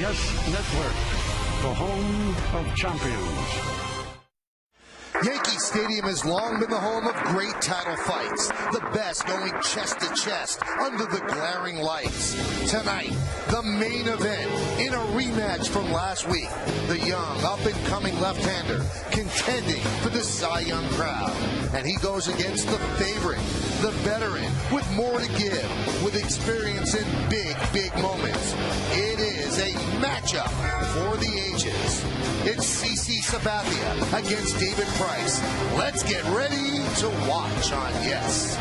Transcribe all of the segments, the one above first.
Yes Network, the home of champions. Yankee Stadium has long been the home of great title fights, the best going chest to chest under the glaring lights. Tonight, the main event in a rematch from last week. The young, up-and-coming left-hander contending for the Cy Young crowd. And he goes against the favorite, the veteran, with more to give, with experience in big, big moments. It is a matchup for the ages. It's CC Sabathia against David Price. Let's get ready to watch on Yes.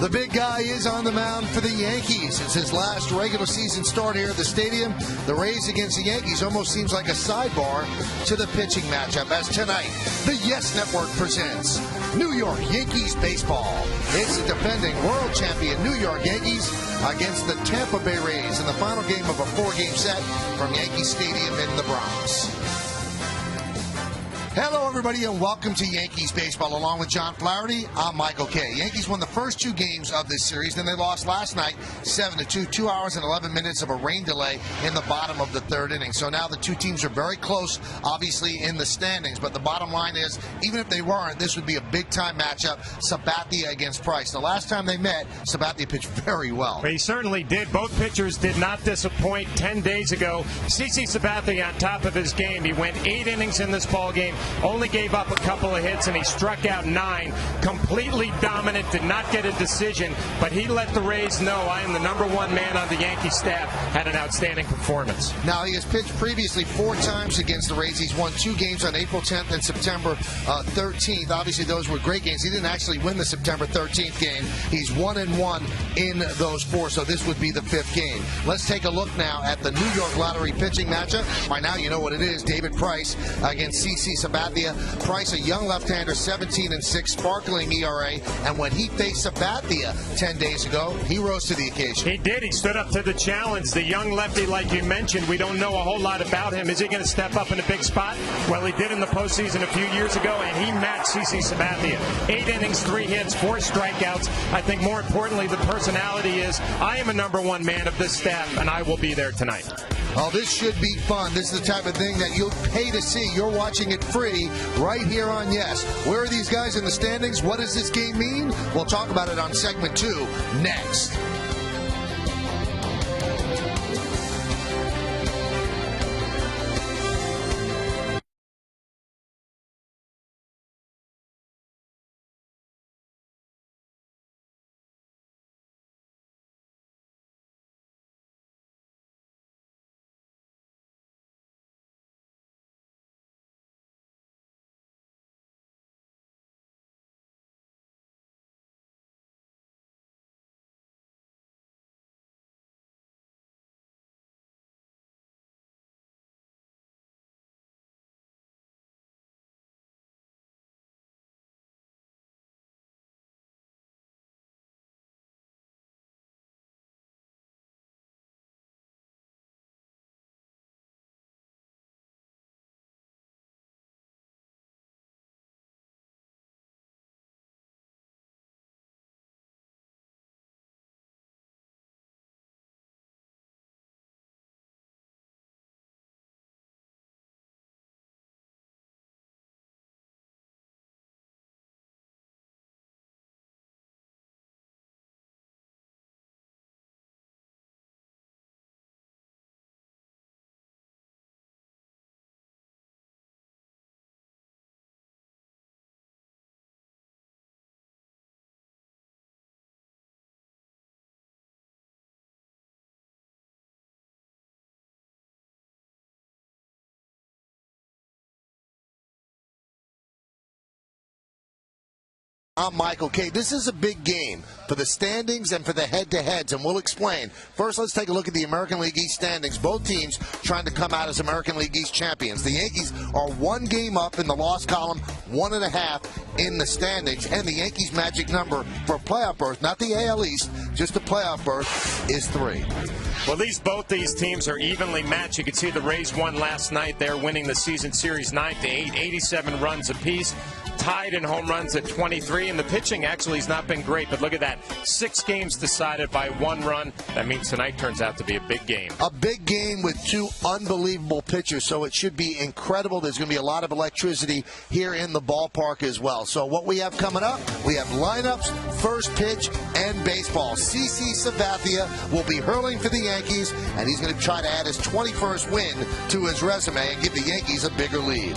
The big guy is on the mound for the Yankees. It's his last regular season start here at the stadium. The Rays against the Yankees almost seems like a sidebar to the pitching matchup, as tonight, the Yes Network presents New York Yankees baseball. It's the defending world champion New York Yankees against the Tampa Bay Rays in the final game of a 4-game set from Yankee Stadium in the Bronx. Hello, everybody, and welcome to Yankees baseball. Along with John Flaherty, I'm Michael Kay. Yankees won the first 2 games of this series. Then they lost last night 7-2, 2 hours and 11 minutes of a rain delay in the bottom of the 3rd inning. So now the two teams are very close, obviously, in the standings. But the bottom line is, even if they weren't, this would be a big-time matchup, Sabathia against Price. The last time they met, Sabathia pitched very well. He certainly did. Both pitchers did not disappoint 10 days ago. CC Sabathia on top of his game. He went 8 innings in this ball game. Only gave up a couple of hits, and he struck out 9. Completely dominant, did not get a decision, but he let the Rays know, I am the #1 man on the Yankee staff. Had an outstanding performance. Now, he has pitched previously 4 times against the Rays. He's won 2 games on April 10th and September 13th. Obviously, those were great games. He didn't actually win the September 13th game. He's 1-1 in those 4, so this would be the 5th game. Let's take a look now at the New York Lottery pitching matchup. By now, you know what it is. David Price against CC Sabathia. Price, a young left-hander, 17-6, sparkling ERA, and when he faced Sabathia 10 days ago, he rose to the occasion. He did. He stood up to the challenge. The young lefty, like you mentioned, we don't know a whole lot about him. Is he going to step up in a big spot? Well, he did in the postseason a few years ago, and he matched CC Sabathia. 8 innings, 3 hits, 4 strikeouts. I think more importantly, the personality is, I am a #1 man of this staff, and I will be there tonight. Oh, this should be fun. This is the type of thing that you'll pay to see. You're watching it free right here on Yes. Where are these guys in the standings? What does this game mean? We'll talk about it on segment 2 next. I'm Michael K. This is a big game for the standings and for the head-to-heads, and we'll explain. First, let's take a look at the American League East standings. Both teams trying to come out as American League East champions. The Yankees are 1 game up in the loss column, 1.5 in the standings, and the Yankees' magic number for playoff berth, not the AL East, just the playoff berth, is 3. Well, at least both these teams are evenly matched. You can see the Rays won last night. They're winning the season series 9-8, 87 runs apiece. Tied in home runs at 23, and the pitching actually has not been great, but look at that. 6 games decided by 1 run. That means tonight turns out to be a big game. A big game with 2 unbelievable pitchers, so it should be incredible. There's going to be a lot of electricity here in the ballpark as well. So what we have coming up, we have lineups, first pitch, and baseball. CC Sabathia will be hurling for the Yankees, and he's going to try to add his 21st win to his resume and give the Yankees a bigger lead.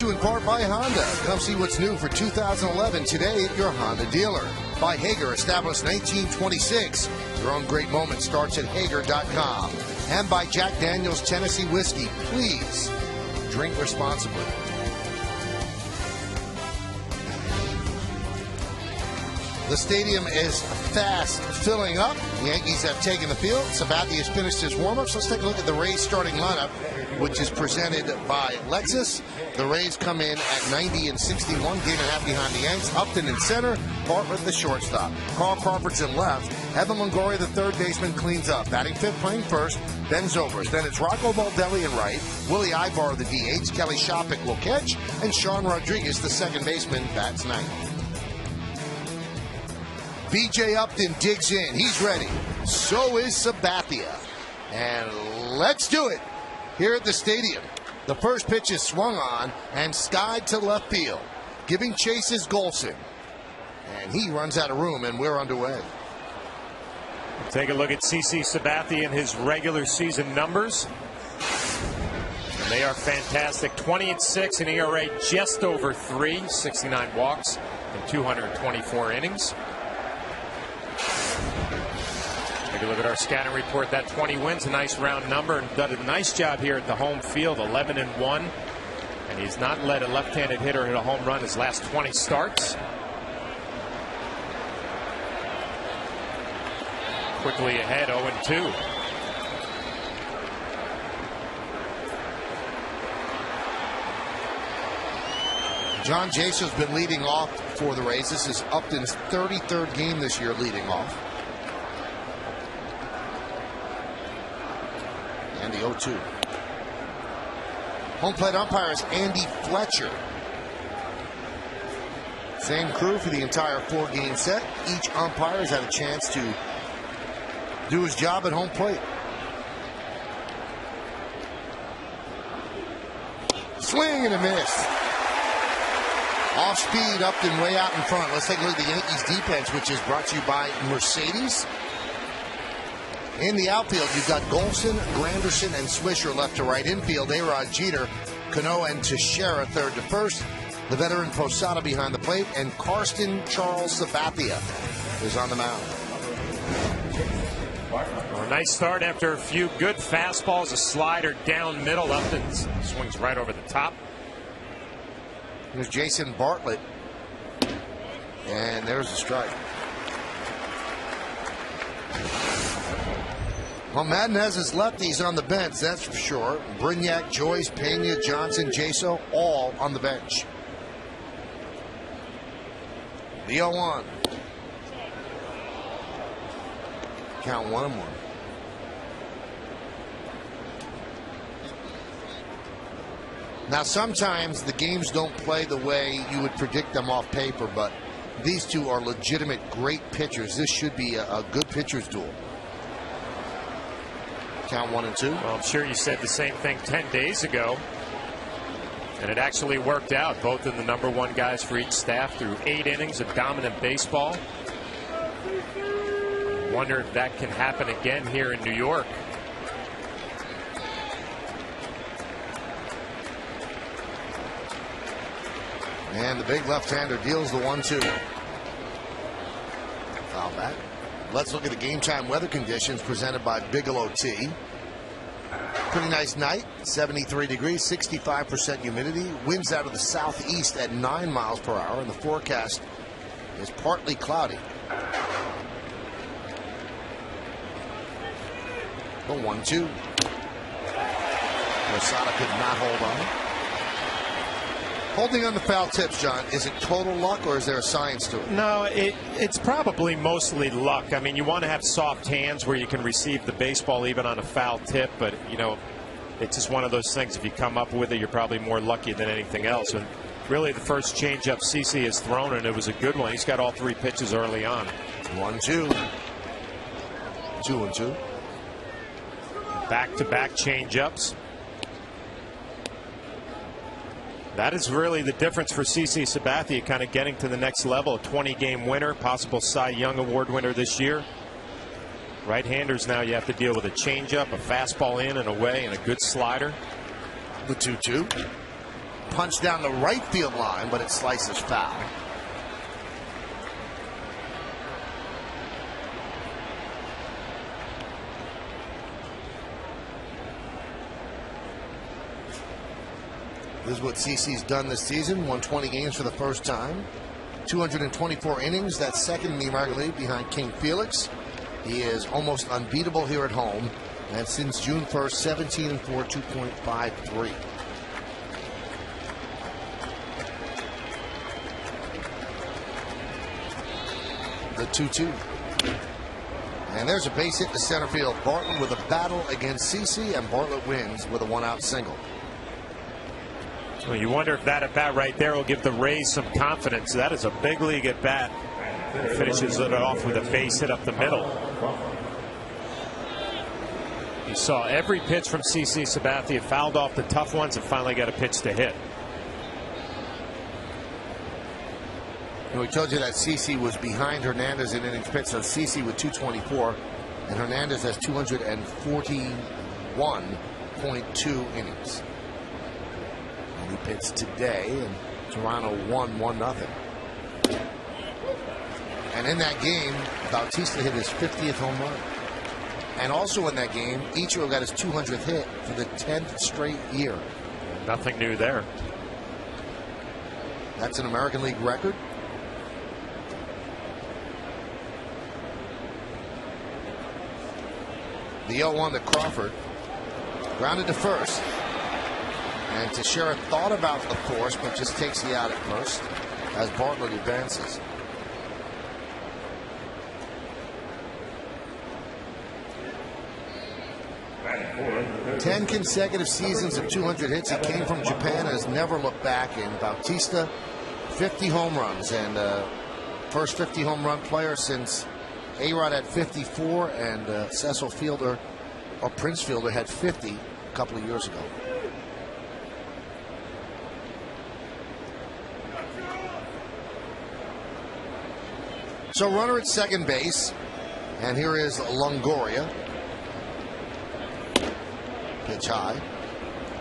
In part by Honda. Come see what's new for 2011 today at your Honda dealer. By Hager, established 1926. Your own great moment starts at Hager.com. And by Jack Daniel's Tennessee Whiskey. Please drink responsibly. The stadium is fast filling up. The Yankees have taken the field. Sabathia has finished his warm-ups. Let's take a look at the Rays starting lineup, which is presented by Lexus. The Rays come in at 90 and 61, game and a half behind the Yanks. Upton in center, Bartlett the shortstop. Carl Crawford's in left. Evan Longoria, the third baseman, cleans up. Batting fifth, playing first, Ben Zobrist. Then it's Rocco Baldelli in right. Willie Ibar, the DH. Kelly Shoppick will catch. And Sean Rodriguez, the second baseman, bats ninth. B.J. Upton digs in. He's ready. So is Sabathia. And let's do it here at the stadium. The first pitch is swung on and skied to left field. Giving chase is Golson. And he runs out of room, and we're underway. Take a look at CC Sabathia and his regular season numbers. And they are fantastic. 20-6, an ERA just over 3, 69 walks in 224 innings. Take a look at our scouting report. That 20 wins, a nice round number, and done a nice job here at the home field, 11-1. And he's not let a left-handed hitter hit a home run his last 20 starts. Quickly ahead, 0-2. John Jason's been leading off for the Rays. This is Upton's 33rd game this year leading off. And the 0-2. Home plate umpire is Andy Fletcher. Same crew for the entire 4-game set. Each umpire has had a chance to do his job at home plate. Swing and a miss. Off speed, Upton way out in front. Let's take a look at the Yankees defense, which is brought to you by Mercedes. In the outfield, you've got Golson, Granderson, and Swisher left to right. Infield, A-Rod, Jeter, Cano, and Teixeira third to first. The veteran Posada behind the plate, and Karsten Charles Sabathia is on the mound. Well, a nice start after a few good fastballs, a slider down middle. Upton swings right over the top. Here's Jason Bartlett, and there's a strike. Well, Madden has his lefties on the bench, that's for sure. Brignac, Joyce, Pena, Johnson, Jaso, all on the bench. The 0-1. Count 1-1. Now, sometimes the games don't play the way you would predict them off paper, but these two are legitimate great pitchers. This should be a good pitcher's duel. Count 1-2. Well, I'm sure you said the same thing 10 days ago, and it actually worked out. Both of the #1 guys for each staff through 8 innings of dominant baseball. Wonder if that can happen again here in New York. And the big left-hander deals the 1-2. Foul back. Let's look at the game time weather conditions presented by Bigelow Tea. Pretty nice night, 73 degrees, 65% humidity. Winds out of the southeast at 9 miles per hour, and the forecast is partly cloudy. The 1-2. Rosada could not hold on. Holding on the foul tips, John, is it total luck or is there a science to it? No, it's probably mostly luck. I mean, you want to have soft hands where you can receive the baseball even on a foul tip, but, you know, it's just one of those things. If you come up with it, you're probably more lucky than anything else. And really, the first changeup CC has thrown, and it was a good one. He's got all 3 pitches early on. 1-2. 2-2. Back-to-back changeups. That is really the difference for CC Sabathia, kind of getting to the next level. A 20-game winner, possible Cy Young Award winner this year. Right-handers now, you have to deal with a changeup, a fastball in and away, and a good slider. The 2-2. Punch down the right field line, but it slices foul. This is what CC's done this season. Won 20 games for the first time. 224 innings. That's second in the American League behind King Felix. He is almost unbeatable here at home. And since June 1st, 17-4, 2.53. The 2-2. And there's a base hit to center field. Bartlett with a battle against CC, and Bartlett wins with a 1-out single. Well, you wonder if that at bat right there will give the Rays some confidence. That is a big league at bat. Finishes it off with a base hit up the middle. You saw every pitch from CC Sabathia, fouled off the tough ones, and finally got a pitch to hit. And we told you that CC was behind Hernandez in innings pitched. So CC with 224, and Hernandez has 241.2 innings. He pitched today, and Toronto won 1-0. And in that game, Bautista hit his 50th home run. And also in that game, Ichiro got his 200th hit for the 10th straight year. Nothing new there. That's an American League record. The 0-1 to Crawford. Grounded to first. And Teixeira thought about the force, but just takes the out at first as Bartlett advances. Ten consecutive seasons of 200 hits. He came from Japan, has never looked back. And Bautista, 50 home runs, and first 50 home run player since A-Rod had 54, and Cecil Fielder, or Prince Fielder, had 50 a couple of years ago. So runner at second base, and here is Longoria. Pitch high.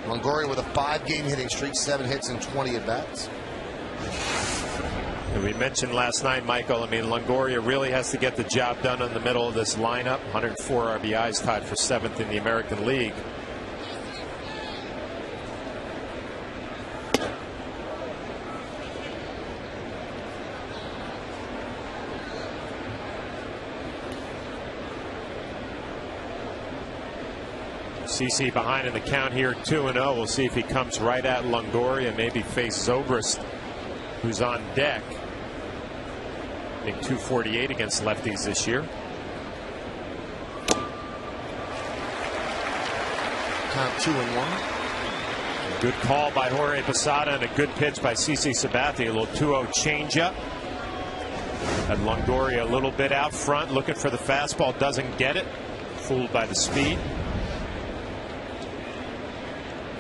Longoria with a 5-game hitting streak, 7 hits and 20 at-bats. We mentioned last night, Michael, I mean, Longoria really has to get the job done in the middle of this lineup. 104 RBIs, tied for 7th in the American League. CC behind in the count here, 2-0. We'll see if he comes right at Longoria, maybe face Zobrist, who's on deck. I think 248 against lefties this year. Count 2-1. Good call by Jorge Posada and a good pitch by CC Sabathia. A little 2-0 changeup. And Longoria a little bit out front, looking for the fastball, doesn't get it. Fooled by the speed.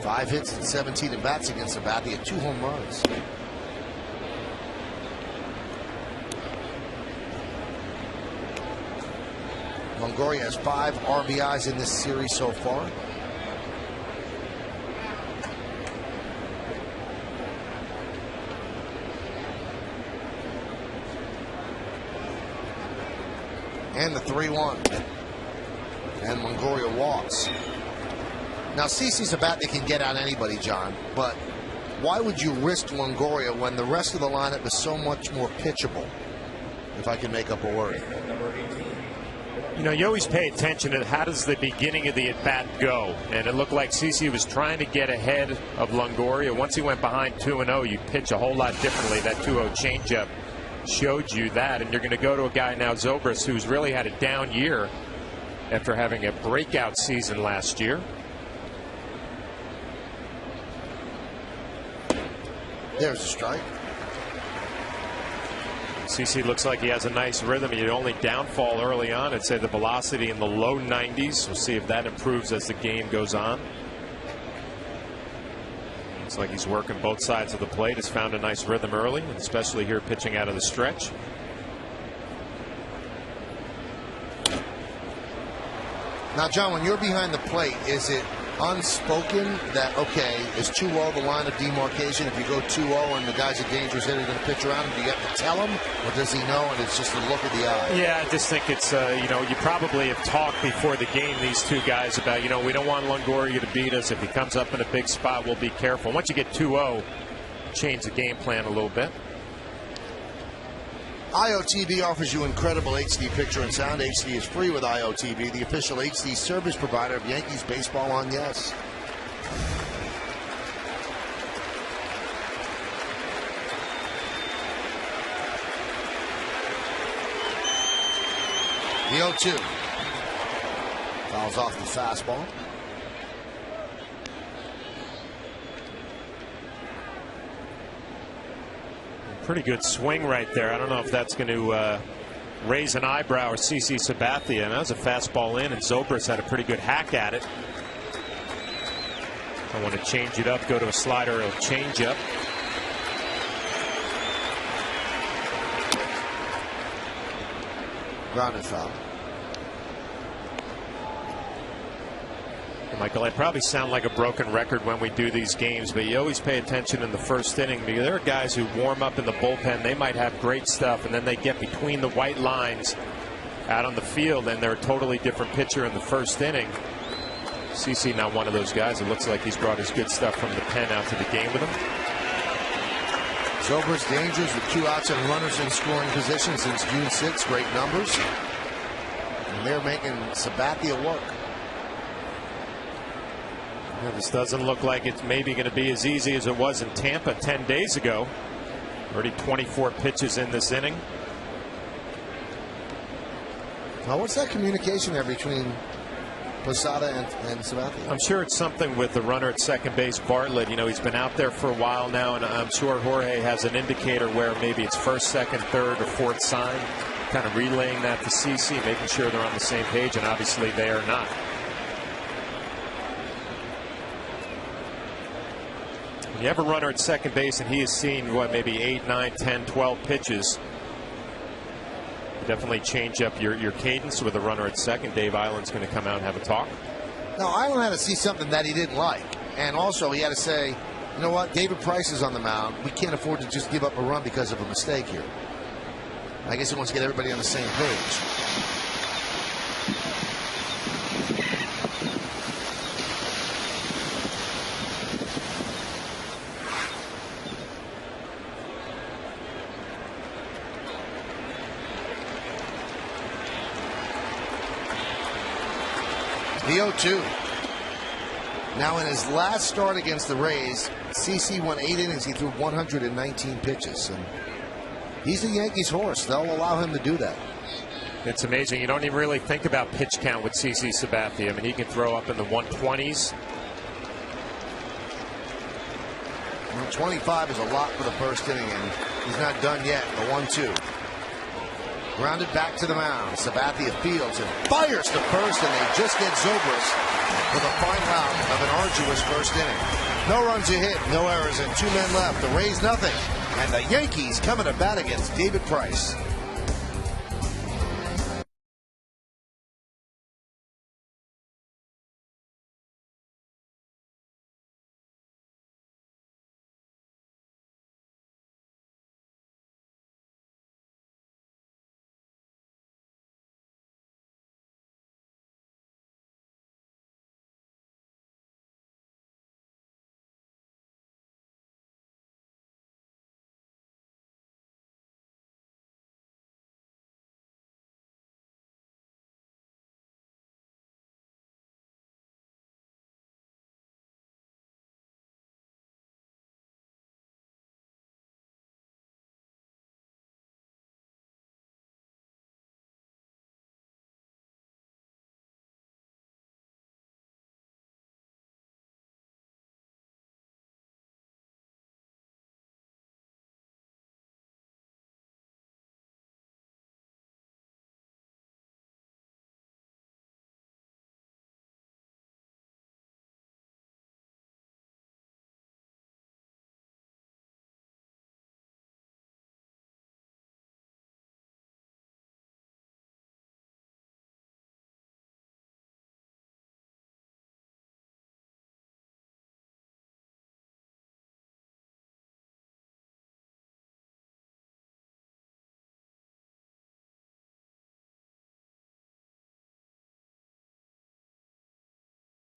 5 hits and 17 at bats against Sabathia, 2 home runs. Longoria has 5 RBIs in this series so far. And the 3-1. And Longoria walks. Now, CC Sabathia can get out anybody, John, but why would you risk Longoria when the rest of the lineup is so much more pitchable, if I can make up a word? You know, you always pay attention to how does the beginning of the at-bat go, and it looked like CC was trying to get ahead of Longoria. Once he went behind 2-0, you pitch a whole lot differently. That 2-0 changeup showed you that, and you're going to go to a guy now, Zobrist, who's really had a down year after having a breakout season last year. There's a strike. CC looks like he has a nice rhythm. The only downfall early on, I'd say the velocity in the low 90s. We'll see if that improves as the game goes on. Looks like he's working both sides of the plate. Has found a nice rhythm early, especially here pitching out of the stretch. Now, John, when you're behind the plate, is it unspoken that, okay, is 2-0 the line of demarcation? If you go 2-0 and the guy's a dangerous hitter going to pitch around him, do you have to tell him, or does he know and it's just a look of the eye? Yeah, I just think it's, you know, you probably have talked before the game, these two guys, about, you know, we don't want Longoria to beat us. If he comes up in a big spot, we'll be careful. Once you get 2-0, change the game plan a little bit. IOTV offers you incredible HD picture and sound. HD is free with IOTV, the official HD service provider of Yankees baseball on Yes. The 0-2. Fouls off the fastball. Pretty good swing right there. I don't know if that's going to raise an eyebrow or CC Sabathia. And that was a fastball in, and Zobrist had a pretty good hack at it. I want to change it up, go to a slider or a changeup. Grounded foul. Michael, I probably sound like a broken record when we do these games, but you always pay attention in the first inning, because there are guys who warm up in the bullpen. They might have great stuff, and then they get between the white lines out on the field, and they're a totally different pitcher in the first inning. CC not one of those guys. It looks like he's brought his good stuff from the pen out to the game with him. Zobrist dangerous with 2 outs and runners in scoring position since June 6th. Great numbers. And they're making Sabathia work. Yeah, this doesn't look like it's maybe going to be as easy as it was in Tampa 10 days ago. Already 24 pitches in this inning. Now, what's that communication there between Posada and Sabathia? I'm sure it's something with the runner at second base, Bartlett. You know, he's been out there for a while now, and I'm sure Jorge has an indicator where maybe it's first, second, third, or fourth sign, kind of relaying that to CC, making sure they're on the same page, and obviously they are not. You have a runner at second base, and he has seen, what, maybe 8, 9, 10, 12 pitches. You definitely change up your cadence with a runner at second. Dave Island's going to come out and have a talk. Now, Island had to see something that he didn't like. And also, he had to say, you know what, David Price is on the mound. We can't afford to just give up a run because of a mistake here. I guess he wants to get everybody on the same page. The 0-2. Now, in his last start against the Rays, CC went 8 innings. He threw 119 pitches. And he's a Yankees horse. They'll allow him to do that. It's amazing. You don't even really think about pitch count with CC Sabathia. I mean, he can throw up in the 120s. 25 is a lot for the first inning, and he's not done yet. The 1-2. Grounded back to the mound. Sabathia fields and fires to first, and they just get Zobrist for the final out of an arduous first inning. No runs a hit, no errors, and 2 men left. The Rays nothing, and the Yankees coming to bat against David Price.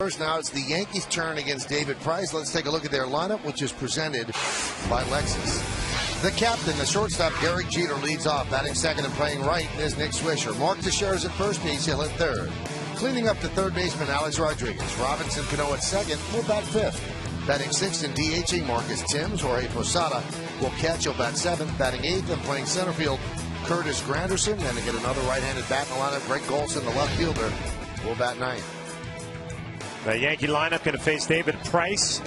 First, now it's the Yankees' turn against David Price. Let's take a look at their lineup, which is presented by Lexus. The captain, the shortstop, Derek Jeter, leads off. Batting second and playing right is Nick Swisher. Mark Teixeira's at first base. He'll hit third. Cleaning up to third baseman, Alex Rodriguez. Robinson Cano at second. Will bat fifth. Batting sixth and DHing Marcus Timms. Jorge Posada will catch. He'll bat seventh. Batting eighth and playing center field, Curtis Granderson. And to get another right-handed bat in the lineup, Greg Golson, the left fielder, will bat ninth. The Yankee lineup going to face David Price,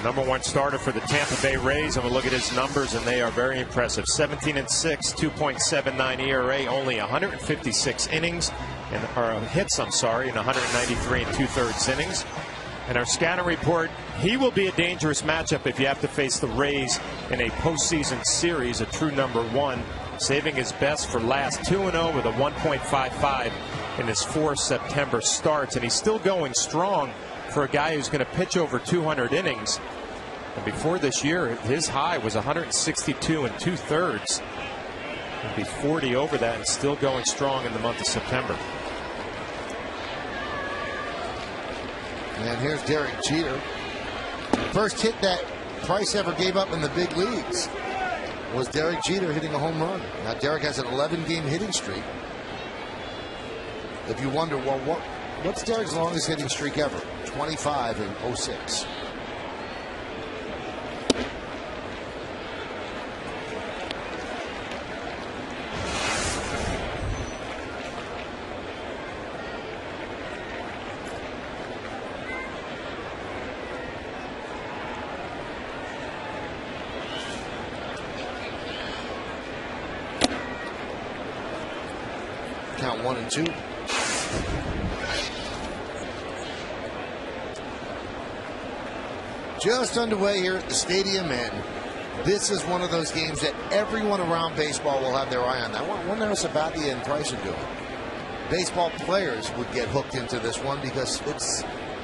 #1 starter for the Tampa Bay Rays. And we'll look at his numbers, and they are very impressive. 17-6, 2.79 ERA, only 156 innings, or hits, in 193 and 2/3 innings. And our scouting report, he will be a dangerous matchup if you have to face the Rays in a postseason series, a true #1, saving his best for last, 2-0 with a 1.55 in his 4 September starts, and he's still going strong for a guy who's going to pitch over 200 innings. And before this year, his high was 162 and 2/3. He'll be 40 over that and still going strong in the month of September. And here's Derek Jeter. First hit that Price ever gave up in the big leagues was Derek Jeter hitting a home run. Now Derek has an 11-game hitting streak. If you wonder, well, what's Derek's longest hitting streak ever? 25 in 06. Count 1 and 2. Just underway here at the stadium, and this is one of those games that everyone around baseball will have their eye on. I wonder how Sabathia and Price are doing. Baseball players would get hooked into this one because it's,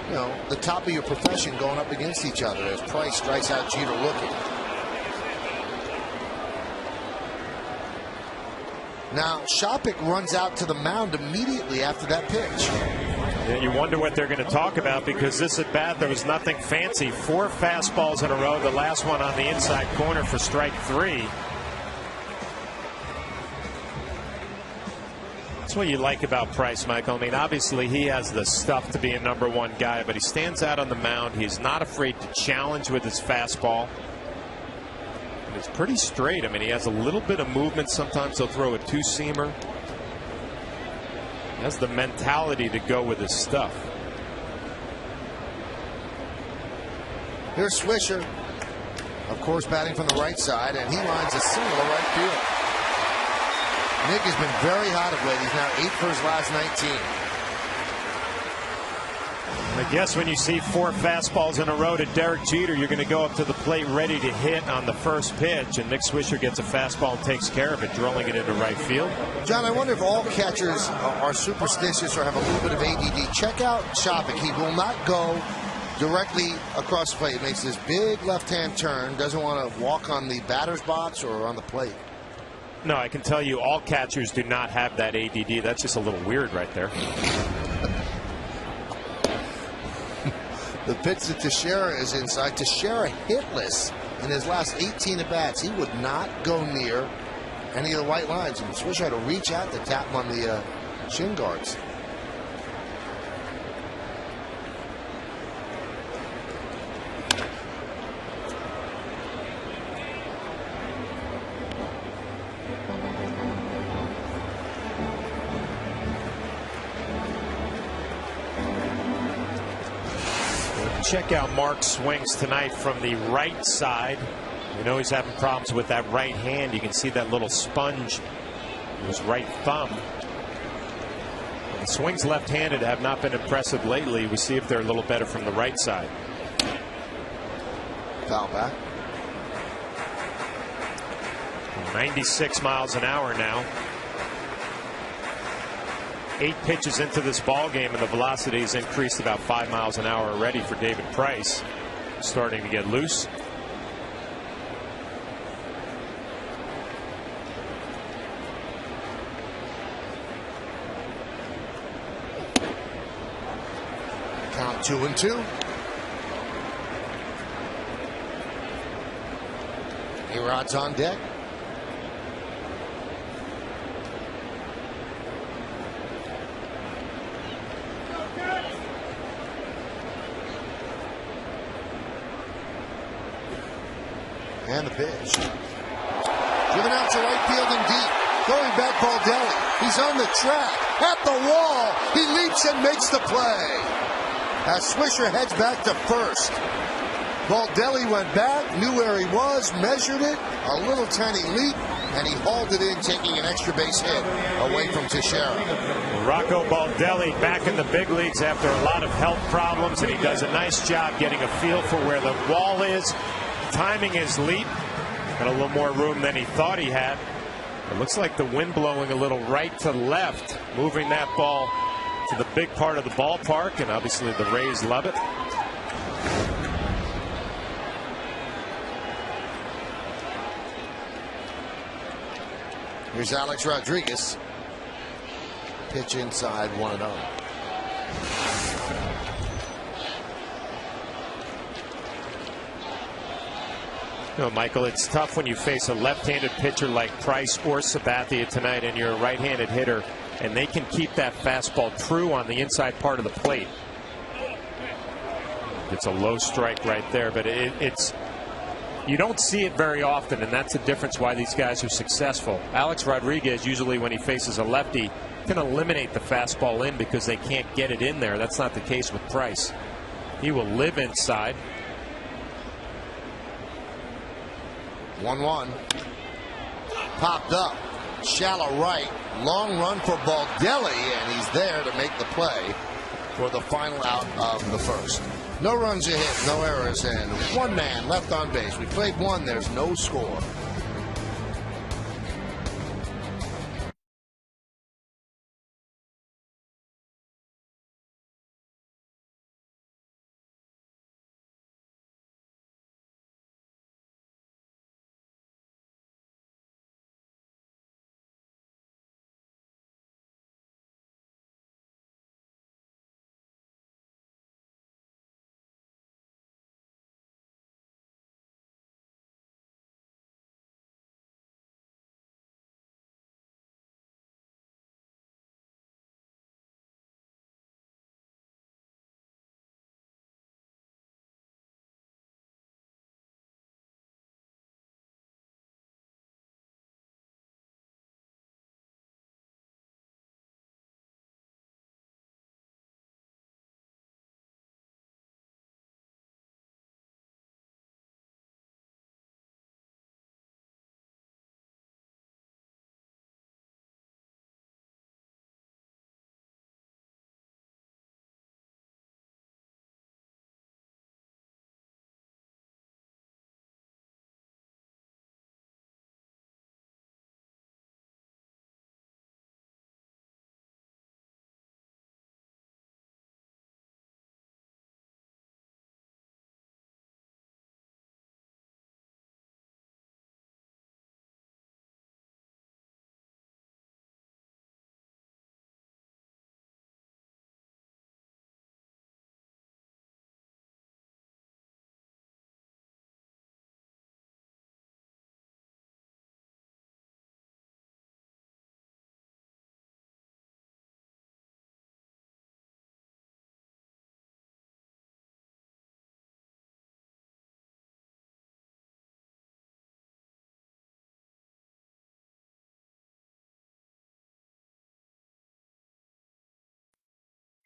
you know, the top of your profession going up against each other as Price strikes out Jeter looking. Now, Shopik runs out to the mound immediately after that pitch. Yeah, you wonder what they're going to talk about, because this at bat, there was nothing fancy. 4 fastballs in a row, the last one on the inside corner for strike 3. That's what you like about Price, Michael. I mean, obviously he has the stuff to be a #1 guy, but he stands out on the mound. He's not afraid to challenge with his fastball. And it's pretty straight. I mean, he has a little bit of movement. Sometimes he'll throw a two-seamer. He has the mentality to go with his stuff. Here's Swisher, of course, batting from the right side, and he lines a single to right field. Nick has been very hot of late. He's now 8 for his last 19. I guess when you see 4 fastballs in a row to Derek Jeter, you're going to go up to the plate ready to hit on the first pitch, and Nick Swisher gets a fastball and takes care of it, drilling it into right field. John, I wonder if all catchers are superstitious or have a little bit of ADD. Check out Chopik. He will not go directly across the plate. He makes this big left-hand turn, doesn't want to walk on the batter's box or on the plate. No, I can tell you all catchers do not have that ADD. That's just a little weird right there. The pitch to Teixeira is inside. Teixeira hitless in his last 18 at-bats. He would not go near any of the white lines. And Swisher had to reach out to tap him on the shin guards. Check out Mark's swings tonight from the right side. You know he's having problems with that right hand. You can see that little sponge in his right thumb. The swings left-handed have not been impressive lately. We see if they're a little better from the right side. Foul back. 96 miles an hour now. 8 pitches into this ball game, and the velocity has increased about 5 miles an hour already for David Price. Starting to get loose. Count 2-2. A-Rod's on deck. And the pitch. Driven out to right field and deep. Going back Baldelli. He's on the track. At the wall. He leaps and makes the play. As Swisher heads back to first. Baldelli went back, knew where he was, measured it. A little tiny leap, and he hauled it in, taking an extra base hit away from Teixeira. Rocco Baldelli back in the big leagues after a lot of health problems, and he does a nice job getting a feel for where the wall is. Timing his leap. Got a little more room than he thought he had. It looks like the wind blowing a little right to left, moving that ball to the big part of the ballpark, and obviously the Rays love it. Here's Alex Rodriguez. Pitch inside, 1-0. You know, Michael, it's tough when you face a left-handed pitcher like Price or Sabathia tonight, and you're a right-handed hitter, and they can keep that fastball true on the inside part of the plate. It's a low strike right there, but it's you don't see it very often, and that's the difference why these guys are successful. Alex Rodriguez, usually when he faces a lefty, can eliminate the fastball in because they can't get it in there. That's not the case with Price. He will live inside. 1-1. Popped up. Shallow right. Long run for Baldelli, and he's there to make the play for the final out of the first. No runs a hit, no errors, and 1 man left on base. We played 1. There's no score.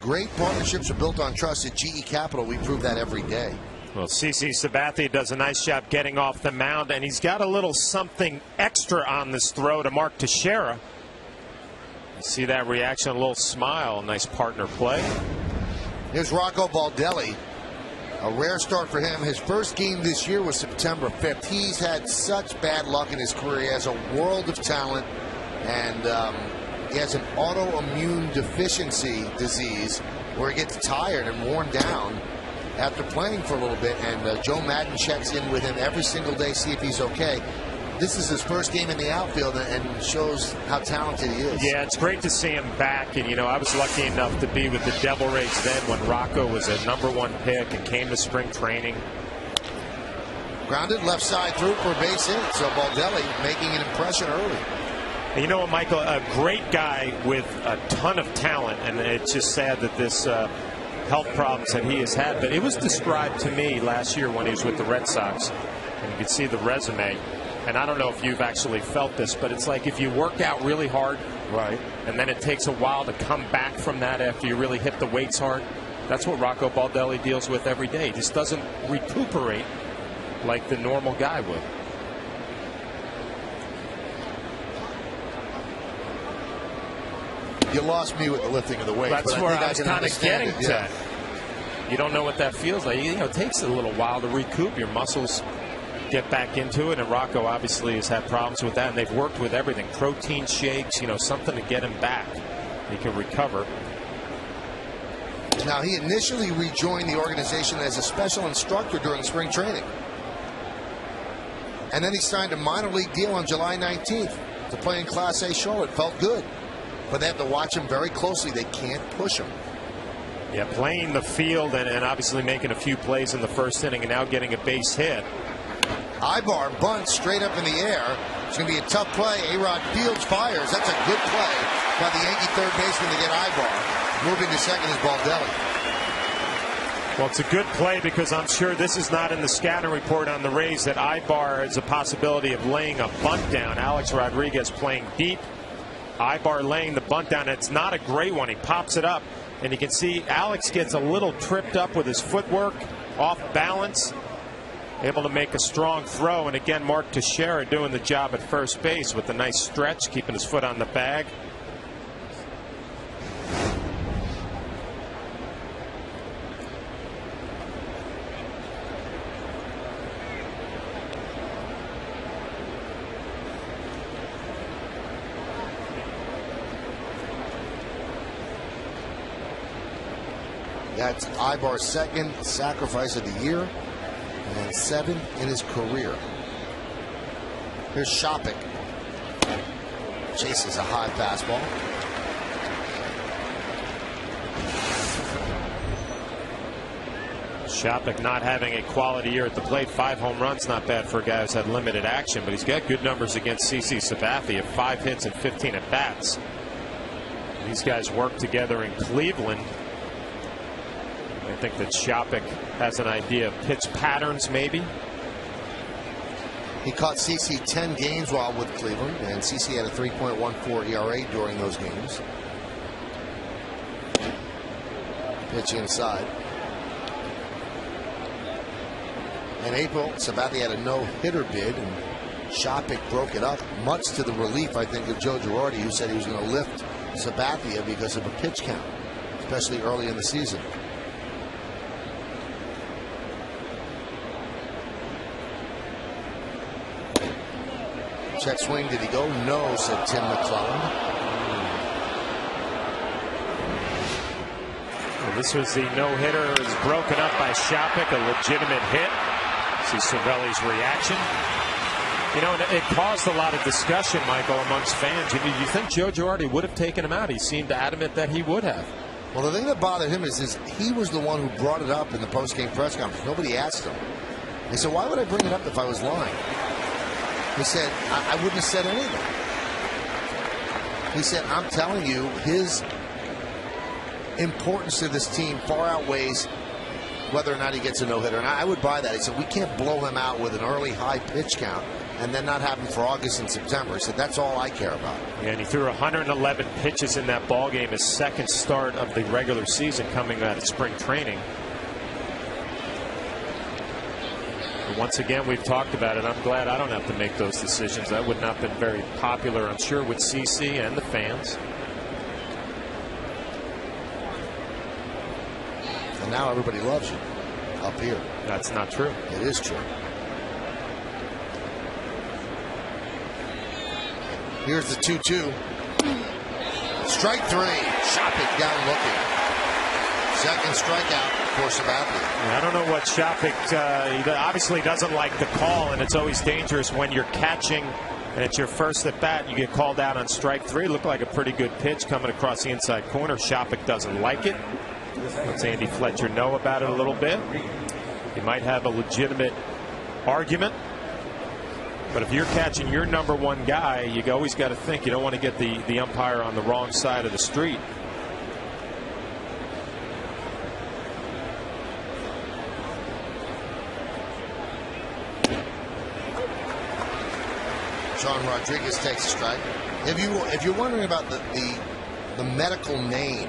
Great partnerships are built on trust. At GE Capital, we prove that every day. Well, CC Sabathia does a nice job getting off the mound, and he's got a little something extra on this throw to Mark Teixeira. You see that reaction, a little smile, nice partner play. Here's Rocco Baldelli. A rare start for him. His first game this year was September 5th. He's had such bad luck in his career. He has a world of talent, and he has an autoimmune deficiency disease where he gets tired and worn down after playing for a little bit. And Joe Madden checks in with him every single day, see if he's okay. This is his first game in the outfield and shows how talented he is. Yeah, it's great to see him back. And, you know, I was lucky enough to be with the Devil Rays then when Rocco was a #1 pick and came to spring training. Grounded left side through for a base hit. So Baldelli making an impression early. And you know what, Michael? A great guy with a ton of talent. And it's just sad that this health problems that he has had. But it was described to me last year when he was with the Red Sox. And you could see the resume. And I don't know if you've actually felt this, but it's like if you work out really hard, right, and then it takes a while to come back from that after you really hit the weights hard. That's what Rocco Baldelli deals with every day. He just doesn't recuperate like the normal guy would. You lost me with the lifting of the weights. That's but where I was kind of getting to. You don't know what that feels like. You know, it takes a little while to recoup. Your muscles get back into it, and Rocco obviously has had problems with that, and they've worked with everything, protein shakes, you know, something to get him back. He can recover. Now, he initially rejoined the organization as a special instructor during spring training, and then he signed a minor league deal on July 19th to play in Class A Charlotte. Felt good, but they have to watch him very closely. They can't push him. Yeah, playing the field and obviously making a few plays in the first inning and now getting a base hit. Ibar bunts straight up in the air. It's going to be a tough play. A-Rod Fields fires. That's a good play by the Yankee third baseman to get Ibar. Moving to second is Baldelli. Well, it's a good play because I'm sure this is not in the scouting report on the Rays that Ibar has a possibility of laying a bunt down. Alex Rodriguez playing deep. Ibar laying the bunt down. It's not a great one. He pops it up, and you can see Alex gets a little tripped up with his footwork, off balance. Able to make a strong throw, and again Mark Teixeira doing the job at first base with a nice stretch, keeping his foot on the bag. That's Ibar's second sacrifice of the year, and 7th in his career. Here's Shopik. Chases a high fastball. Shopik not having a quality year at the plate. 5 home runs, not bad for a guy who's had limited action, but he's got good numbers against CC Sabathia. 5 hits and 15 at bats. These guys work together in Cleveland. I think that Shopik has an idea of pitch patterns, maybe. He caught CC 10 games while with Cleveland, and CC had a 3.14 ERA during those games. Pitch inside. In April, Sabathia had a no-hitter bid, and Shopik broke it up, much to the relief, I think, of Joe Girardi, who said he was going to lift Sabathia because of a pitch count, especially early in the season. Check swing, did he go? No, said Tim McClellan. Well, this was the no-hitter. It was broken up by Shopik, a legitimate hit. See Cervelli's reaction. You know, it caused a lot of discussion, Michael, amongst fans. You think Joe Girardi would have taken him out? He seemed adamant that he would have. Well, the thing that bothered him is he was the one who brought it up in the post-game press conference. Nobody asked him. He said, why would I bring it up if I was lying? He said, I wouldn't have said anything. He said, I'm telling you, his importance to this team far outweighs whether or not he gets a no-hitter. And I would buy that. He said, we can't blow him out with an early high pitch count and then not have him for August and September. He said, that's all I care about. Yeah, and he threw 111 pitches in that ball game, his second start of the regular season coming out of spring training. But once again, we've talked about it. I'm glad I don't have to make those decisions. That would not have been very popular, I'm sure, with CC and the fans. And now everybody loves you up here. That's not true. It is true. Here's the 2-2. Strike three. Shopik down looking. Second strikeout for Sabathia. I don't know what Shopik, he obviously doesn't like the call, and it's always dangerous when you're catching and it's your first at bat. You get called out on strike three. Looked like a pretty good pitch coming across the inside corner. Shopik doesn't like it. Let's Andy Fletcher know about it a little bit. He might have a legitimate argument. But if you're catching your number one guy, you always got to think you don't want to get the umpire on the wrong side of the street. Sean Rodriguez takes a strike. If you're wondering about the medical name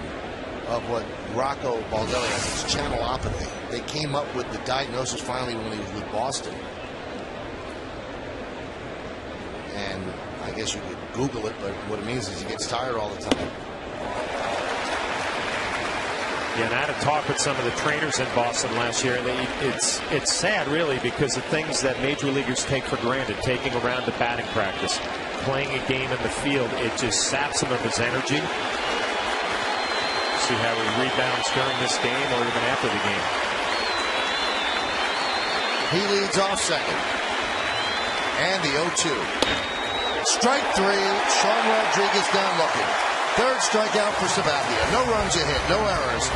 of what Rocco Baldelli has, it's channelopathy. They came up with the diagnosis finally when he was with Boston. And I guess you could Google it, but what it means is he gets tired all the time. Yeah, and I had a talk with some of the trainers in Boston last year, and it's sad, really, because the things that major leaguers take for granted, taking around to batting practice, playing a game in the field, it just saps him of his energy. See how he rebounds during this game or even after the game. He leads off second. And the 0-2. Strike three. Sean Rodriguez down looking. Third strikeout for Sabathia. No runs a hit, no errors.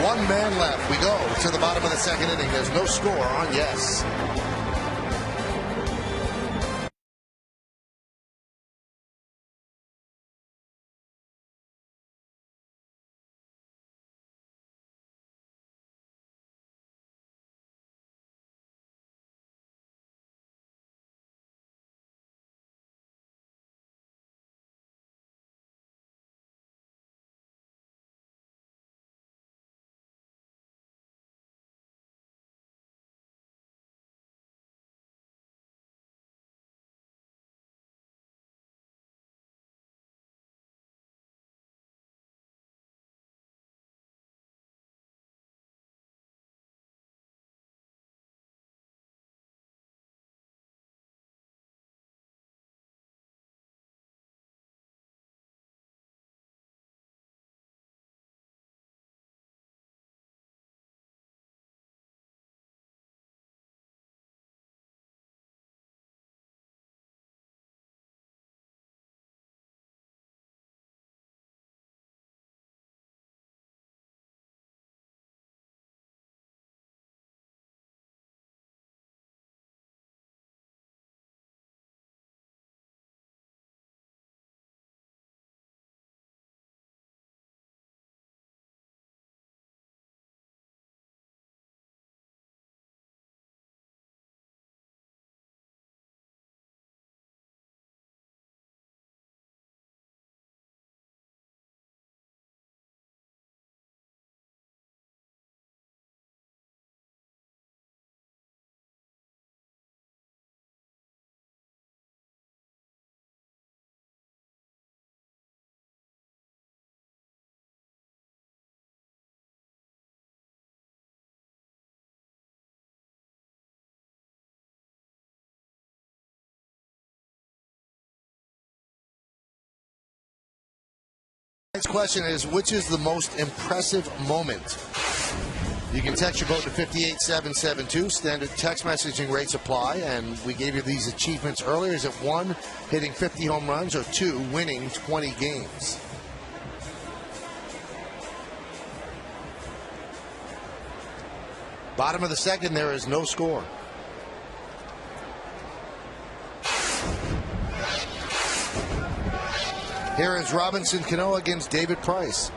One man left. We go to the bottom of the second inning. There's no score on Yes. Next question is, which is the most impressive moment? You can text your vote to 58772. Standard text messaging rates apply, and we gave you these achievements earlier. Is it 1, hitting 50 home runs, or 2, winning 20 games? Bottom of the second, there is no score. Here is Robinson Cano against David Price.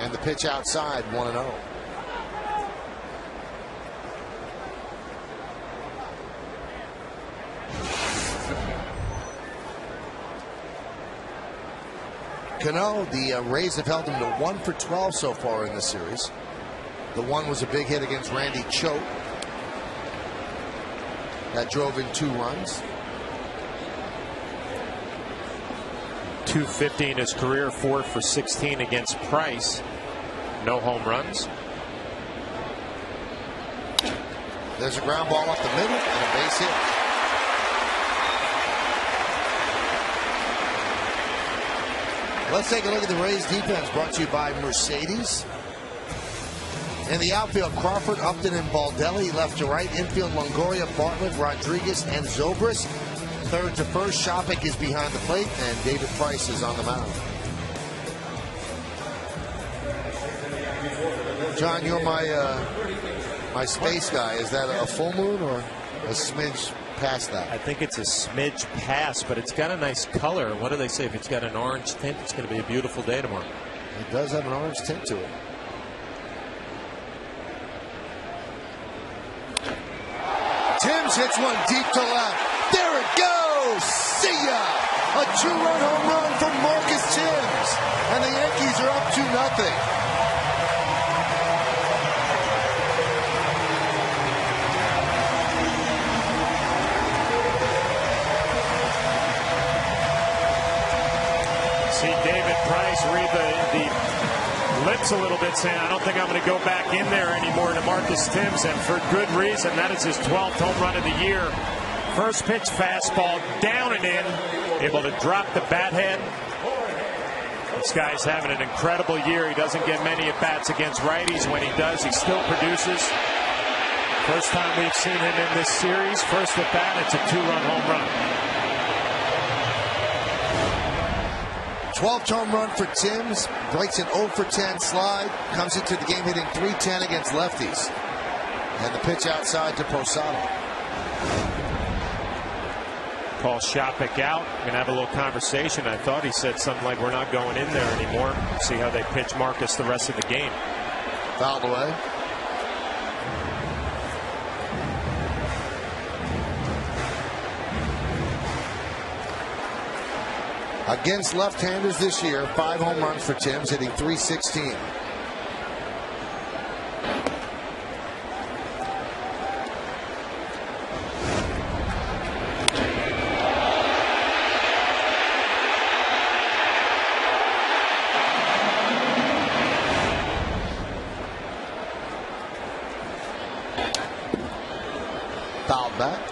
And the pitch outside, 1-0. Cano, the Rays have held him to 1 for 12 so far in this series. The one was a big hit against Randy Choate. That drove in 2 runs. .250 in his career, 4 for 16 against Price. No home runs. There's a ground ball off the middle and a base hit. Let's take a look at the Rays defense, brought to you by Mercedes. In the outfield, Crawford, Upton, and Baldelli. Left to right, infield, Longoria, Bartlett, Rodriguez, and Zobrist. Third to first, Shopik is behind the plate, and David Price is on the mound. John, you're my space guy. Is that a full moon or a smidge past that? I think it's a smidge past, but it's got a nice color. What do they say? If it's got an orange tint, it's going to be a beautiful day tomorrow. It does have an orange tint to it. Timms hits one deep to left. There it goes. See ya. A 2-run home run from Marcus Timms. And the Yankees are up 2-0. See David Price read the lips a little bit, saying, I don't think I'm going to go back in there anymore to Marcus Timms, and for good reason. That is his 12th home run of the year. First pitch fastball down and in, able to drop the bat head. This guy's having an incredible year. He doesn't get many at-bats against righties. When he does, he still produces. First time we've seen him in this series. First at bat, it's a 2-run home run. 12th home run for Timms. Breaks an 0 for 10 slide. Comes into the game hitting .310 against lefties. And the pitch outside to Posada. Call Shopik out. Going to have a little conversation. I thought he said something like, we're not going in there anymore. See how they pitch Marcus the rest of the game. Fouled away. Against left-handers this year, 5 home runs for Timms, hitting .316. Fouled back.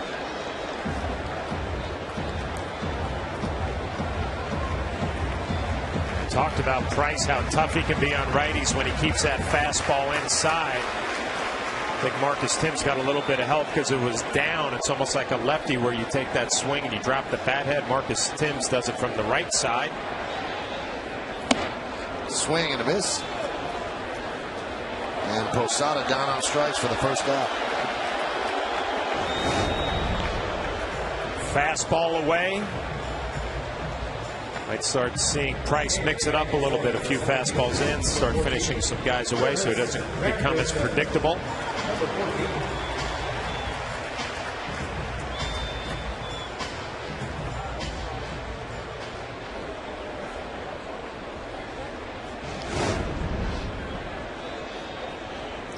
Talked about Price, how tough he can be on righties when he keeps that fastball inside. I think Marcus Timms got a little bit of help because it was down. It's almost like a lefty where you take that swing and you drop the bat head. Marcus Timms does it from the right side. Swing and a miss. And Posada down on strikes for the first out. Fastball away. Might start seeing Price mix it up a little bit. A few fastballs in, start finishing some guys away so it doesn't become as predictable.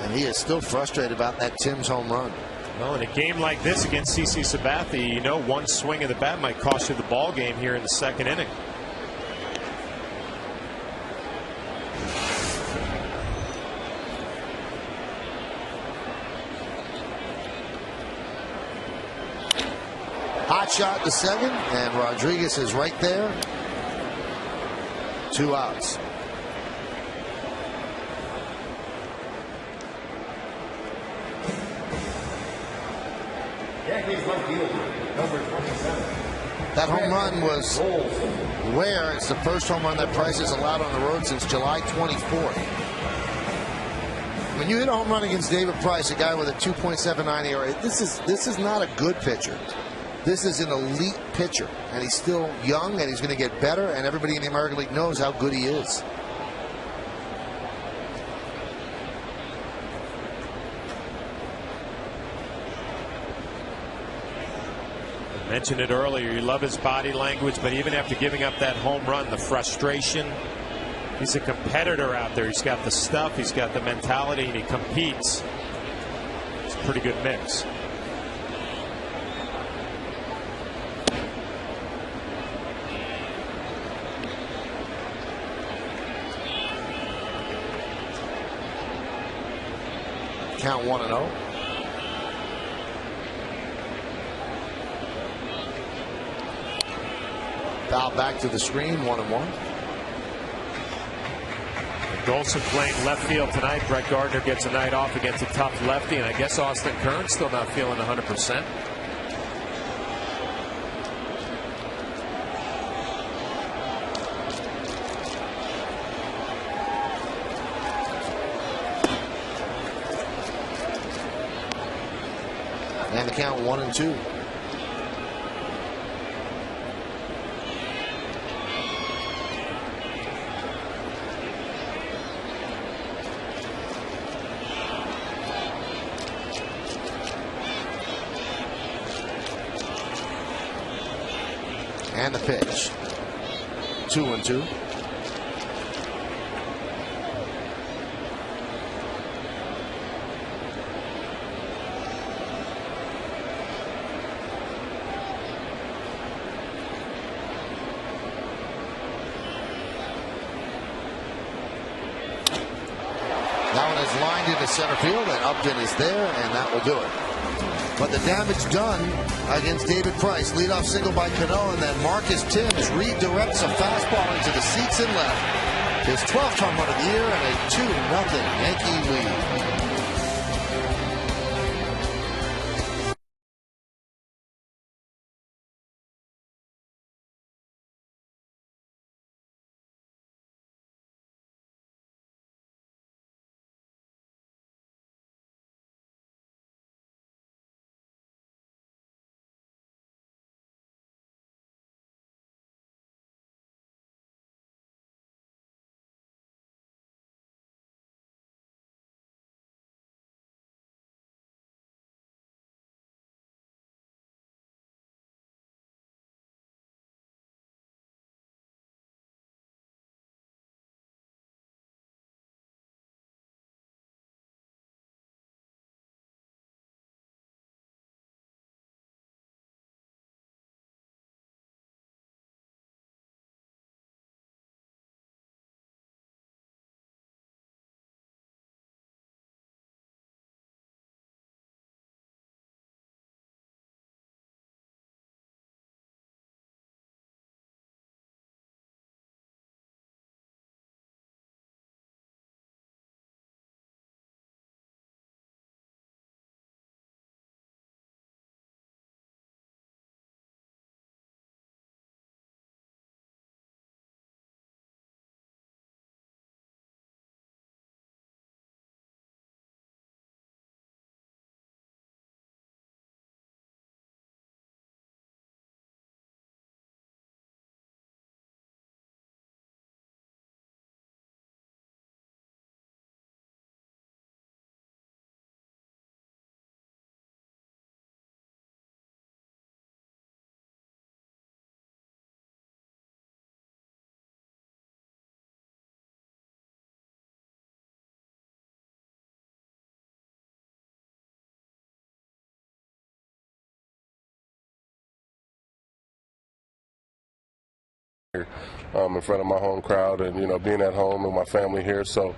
And he is still frustrated about that Timms home run. Well, in a game like this against CC Sabathia, you know one swing of the bat might cost you the ball game here in the second inning. Hot shot to second, and Rodriguez is right there. 2 outs. That home run was rare. It's the first home run that Price has allowed on the road since July 24th. When you hit a home run against David Price, a guy with a 2.79 ERA, this is not a good pitcher. This is an elite pitcher, and he's still young, and he's going to get better, and everybody in the American League knows how good he is. Mentioned it earlier, you love his body language, but even after giving up that home run, the frustration. He's a competitor out there. He's got the stuff, he's got the mentality, and he competes. It's a pretty good mix. Count 1-0. Foul back to the screen, 1-1. Golson playing left field tonight. Brett Gardner gets a night off against a tough lefty, and I guess Austin Kern's still not feeling 100%. And the count 1-2. And the pitch. 2-2. That one is lined into center field, and Upton is there, and that will do it. But the damage done against David Price. Leadoff single by Cano, and then Marcus Timms redirects a fastball into the seats and left. His 12th home run of the year and a 2-0 Yankee lead. In front of my home crowd, and being at home with my family here, so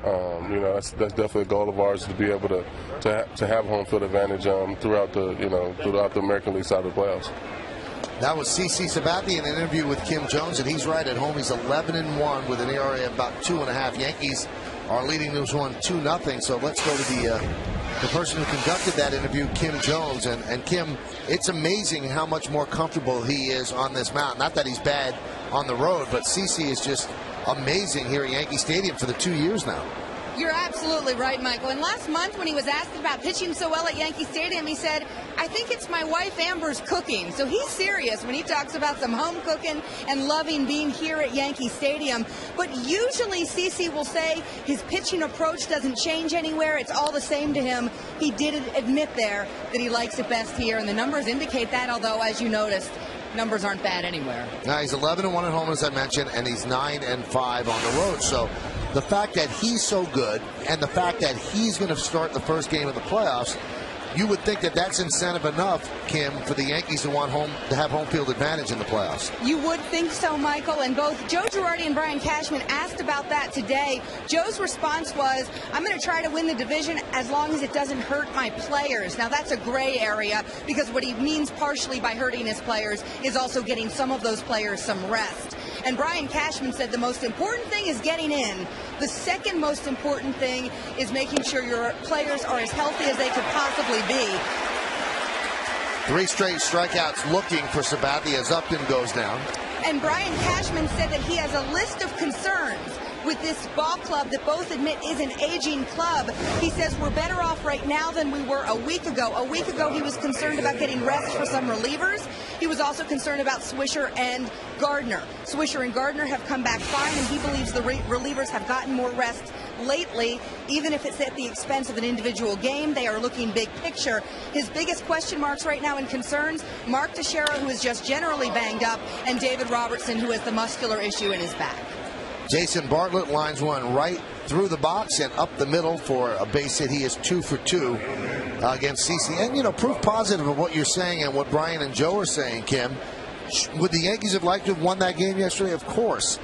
that's definitely a goal of ours, to be able to have home field advantage throughout the American League side of the playoffs. That was CC Sabathia in an interview with Kim Jones, and he's right at home. He's 11-1 with an ERA of about 2.5. Yankees are leading this one 2-0. So let's go to the person who conducted that interview, Kim Jones. And Kim, it's amazing how much more comfortable he is on this mound. Not that he's bad on the road, but CC is just amazing here at Yankee Stadium for the 2 years now. You're absolutely right, Michael. And last month when he was asked about pitching so well at Yankee Stadium, he said, I think it's my wife Amber's cooking. So he's serious when he talks about some home cooking and loving being here at Yankee Stadium. But usually CC will say his pitching approach doesn't change anywhere. It's all the same to him. He did admit there that he likes it best here, and the numbers indicate that, although, as you noticed, numbers aren't bad anywhere. Now, he's 11-1 at home, as I mentioned, and he's 9-5 on the road. So the fact that he's so good and the fact that he's going to start the first game of the playoffs, you would think that that's incentive enough, Kim, for the Yankees to have home field advantage in the playoffs. You would think so, Michael, and both Joe Girardi and Brian Cashman asked about that today. Joe's response was, I'm going to try to win the division as long as it doesn't hurt my players. Now, that's a gray area, because what he means partially by hurting his players is also getting some of those players some rest. And Brian Cashman said the most important thing is getting in. The second most important thing is making sure your players are as healthy as they could possibly be. 3 straight strikeouts looking for Sabathia as Upton goes down. And Brian Cashman said that he has a list of concerns with this ball club that both admit is an aging club. He says we're better off right now than we were a week ago. A week ago, he was concerned about getting rest for some relievers. He was also concerned about Swisher and Gardner. Swisher and Gardner have come back fine, and he believes the relievers have gotten more rest lately, even if it's at the expense of an individual game. They are looking big picture. His biggest question marks right now and concerns, Mark Teixeira, who is just generally banged up, and David Robertson, who has the muscular issue in his back. Jason Bartlett lines one right through the box and up the middle for a base hit. He is 2 for 2 against CC. And, you know, proof positive of what you're saying and what Brian and Joe are saying, Kim. Would the Yankees have liked to have won that game yesterday? Of course.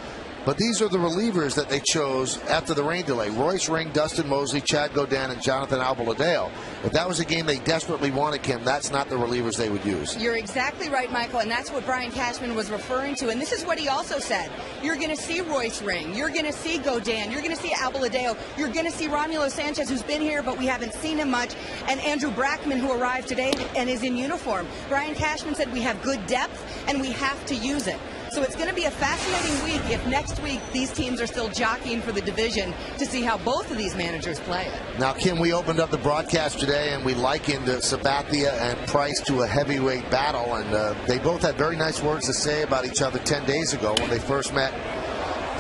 But these are the relievers that they chose after the rain delay. Royce Ring, Dustin Mosley, Chad Godin, and Jonathan Albaladeo. If that was a game they desperately wanted, Kim, that's not the relievers they would use. You're exactly right, Michael, and that's what Brian Cashman was referring to. And this is what he also said. You're going to see Royce Ring. You're going to see Godin. You're going to see Albaladeo. You're going to see Romulo Sanchez, who's been here, but we haven't seen him much, and Andrew Brackman, who arrived today and is in uniform. Brian Cashman said we have good depth, and we have to use it. So it's going to be a fascinating week if next week these teams are still jockeying for the division to see how both of these managers play it. Now, Kim, we opened up the broadcast today and we likened Sabathia and Price to a heavyweight battle, and they both had very nice words to say about each other 10 days ago when they first met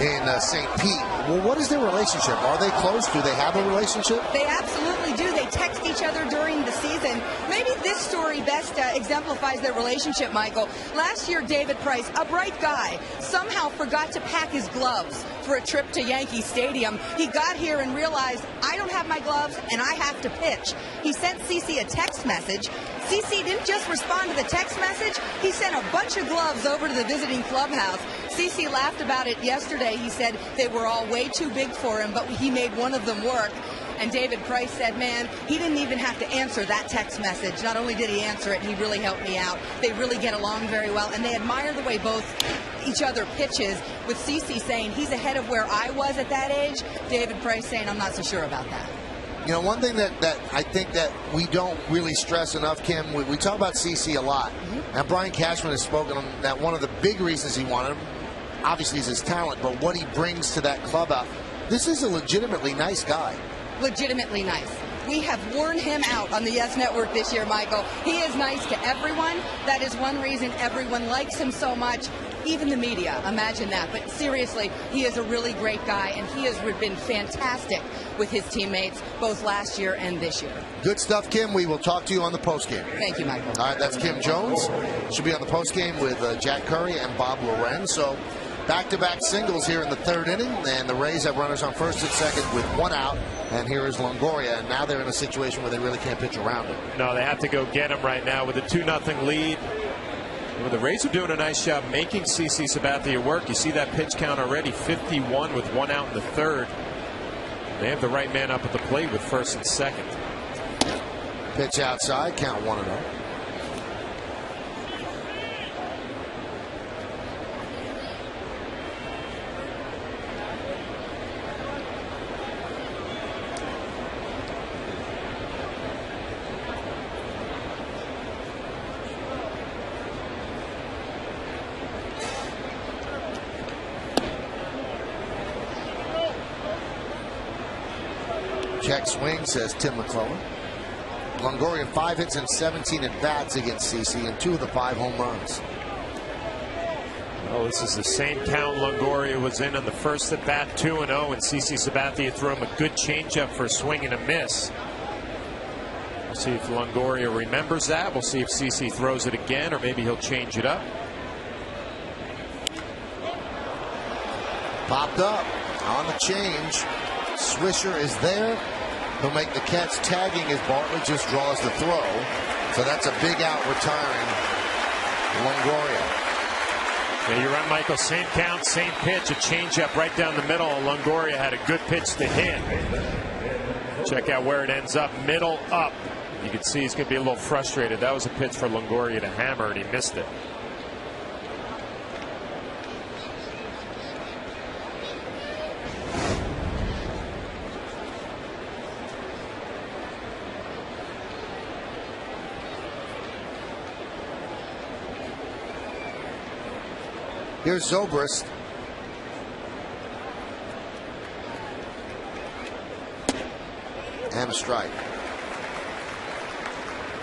in St. Pete. Well, what is their relationship? Are they close? Do they have a relationship? They absolutely do. They text each other during the season. Maybe this story best exemplifies their relationship, Michael. Last year, David Price, a bright guy, somehow forgot to pack his gloves for a trip to Yankee Stadium. He got here and realized, I don't have my gloves and I have to pitch. He sent CC a text message. CC didn't just respond to the text message, he sent a bunch of gloves over to the visiting clubhouse. CC laughed about it yesterday. He said they were all way too big for him, but he made one of them work. And David Price said, man, he didn't even have to answer that text message. Not only did he answer it, he really helped me out. They really get along very well, and they admire the way both each other pitches, with CC saying he's ahead of where I was at that age. David Price saying, I'm not so sure about that. You know, one thing that I think that we don't really stress enough, Kim, we talk about CC a lot. And Brian Cashman has spoken on that one of the big reasons he wanted him, obviously, is his talent, but what he brings to that clubhouse. This is a legitimately nice guy. Legitimately nice. We have worn him out on the Yes Network this year, Michael. He is nice to everyone. That is one reason everyone likes him so much, even the media. Imagine that. But seriously, he is a really great guy, and he has been fantastic with his teammates, both last year and this year. Good stuff, Kim. We will talk to you on the postgame. Thank you, Michael. All right, that's Kim Jones. She'll be on the postgame with Jack Curry and Bob Loren. So back-to-back singles here in the third inning, and the Rays have runners on first and second with one out, and here is Longoria, and now they're in a situation where they really can't pitch around it. No, they have to go get him right now with a 2-0 lead. Well, the Rays are doing a nice job making CC Sabathia work. You see that pitch count already, 51 with one out in the third. They have the right man up at the plate with first and second. Pitch outside, count 1-0. Check swing, says Tim McClellan. Longoria 5 hits and 17 at bats against CC and 2 of the 5 home runs. Well, this is the same count Longoria was in on the first at bat, 2-0, and CC Sabathia threw him a good changeup for a swing and a miss. We'll see if Longoria remembers that. We'll see if CC throws it again, or maybe he'll change it up. Popped up on the change. Swisher is there. He'll make the catch, tagging as Bartlett just draws the throw. So that's a big out, retiring Longoria. Yeah, you're right, Michael. Same count, same pitch, a changeup right down the middle. Longoria had a good pitch to hit. Check out where it ends up, middle up. You can see he's going to be a little frustrated. That was a pitch for Longoria to hammer, and he missed it. Here's Zobrist. And a strike.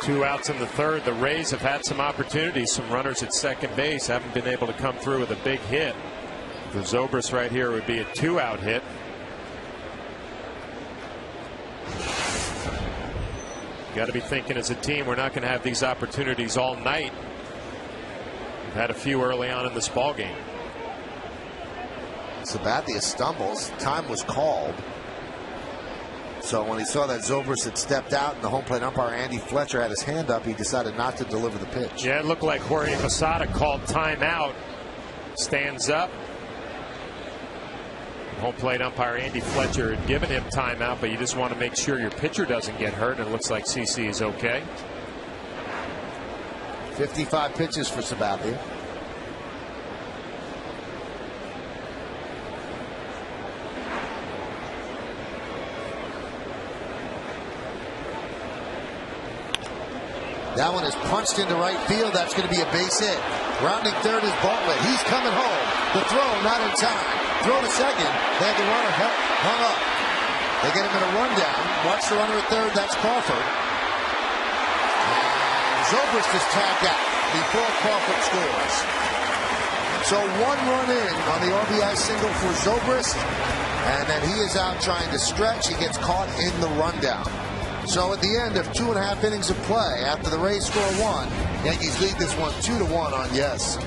2 outs in the third. The Rays have had some opportunities. Some runners at second base haven't been able to come through with a big hit. The Zobrist right here would be a 2-out hit. Got to be thinking as a team, we're not going to have these opportunities all night. We've had a few early on in this ball game. Sabathia stumbles. Time was called. So when he saw that Zobrist had stepped out and the home plate umpire Andy Fletcher had his hand up, he decided not to deliver the pitch. Yeah, it looked like Jorge Posada called timeout. Stands up. Home plate umpire Andy Fletcher had given him timeout, but you just want to make sure your pitcher doesn't get hurt, and it looks like CC is okay. 55 pitches for Sabathia. That one is punched into right field. That's going to be a base hit. Rounding third is Bartlett. He's coming home. The throw not in time. Throw to second. They had the runner hung up. They get him in a rundown. Watch the runner at third. That's Crawford. Zobrist is tagged out before Crawford scores. So 1 run in on the RBI single for Zobrist, and then he is out trying to stretch. He gets caught in the rundown. So at the end of 2.5 innings of play, after the Rays score 1, Yankees lead this one 2-1 on Yes.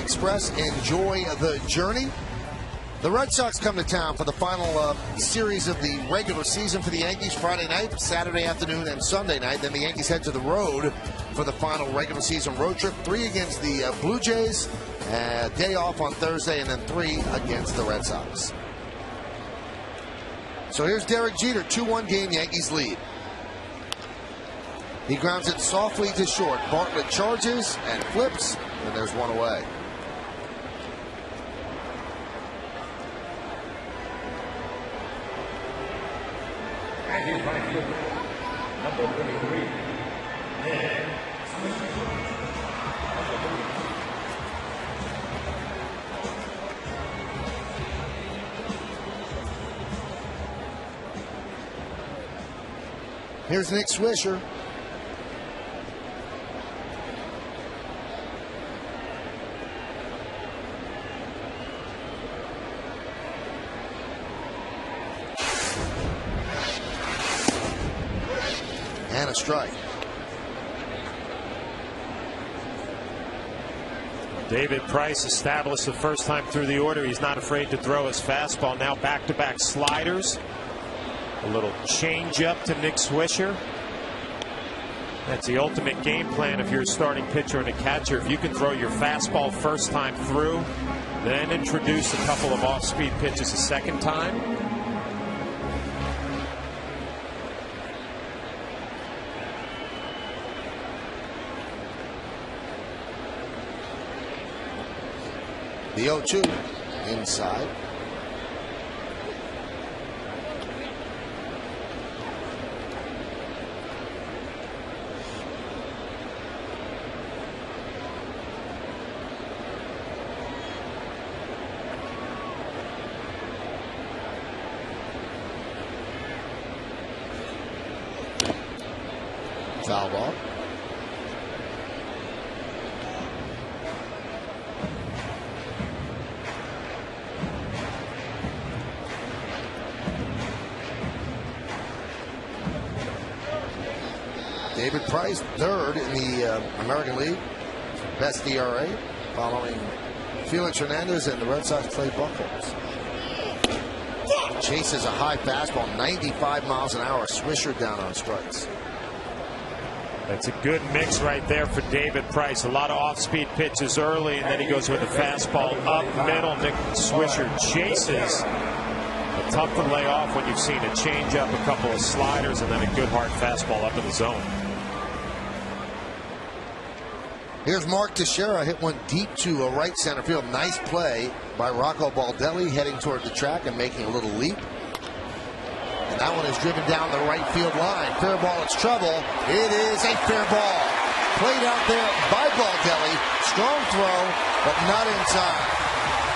Express. Enjoy the journey. The Red Sox come to town for the final series of the regular season for the Yankees, Friday night, Saturday afternoon, and Sunday night. Then the Yankees head to the road for the final regular season road trip. 3 against the Blue Jays, day off on Thursday, and then 3 against the Red Sox. So here's Derek Jeter, 2-1 game, Yankees lead. He grounds it softly to short. Bartlett charges and flips, and there's one away. Number 33. Here's Nick Swisher. And a strike. David Price established the first time through the order. He's not afraid to throw his fastball. Now back-to-back sliders. A little change-up to Nick Swisher. That's the ultimate game plan if you're a starting pitcher and a catcher. If you can throw your fastball first time through, then introduce a couple of off-speed pitches a second time. The 0-2 inside. Foul ball. David Price, third in the American League, best ERA, following Felix Hernandez and the Red Sox Clay Buchholz. Chases a high fastball, 95 miles an hour. Swisher down on strikes. That's a good mix right there for David Price. A lot of off-speed pitches early, and then he goes with a fastball up middle. Nick Swisher chases. Tough to lay off when you've seen a change-up, a couple of sliders, and then a good hard fastball up in the zone. Here's Mark Teixeira, hit one deep to right center field. Nice play by Rocco Baldelli, heading toward the track and making a little leap. And that one is driven down the right field line. Fair ball, it's trouble. It is a fair ball. Played out there by Baldelli. Strong throw, but not in time.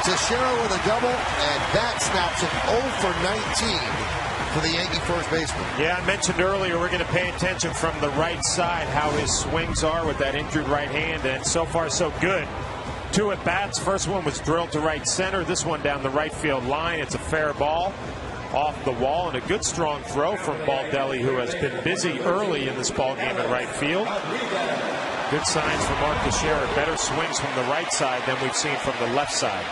Teixeira with a double, and that snaps it 0 for 19 for the Yankee first baseman. Yeah, I mentioned earlier we're going to pay attention from the right side how his swings are with that injured right hand, and so far so good. 2 at bats. First one was drilled to right center. This one down the right field line. It's a fair ball off the wall, and a good strong throw from Baldelli, who has been busy early in this ball game in right field. Good signs for Mark Teixeira. Better swings from the right side than we've seen from the left side.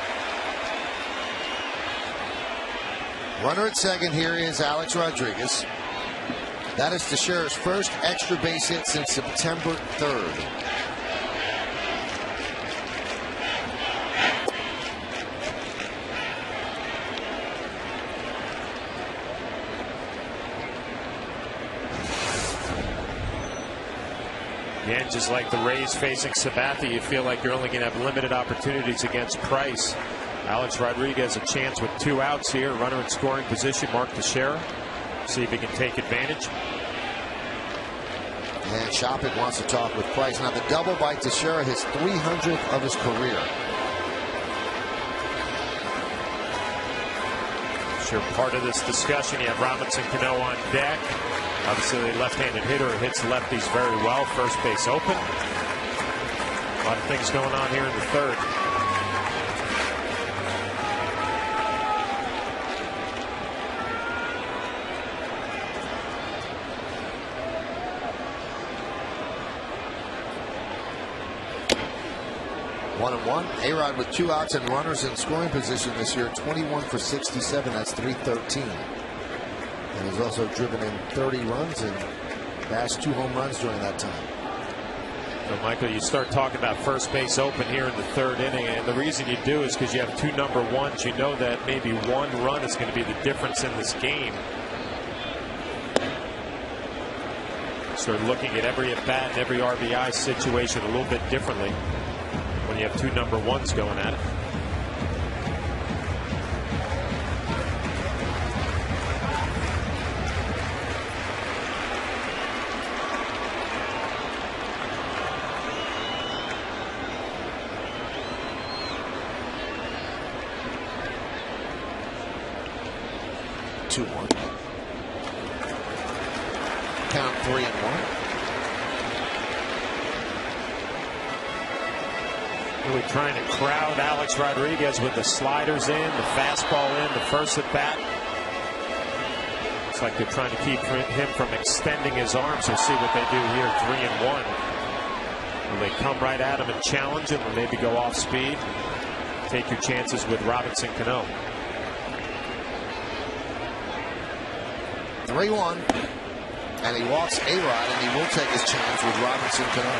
Runner at second here is Alex Rodriguez. That is Teixeira's first extra base hit since September 3rd. Again, just like the Rays facing Sabathia, you feel like you're only going to have limited opportunities against Price. Alex Rodriguez a chance with 2 outs here. Runner in scoring position, Mark Teixeira. See if he can take advantage. And Shopping wants to talk with Price. Now the double by Teixeira, his 300th of his career. Sure, part of this discussion, you have Robinson Cano on deck. Obviously, the left-handed hitter hits lefties very well. First base open. A lot of things going on here in the third. 1-1. A-Rod with 2 outs and runners in scoring position this year, 21 for 67. That's .313. And he's also driven in 30 runs and bashed 2 home runs during that time. So, Michael, you start talking about first base open here in the 3rd inning, and the reason you do is because you have 2 number ones. You know that maybe 1 run is going to be the difference in this game. Start looking at every at-bat and every RBI situation a little bit differently when you have 2 number ones going at it. Count 3-1. Really trying to crowd Alex Rodriguez with the sliders in, the fastball in, the first at bat. It's like they're trying to keep him from extending his arms. We'll see what they do here. 3-1. Will they come right at him and challenge him, or maybe go off speed? Take your chances with Robinson Cano. 3-1. And he walks A-Rod, and he will take his chance with Robinson Cano.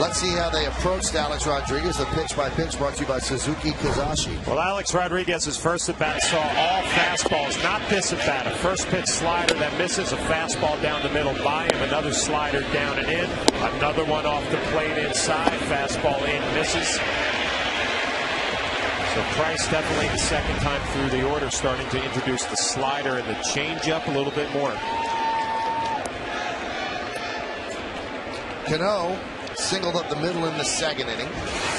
Let's see how they approached Alex Rodriguez. The pitch by pitch brought to you by Suzuki Kazashi. Well, Alex Rodriguez's first at bat saw all fastballs, not this at bat. A first pitch slider that misses, a fastball down the middle by him, another slider down and in, another one off the plate inside, fastball in, misses. So Price definitely the second time through the order starting to introduce the slider and the changeup a little bit more. Cano singled up the middle in the 2nd inning.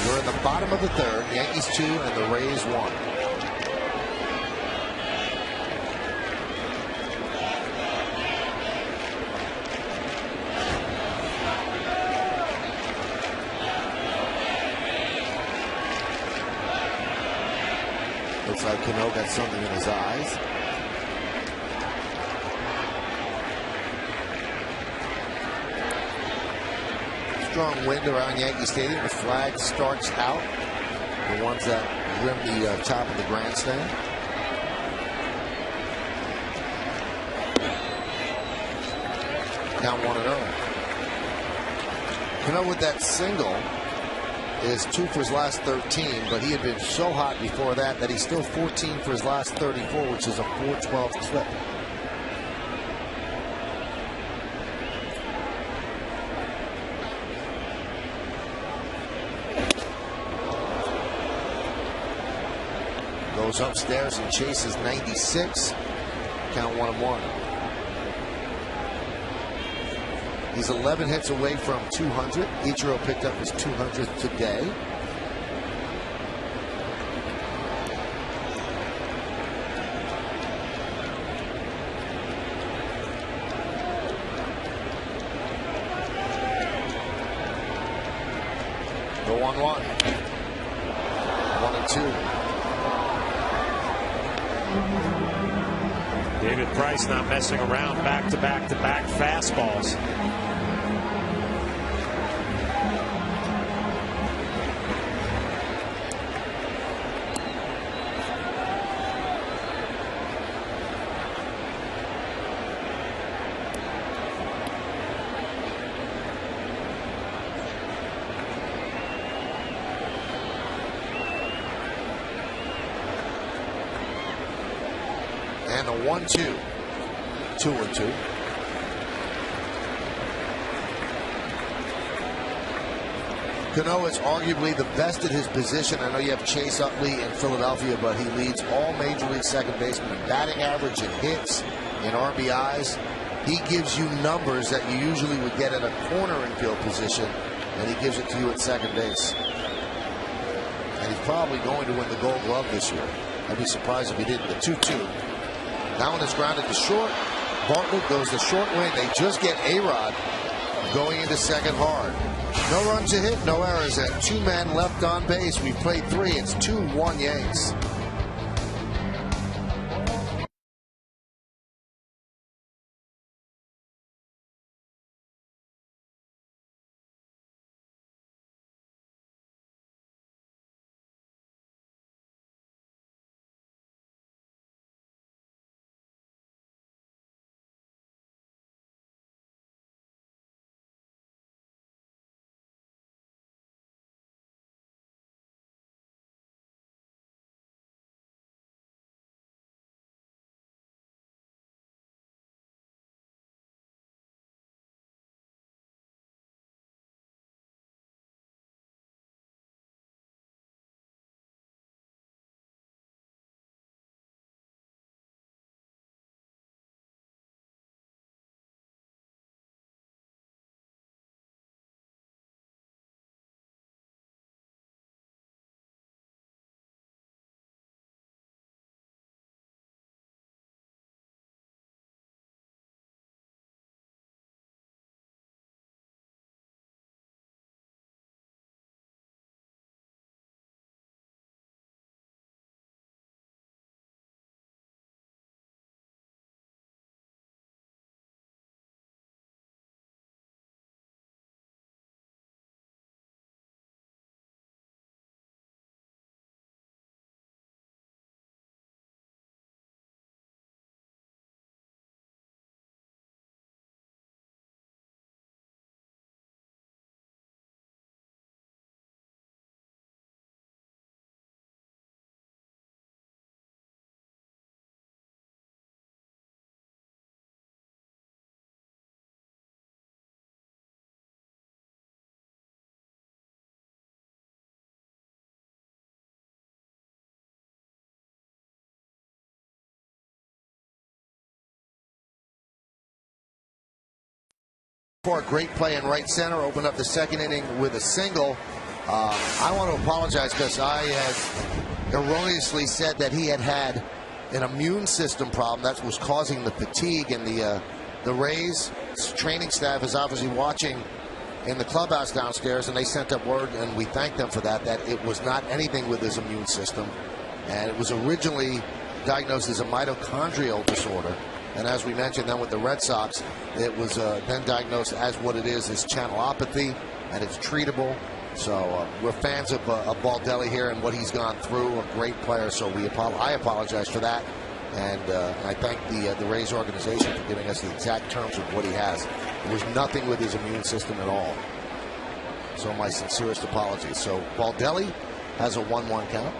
We're in the bottom of the 3rd. Yankees 2 and the Rays 1. Looks like Cano got something in his eyes. Strong wind around Yankee Stadium. The flag starts out. The ones that rim the top of the grandstand. Count 1-0. Cano with that single is 2 for his last 13, but he had been so hot before that that he's still 14 for his last 34, which is a .412 clip. Goes upstairs and chases 96. Count 1-1. He's 11 hits away from 200. Ichiro picked up his 200th today. The 1-1. 1-2. David Price not messing around. Back-to-back-to-back fastballs. And the 1-2. 2-2. Cano is arguably the best at his position. I know you have Chase Utley in Philadelphia, but he leads all Major League second basemen in batting average, in hits, in RBIs. He gives you numbers that you usually would get at a corner infield position, and he gives it to you at second base. And he's probably going to win the Gold Glove this year. I'd be surprised if he didn't. The 2-2. That one is grounded to short. Bartlett goes the short way. They just get A-Rod going into second hard. No runs to hit, no errors, and 2 men left on base. We played 3. It's 2-1 Yanks. far, great play in right center. Opened up the second inning with a single. I want to apologize because I had erroneously said that he had an immune system problem that was causing the fatigue, and the Rays training staff is obviously watching in the clubhouse downstairs, and they sent up word, and we thank them for that it was not anything with his immune system, and it was originally diagnosed as a mitochondrial disorder, and as we mentioned, then with the Red Sox, it was then diagnosed as what it is channelopathy, and it's treatable. So we're fans of Baldelli here and what he's gone through. A great player, so I apologize for that, and I thank the Rays organization for giving us the exact terms of what he has. It was nothing with his immune system at all. So my sincerest apologies. So Baldelli has a 1-1 count.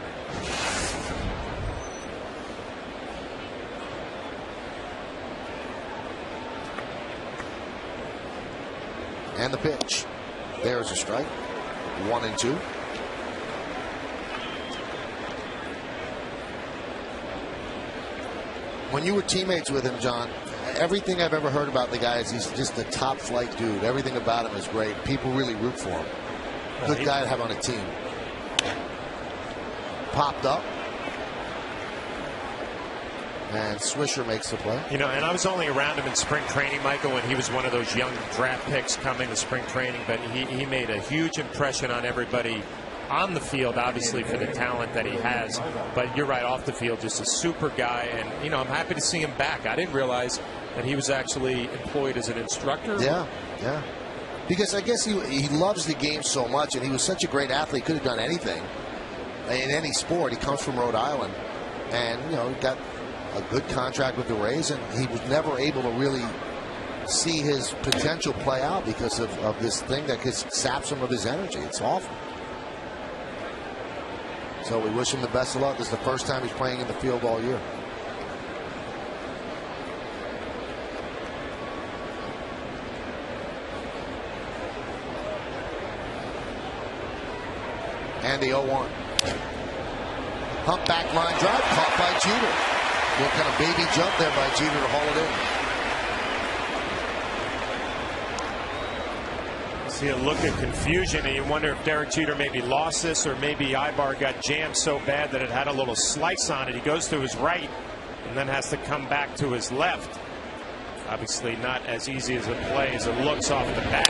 And the pitch. There's a strike. 1-2. When you were teammates with him, John, everything I've ever heard about the guy is he's just a top flight dude. Everything about him is great. People really root for him. Good guy to have on a team. Popped up. And Swisher makes the play. You know, and I was only around him in spring training, Michael, when he was one of those young draft picks coming to spring training, but he made a huge impression on everybody on the field, obviously, for the talent that he has. But you're right, off the field, just a super guy. And, you know, I'm happy to see him back. I didn't realize that he was actually employed as an instructor. Yeah. Because I guess he loves the game so much, and he was such a great athlete, could have done anything in any sport. He comes from Rhode Island, and, you know, got a good contract with the Rays, and he was never able to really see his potential play out because of this thing that just saps him of his energy. It's awful. So we wish him the best of luck. This is the first time he's playing in the field all year. And the 0-1. Humpback line drive caught by Jeter. What kind of baby jump there by Jeter to haul it in. See a look of confusion, and you wonder if Derek Jeter maybe lost this, or maybe Ibar got jammed so bad that it had a little slice on it. He goes to his right and then has to come back to his left. Obviously not as easy as a play as it looks off the bat.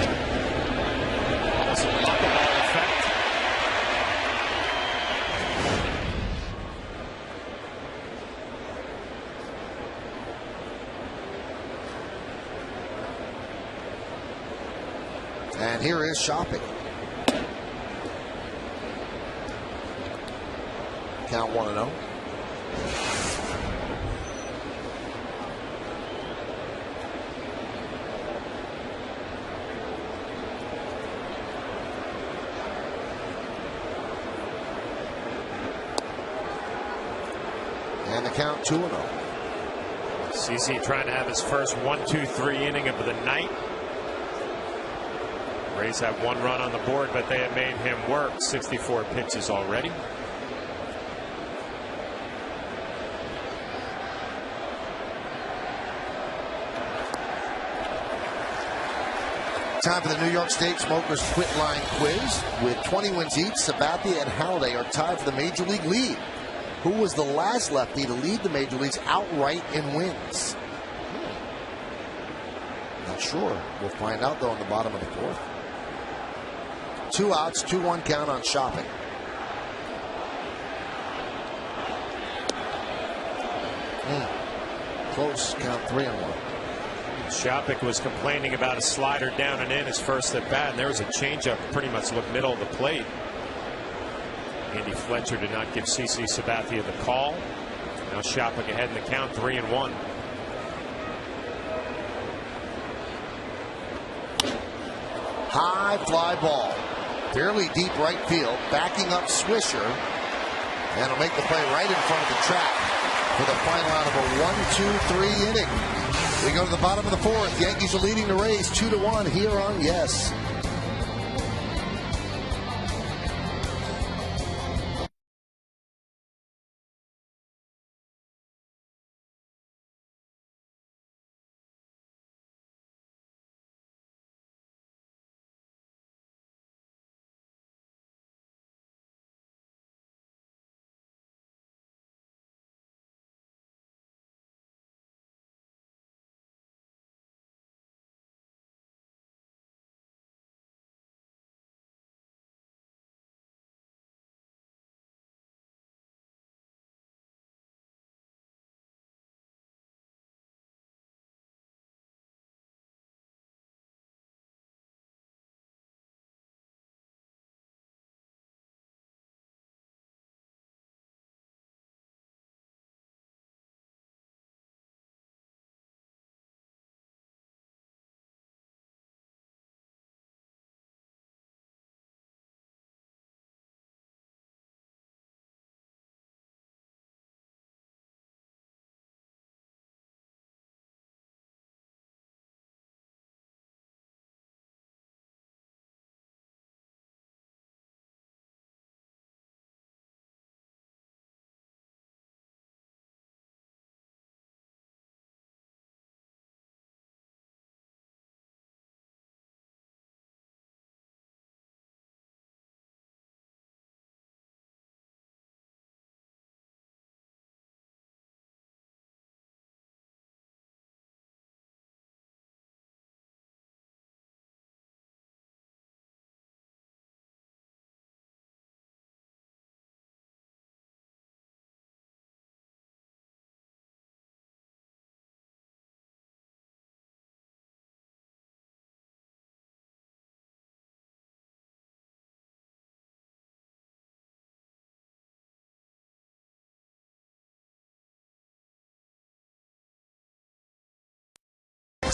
Almost a knuckleball effect. And here is Shopping. Count 1-0. And the count 2-0. CC trying to have his first 1-2-3 inning of the night. Rays have one run on the board, but they have made him work 64 pitches already. Time for the New York State Smokers Quit Line Quiz. With 20 wins each, Sabathia and Halladay are tied for the Major League lead. Who was the last lefty to lead the Major Leagues outright in wins? Not sure. We'll find out, though, in the bottom of the fourth. 2 outs, 2-1 count on Shopping. Close, count 3-1. Shopping was complaining about a slider down and in his first at bat, and there was a changeup pretty much looked middle of the plate. Andy Fletcher did not give CC Sabathia the call. Now Shopping ahead in the count, 3-1. High fly ball. Fairly deep right field. Backing up Swisher. And will make the play right in front of the trap for the final out of a 1-2-3 inning. We go to the bottom of the fourth. Yankees are leading the Rays 2-1 here on Yes.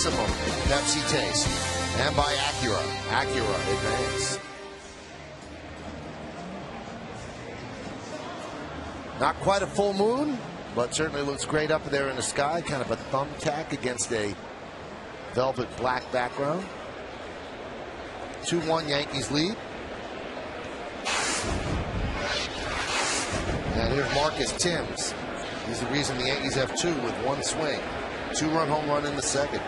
maximum Pepsi taste. And by Acura. Acura Advance. Not quite a full moon, but certainly looks great up there in the sky. Kind of a thumbtack against a velvet black background. 2-1 Yankees lead. And here's Marcus Timms. He's the reason the Yankees have two with one swing. 2-run home run in the second.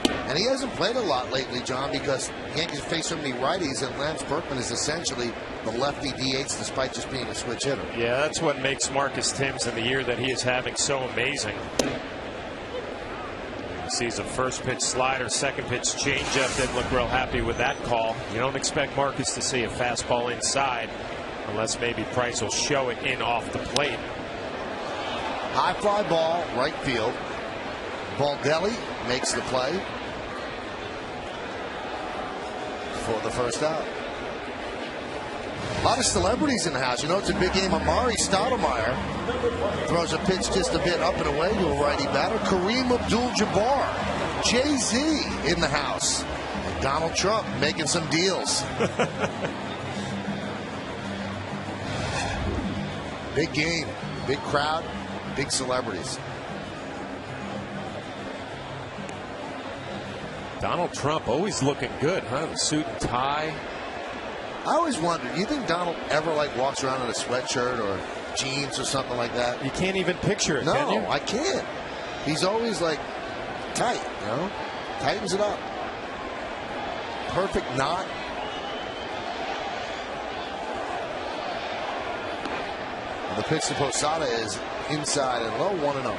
And he hasn't played a lot lately, John, because the Yankees face so many righties, and Lance Berkman is essentially the lefty DH despite just being a switch hitter. Yeah, that's what makes Marcus Timms in the year that he is having so amazing. He sees a first pitch slider, second pitch changeup. Didn't look real happy with that call. You don't expect Marcus to see a fastball inside unless maybe Price will show it in off the plate. High fly ball, right field. Baldelli makes the play for the first out. A lot of celebrities in the house. You know, it's a big game. Amari Stoudemire throws a pitch just a bit up and away to a righty batter. Kareem Abdul-Jabbar, Jay-Z in the house. And Donald Trump making some deals. Big game, big crowd, big celebrities. Donald Trump always looking good, huh? The suit and tie. I always wondered, do you think Donald ever walks around in a sweatshirt or jeans or something like that? You can't even picture it, can you? No, I can't. He's always tight, you know? Tightens it up. Perfect knot. And the pitch to Posada is inside and low, 1-0.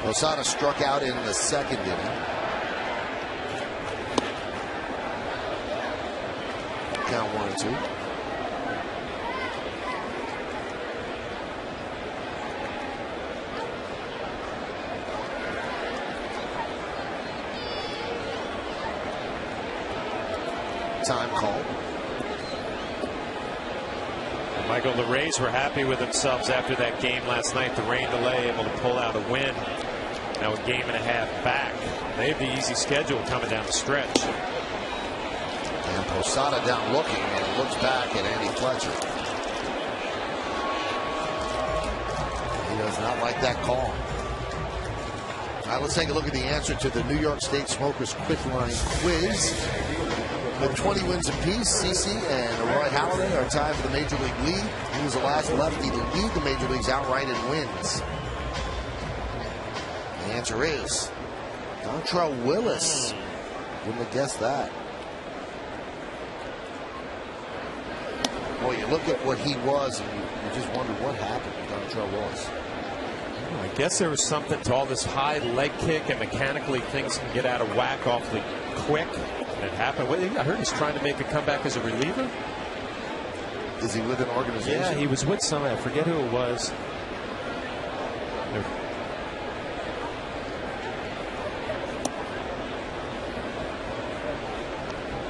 Posada struck out in the second inning. Count 1-2. Time call. Michael, the Rays were happy with themselves after that game last night. The rain delay, able to pull out a win. Now a game and a half back. They have the easy schedule coming down the stretch. And Posada down looking, and looks back at Andy Fletcher. He does not like that call. All right, let's take a look at the answer to the New York State Smokers Quick Line Quiz. With 20 wins apiece, CeCe and Roy Halladay are tied for the Major League lead. He was the last lefty to lead the Major Leagues outright in wins. The answer is Dontrelle Willis. Wouldn't have guessed that. Boy, you look at what he was, and you just wonder what happened to Dontrelle Willis. I guess there was something to all this high leg kick, and mechanically things can get out of whack awfully quick. And it happened. I heard he's trying to make a comeback as a reliever. Is he with an organization? Yeah, he was with somebody. I forget who it was.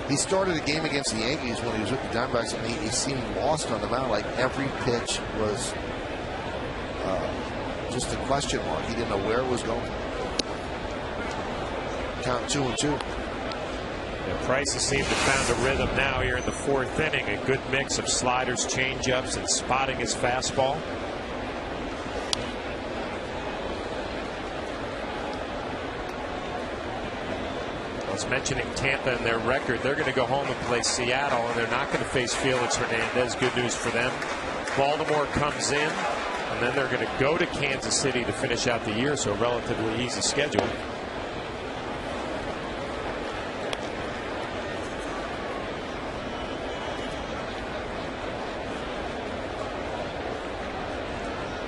He started a game against the Yankees when he was with the Diamondbacks, and he seemed lost on the mound. Like every pitch was just a question mark. He didn't know where it was going. Count 2-2. Yeah, Price has seemed to have found a rhythm now here in the fourth inning. A good mix of sliders, changeups, and spotting his fastball. I was mentioning Tampa and their record. They're going to go home and play Seattle, and they're not going to face Felix Hernandez. Good news for them. Baltimore comes in, and then they're going to go to Kansas City to finish out the year, so a relatively easy schedule.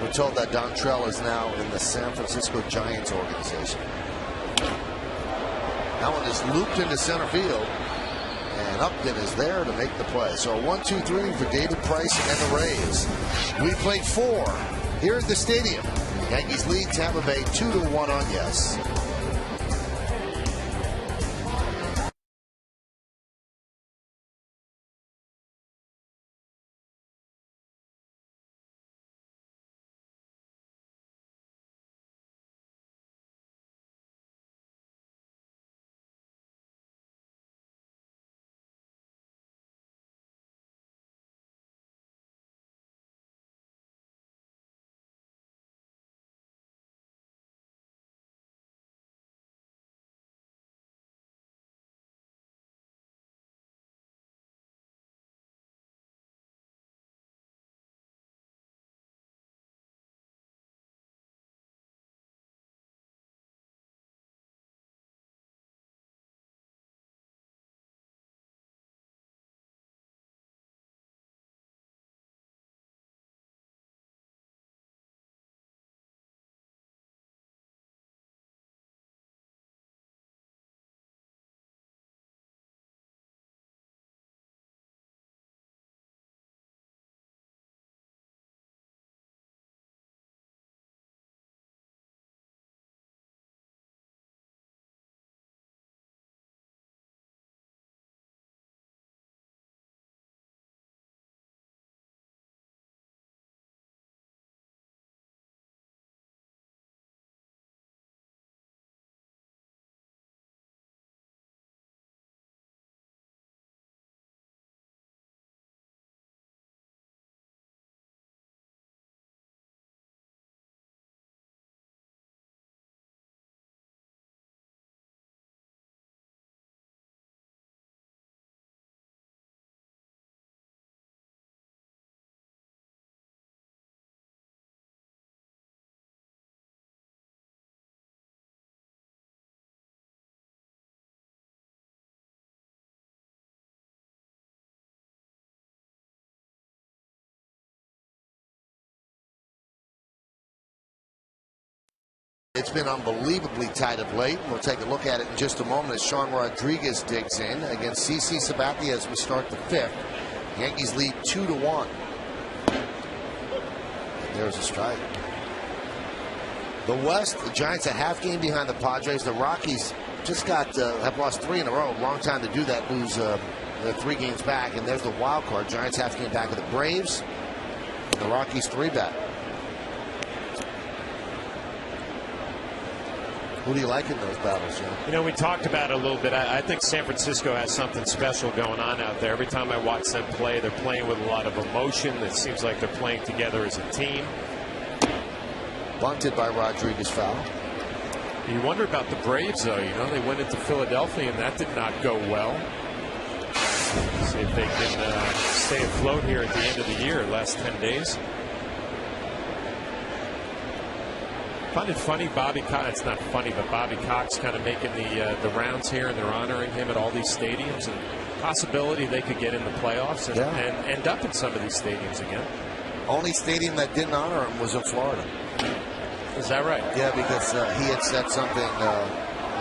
We're told that Dontrelle is now in the San Francisco Giants organization. That one is looped into center field, and Upton is there to make the play. So a 1-2-3 for David Price and the Rays. We played 4 here at the stadium Yankees lead Tampa Bay 2-1 on yes. It's been unbelievably tight of late. We'll take a look at it in just a moment as Sean Rodriguez digs in against CC Sabathia as we start the fifth. Yankees lead 2-1. There's a strike. The West, the Giants a half game behind the Padres. The Rockies just have lost 3 in a row. Long time to do that, lose they're 3 games back. And there's the wild card. Giants half game back of the Braves. And the Rockies 3 back. Who do you like in those battles, John? You know, we talked about it a little bit. I think San Francisco has something special going on out there. Every time I watch them play, they're playing with a lot of emotion. It seems like they're playing together as a team. Bunted by Rodriguez, foul. You wonder about the Braves, though. You know, they went into Philadelphia, and that did not go well. See if they can stay afloat here at the end of the year, last 10 days. Find it funny, Bobby Cox. It's not funny, but Bobby Cox kind of making the rounds here, and they're honoring him at all these stadiums. And possibility they could get in the playoffs and end up in some of these stadiums again. Only stadium that didn't honor him was in Florida. Is that right? Yeah, because he had said something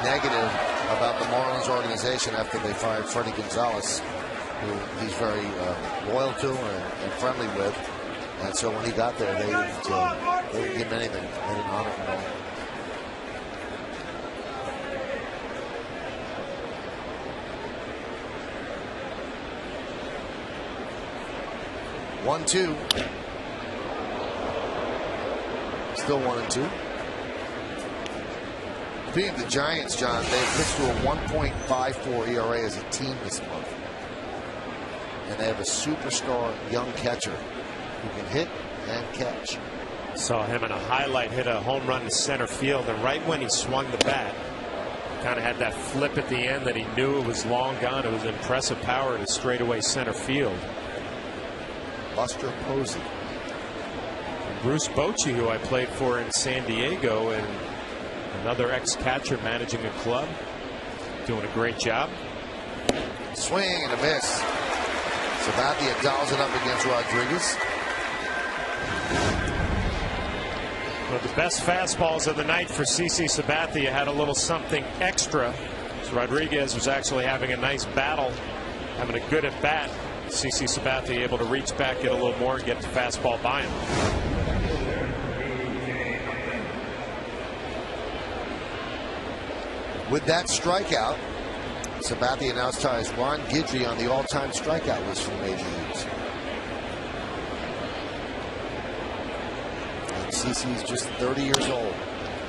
negative about the Marlins organization after they fired Freddie Gonzalez, who he's very loyal to and friendly with. And so when he got there, they didn't give him anything. They didn't honor him at all. One, two. Still 1-2. Speaking of the Giants, John, they've pitched to a 1.54 ERA as a team this month. And they have a superstar young catcher who can hit and catch. Saw him in a highlight hit a home run to center field, and right when he swung the bat, kind of had that flip at the end that he knew it was long gone. It was impressive power to straightaway center field. Buster Posey. Bruce Bochy, who I played for in San Diego, and another ex-catcher managing a club, doing a great job. Swing and a miss. Sabathia dials it up against Rodriguez. One of the best fastballs of the night for CC Sabathia had a little something extra. So Rodriguez was actually having a nice battle, having a good at bat. CC Sabathia able to reach back, get a little more, and get the fastball by him. with that strikeout, Sabathia now ties Ron Guidry on the all-time strikeout list for the Major Leagues. And CeCe's just 30 years old.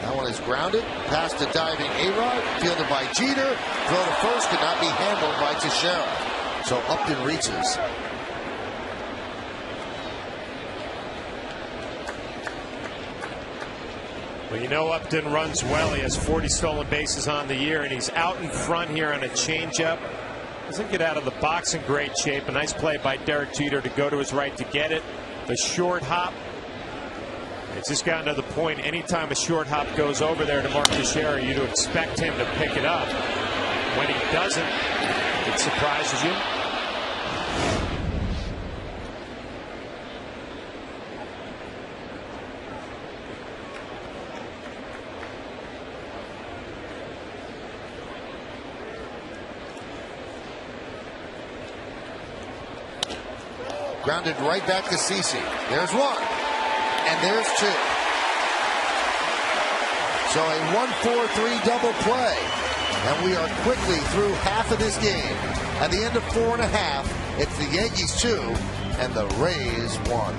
That one is grounded, past a diving A-Rod, fielded by Jeter. Throw to first, could not be handled by Teixeira. So Upton reaches. Well, you know Upton runs well. He has 40 stolen bases on the year, and he's out in front here on a changeup. Doesn't get out of the box in great shape. A nice play by Derek Jeter to go to his right to get it. The short hop. It's just gotten to the point, anytime a short hop goes over there to Mark Teixeira, you'd expect him to pick it up. When he doesn't, it surprises you. Grounded right back to CeCe. There's one. And there's two. So a 1-4-3 double play. And we are quickly through half of this game. At the end of 4.5, it's the Yankees 2 and the Rays 1.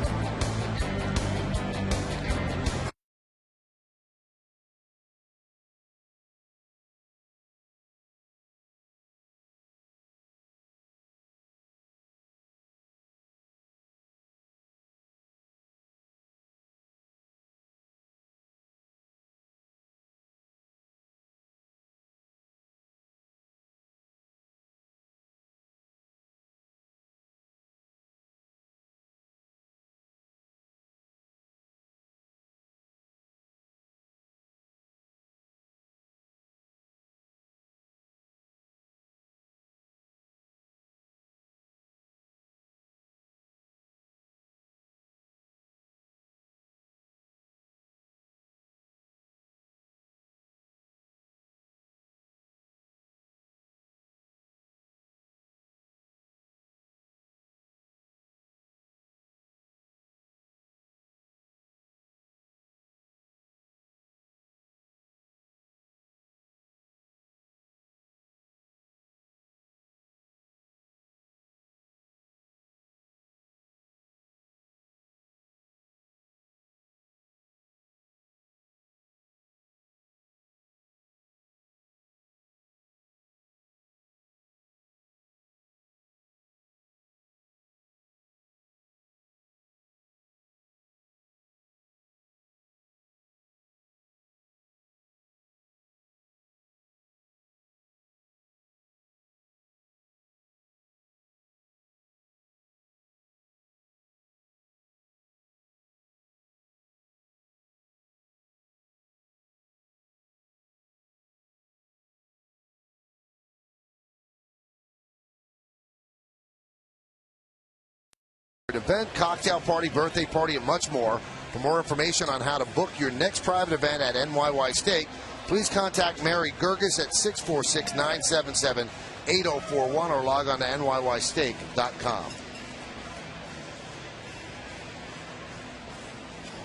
Event, cocktail party, birthday party, and much more. For more information on how to book your next private event at NYY Steak, please contact Mary Gerges at 646-977-8041 or log on to NYYsteak.com.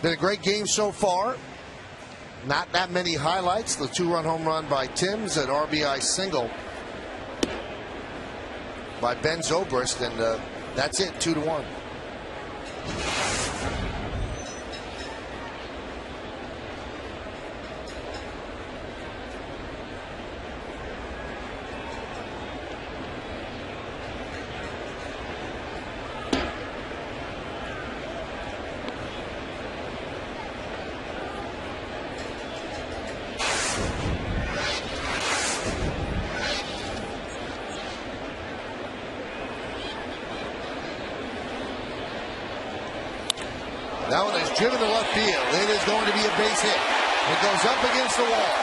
Been a great game so far. Not that many highlights. The 2-run home run by Timms, an RBI single by Ben Zobrist, and that's it, 2-1. That one is driven to left field. It is going to be a base hit. It goes up against the wall.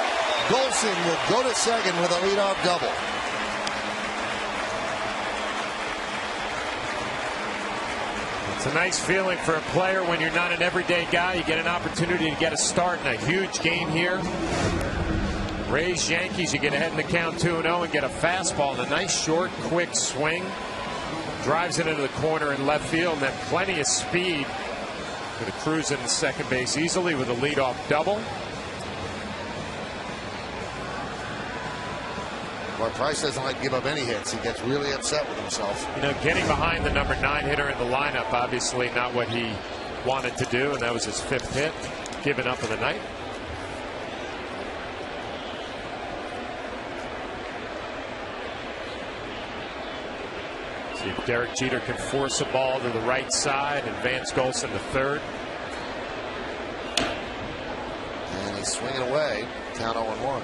Golson will go to second with a leadoff double. It's a nice feeling for a player when you're not an everyday guy. You get an opportunity to get a start in a huge game here. Rays, Yankees, you get ahead in the count 2-0 and get a fastball and a nice short, quick swing. Drives it into the corner in left field, and then plenty of speed. Going to cruise into second base easily with a leadoff double. But Price doesn't like to give up any hits. He gets really upset with himself. You know, getting behind the number 9 hitter in the lineup, obviously not what he wanted to do, and that was his 5th hit, given up of the night. See if Derek Jeter can force a ball to the right side and advance Golson to third. And he's swinging away. Count 0-1.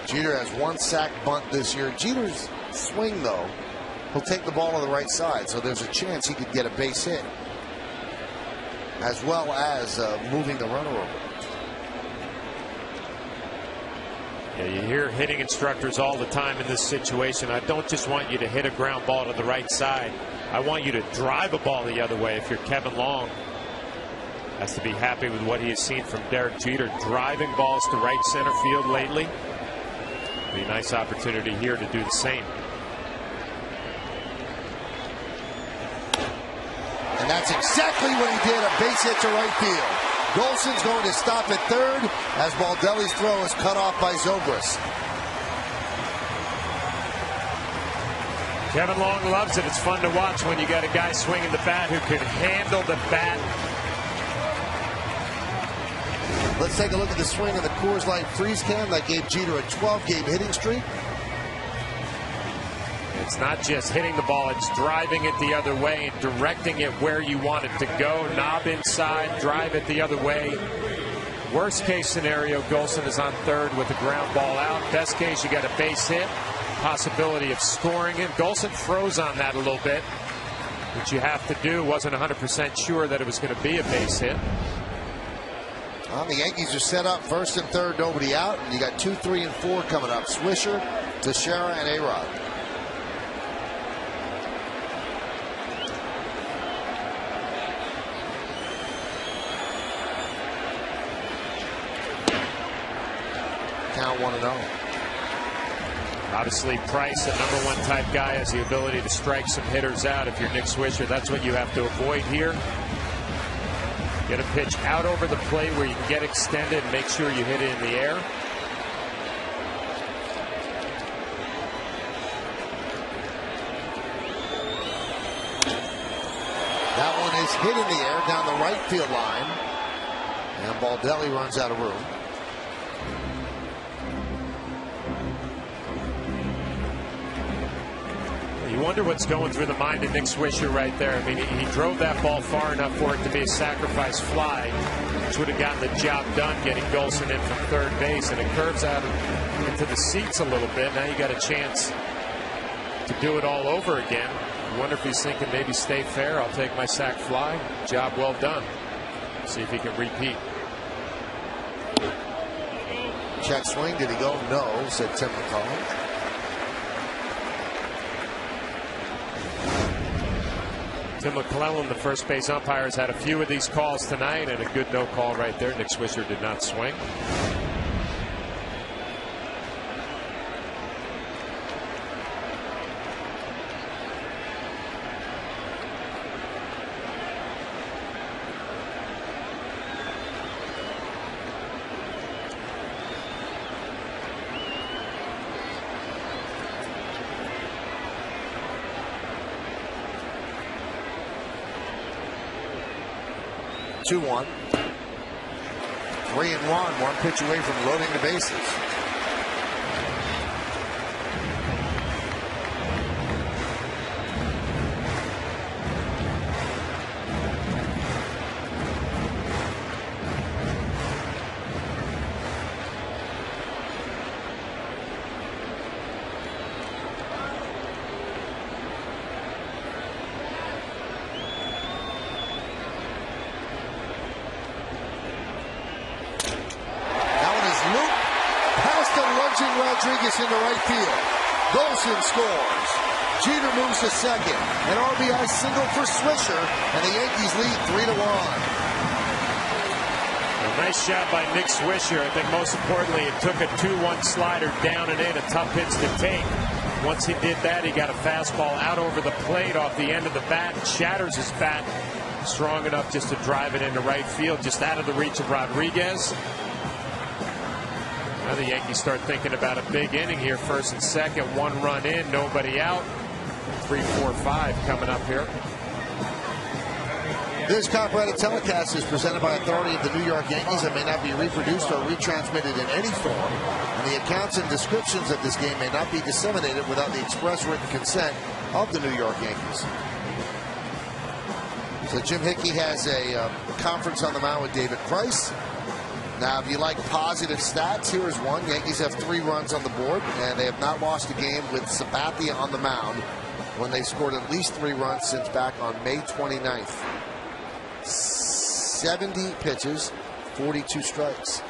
Jeter has 1 sack bunt this year. Jeter's swing, though, he'll take the ball to the right side, so there's a chance he could get a base hit, as well as moving the runner over. Yeah, you hear hitting instructors all the time in this situation. I don't just want you to hit a ground ball to the right side. I want you to drive a ball the other way. If you're Kevin Long, has to be happy with what he has seen from Derek Jeter, driving balls to right center field lately. Be a nice opportunity here to do the same. And that's exactly what he did, a base hit to right field. Golson's going to stop at third as Baldelli's throw is cut off by Zobrist. Kevin Long loves it. It's fun to watch when you got a guy swinging the bat who can handle the bat. Let's take a look at the swing of the Coors Light freeze can that gave Jeter a 12-game hitting streak. It's not just hitting the ball, it's driving it the other way and directing it where you want it to go. Knob inside, drive it the other way. Worst case scenario, Golson is on third with a ground ball out. Best case, you got a base hit, possibility of scoring it. Golson froze on that a little bit, which you have to do. Wasn't 100% sure that it was going to be a base hit. Well, the Yankees are set up first and third, nobody out. And you got 2, 3, and 4 coming up. Swisher, Teixeira, and A-Rod. Count 1-0. Obviously, Price, a #1 type guy, has the ability to strike some hitters out. If you're Nick Swisher, that's what you have to avoid here. Get a pitch out over the plate where you can get extended and make sure you hit it in the air. That one is hit in the air down the right field line. And Baldelli runs out of room. You wonder what's going through the mind of Nick Swisher right there. I mean, he drove that ball far enough for it to be a sacrifice fly, which would have gotten the job done, getting Golson in from third base, and it curves out into the seats a little bit. Now you got a chance to do it all over again. I wonder if he's thinking maybe stay fair. I'll take my sac fly. Job well done. See if he can repeat. Check swing. Did he go? No, said Tim McCollum. Tim McClellan, the first base umpire, has had a few of these calls tonight, and a good no call right there. Nick Swisher did not swing. Two 1. 3-1. 1 pitch away from loading the bases. Rodriguez into right field. Golson scores. Jeter moves to second. An RBI single for Swisher, and the Yankees lead 3-1. A nice shot by Nick Swisher. I think most importantly, it took a 2-1 slider down and in. A tough pitch to take. Once he did that, he got a fastball out over the plate off the end of the bat, shatters his bat, strong enough just to drive it into right field, just out of the reach of Rodriguez. Now the Yankees start thinking about a big inning here, first and second, 1 run in, nobody out. 3, 4, 5 coming up here. This copyrighted telecast is presented by authority of the New York Yankees and may not be reproduced or retransmitted in any form. And the accounts and descriptions of this game may not be disseminated without the express written consent of the New York Yankees. So Jim Hickey has a conference on the mound with David Price. Now, if you like positive stats, here is one. Yankees have 3 runs on the board, and they have not lost a game with Sabathia on the mound when they scored at least 3 runs since back on May 29th. 70 pitches, 42 strikes.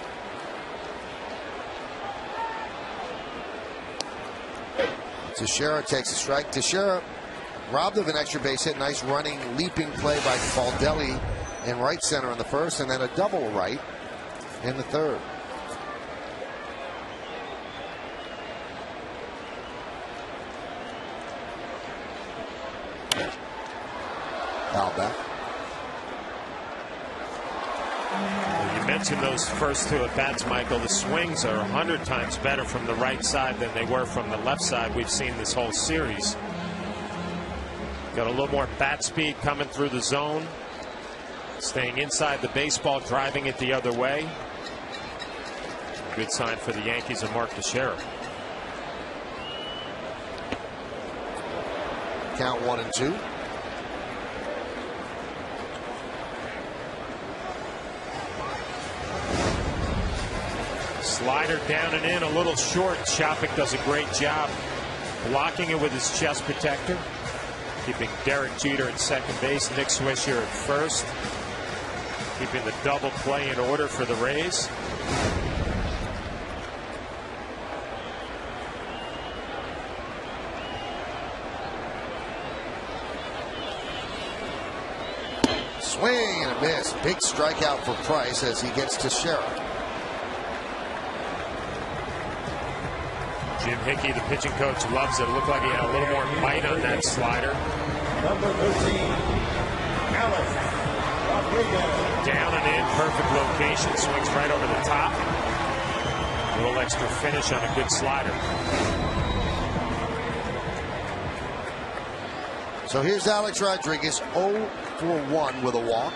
Teixeira takes a strike. Teixeira robbed of an extra base hit. Nice running, leaping play by Baldelli in right center in the first, and then a double right in the third. Foul back. You mentioned those first 2 at-bats, Michael. The swings are 100 times better from the right side than they were from the left side we've seen this whole series. Got a little more bat speed coming through the zone. Staying inside the baseball, driving it the other way. Good sign for the Yankees and Mark Teixeira. Count 1 and 2. Slider down and in, a little short. Shopik does a great job blocking it with his chest protector. Keeping Derek Jeter at second base, Nick Swisher at first. Keeping the double play in order for the Rays. Swing and a miss. Big strikeout for Price as he gets Teixeira. Jim Hickey, the pitching coach, loves it. It looked like he had a little more bite on that slider. Number 13, Alex Rodriguez. Down and in, perfect location. Swings right over the top. A little extra finish on a good slider. So here's Alex Rodriguez, 0 for 1 with a walk.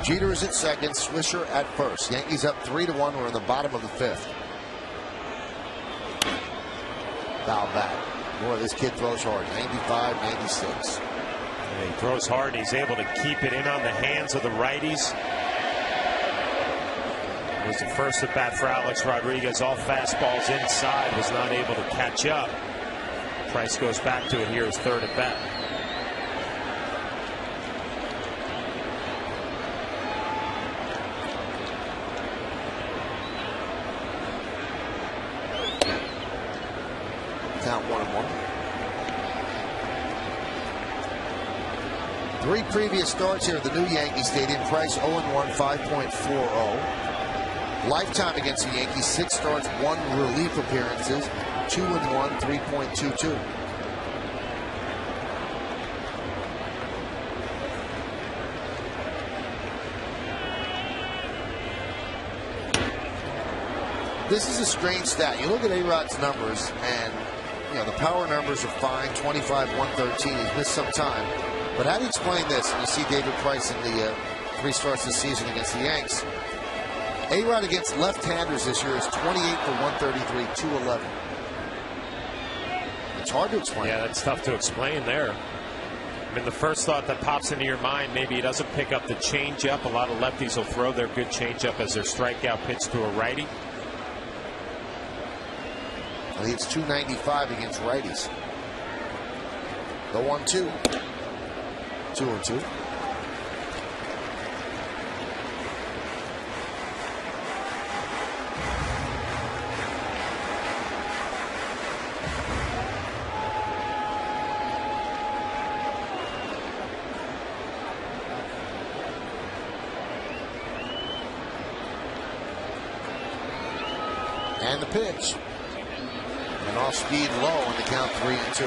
Jeter is at second, Swisher at first. Yankees up 3-1. We're in the bottom of the 5th. Foul back. Boy, this kid throws hard. 95, 96. And he throws hard. He's able to keep it in on the hands of the righties. It was the first at bat for Alex Rodriguez. All fastballs inside. Was not able to catch up. Price goes back to it here, his 3rd at bat. Count 1-1. 3 previous starts here at the new Yankee Stadium. Price 0-1, 5.40. Lifetime against the Yankees, 6 starts, 1 relief appearances, 2-1, 3.22. This is a strange stat. You look at A-Rod's numbers, and the power numbers are fine. 25, 113. He's missed some time. But how do you explain this? And you see David Price in the 3 starts this season against the Yanks. A-Rod against left-handers this year is 28 for 133, 211. It's hard to explain. Yeah, that's tough to explain there. I mean, the first thought that pops into your mind, maybe he doesn't pick up the changeup. A lot of lefties will throw their good changeup as their strikeout pitch to a righty. I think it's 295 against righties. The 1-2. 2-2. And the pitch. An off-speed low on the count 3-2.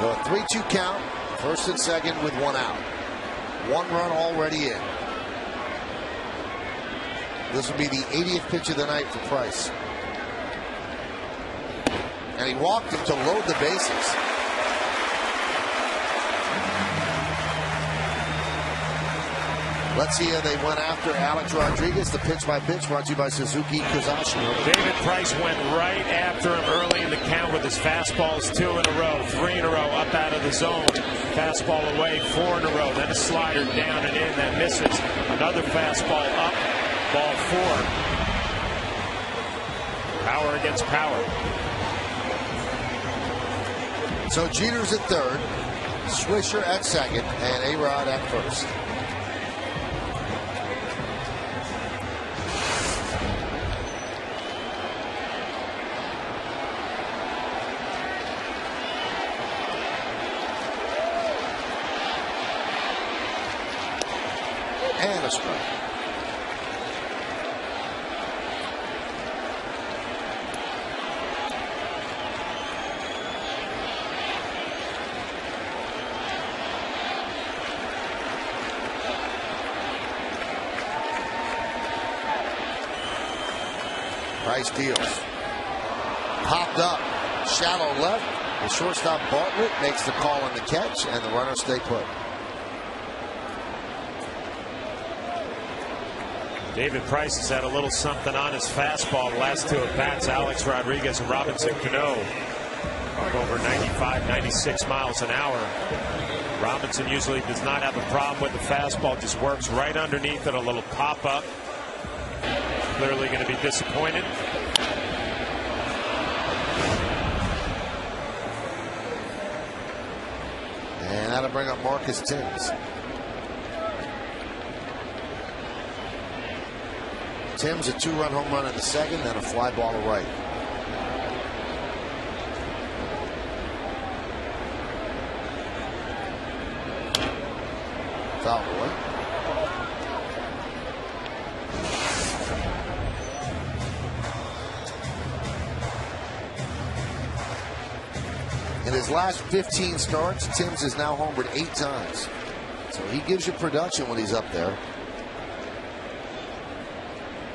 So a 3-2 count, first and second with one out. One run already in. This will be the 80th pitch of the night for Price. And he walked him to load the bases. Let's see how they went after Alex Rodriguez. The pitch by pitch brought to you by Suzuki Kozashi. David Price went right after him early in the count with his fastballs 2 in a row, 3 in a row, up out of the zone. Fastball away, 4 in a row. Then a slider down and in that misses. Another fastball up, ball 4. Power against power. So Jeter's at third, Swisher at second, and A-Rod at first. And a strike. Price deals. Popped up. Shallow left. The shortstop Bartlett makes the call on the catch, and the runners stay put. David Price has had a little something on his fastball the last 2 at bats. Alex Rodriguez and Robinson Cano up over 95, 96 miles an hour. Robinson usually does not have a problem with the fastball, just works right underneath it, a little pop up. Clearly going to be disappointed. And that'll bring up Marcus Timms. Timms a 2-run home run in the second, then a fly ball to right. Foul away. In his last 15 starts, Timms has now homered 8 times. So he gives you production when he's up there.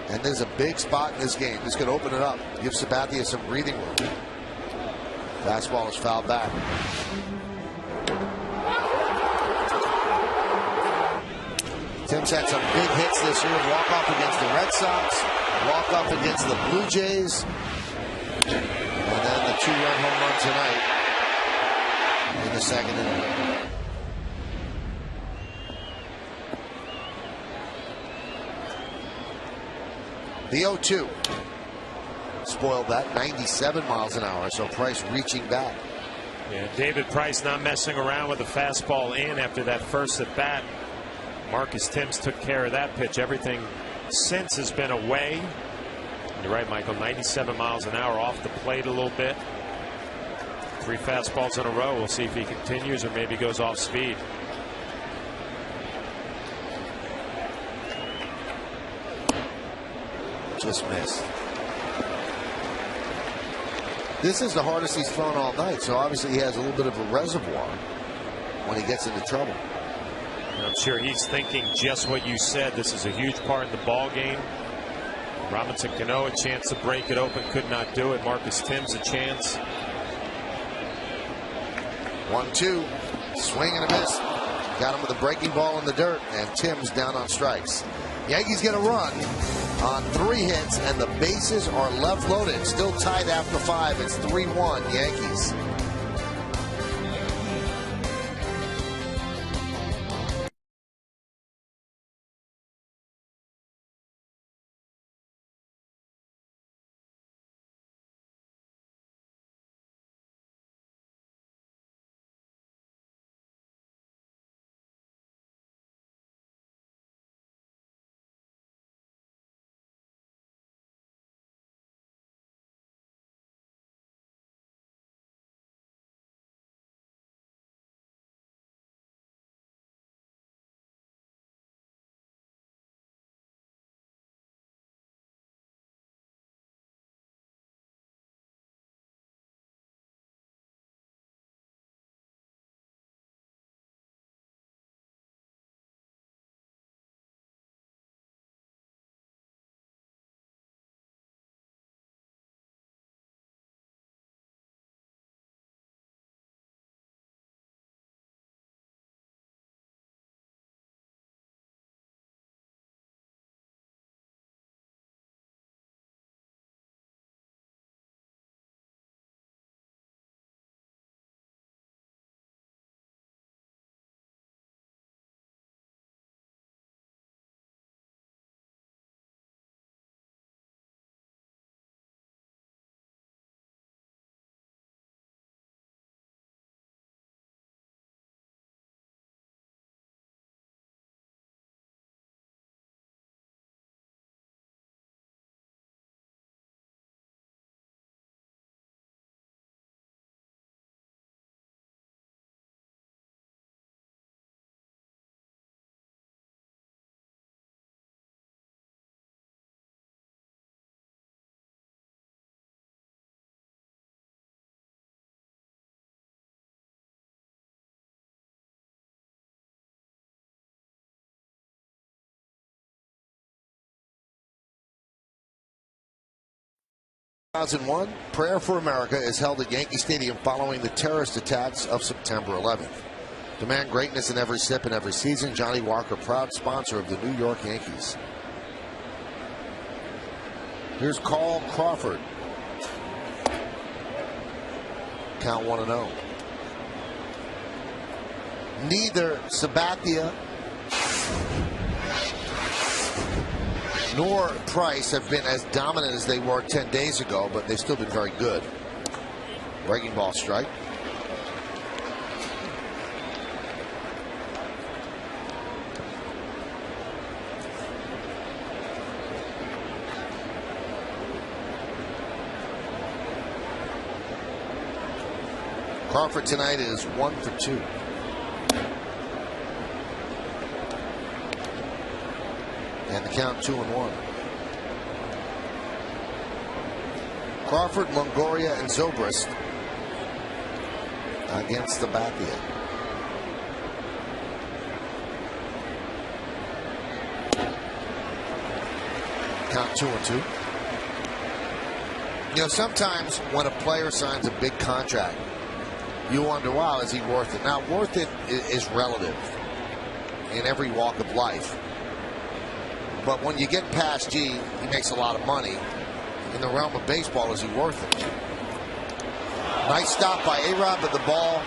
And there's a big spot in this game. This could open it up. Give Sabathia some breathing room. Fastball is fouled back. Timms had some big hits this year. Walk-off against the Red Sox. Walk-off against the Blue Jays. And then the 2-run home run tonight in the second inning. The 0-2 spoiled that, 97 miles an hour. So Price reaching back. Yeah, David Price not messing around with the fastball in after that first at bat. Marcus Timms took care of that pitch. Everything since has been away. You're right, Michael. 97 miles an hour off the plate a little bit. 3 fastballs in a row. We'll see if he continues or maybe goes off speed. Just missed. This is the hardest he's thrown all night, so obviously he has a little bit of a reservoir when he gets into trouble. And I'm sure he's thinking just what you said. This is a huge part in the ball game. Robinson Cano a chance to break it open, could not do it. Marcus Timms a chance. 1-2, swing and a miss. Got him with a breaking ball in the dirt, and Timms down on strikes. Yankees get a run on 3 hits, and the bases are left loaded. Still tied after 5. It's 3-1 Yankees. 2001, Prayer for America is held at Yankee Stadium following the terrorist attacks of September 11th. Demand greatness in every sip and every season. Johnny Walker, proud sponsor of the New York Yankees. Here's Carl Crawford. Count 1-0. Neither Sabathia nor Price have been as dominant as they were 10 days ago, but they've still been very good. Breaking ball strike. Crawford tonight is 1 for 2. And the count 2-1. Crawford, Longoria, and Zobrist against Sabathia. Count 2-2. You know, sometimes when a player signs a big contract, you wonder, wow, is he worth it? Now, worth it is relative in every walk of life. But when you get past, gee, he makes a lot of money, in the realm of baseball, is he worth it? Nice stop by A-Rod, but the ball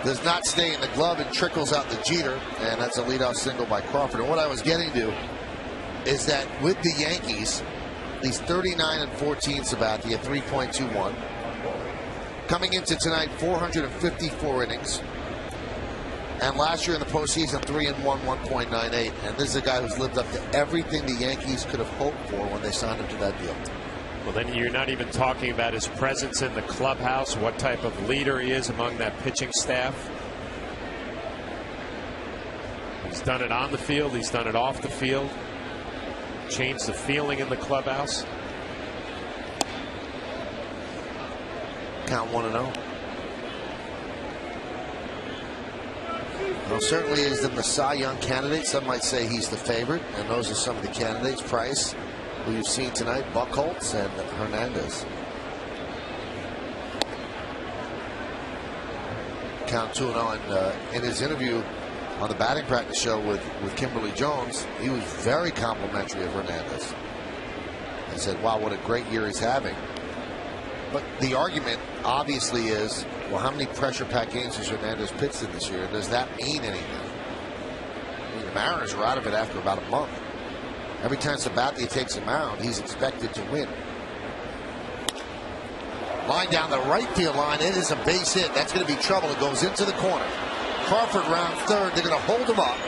does not stay in the glove and trickles out to Jeter, and that's a leadoff single by Crawford. And what I was getting to is that with the Yankees, he's 39-14, Sabathia, 3.21. Coming into tonight, 454 innings. And last year in the postseason, 3-1, 1.98. And this is a guy who's lived up to everything the Yankees could have hoped for when they signed him to that deal. Well, then you're not even talking about his presence in the clubhouse, what type of leader he is among that pitching staff. He's done it on the field. He's done it off the field. Changed the feeling in the clubhouse. Count 1-0. Well, certainly is the Cy Young candidate. Some might say he's the favorite, and those are some of the candidates. Price, who you've seen tonight, Buchholz, and Hernandez. Count 2-0, and in his interview on the batting practice show with Kimberly Jones, he was very complimentary of Hernandez. He said, wow, what a great year he's having. But the argument obviously is, well, how many pressure-packed games has Hernandez pitched in this year? Does that mean anything? I mean, the Mariners are out of it after about a month. Every time Sabathia takes a mound, he's expected to win. Line down the right field line. It is a base hit. That's going to be trouble. It goes into the corner. Crawford round third. They're going to hold him up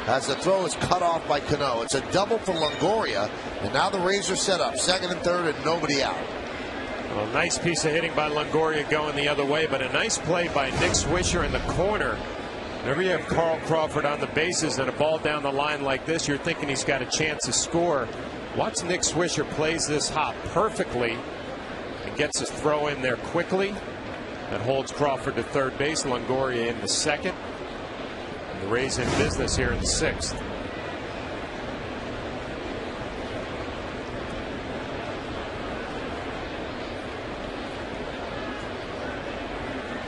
as the throw is cut off by Cano. It's a double for Longoria, and now the Rays are set up. Second and third, and nobody out. Well, nice piece of hitting by Longoria going the other way, but a nice play by Nick Swisher in the corner. Whenever you have Carl Crawford on the bases and a ball down the line like this, you're thinking he's got a chance to score. Watch Nick Swisher plays this hop perfectly and gets his throw in there quickly. That holds Crawford to third base, Longoria in the second. And the Rays in business here in the sixth.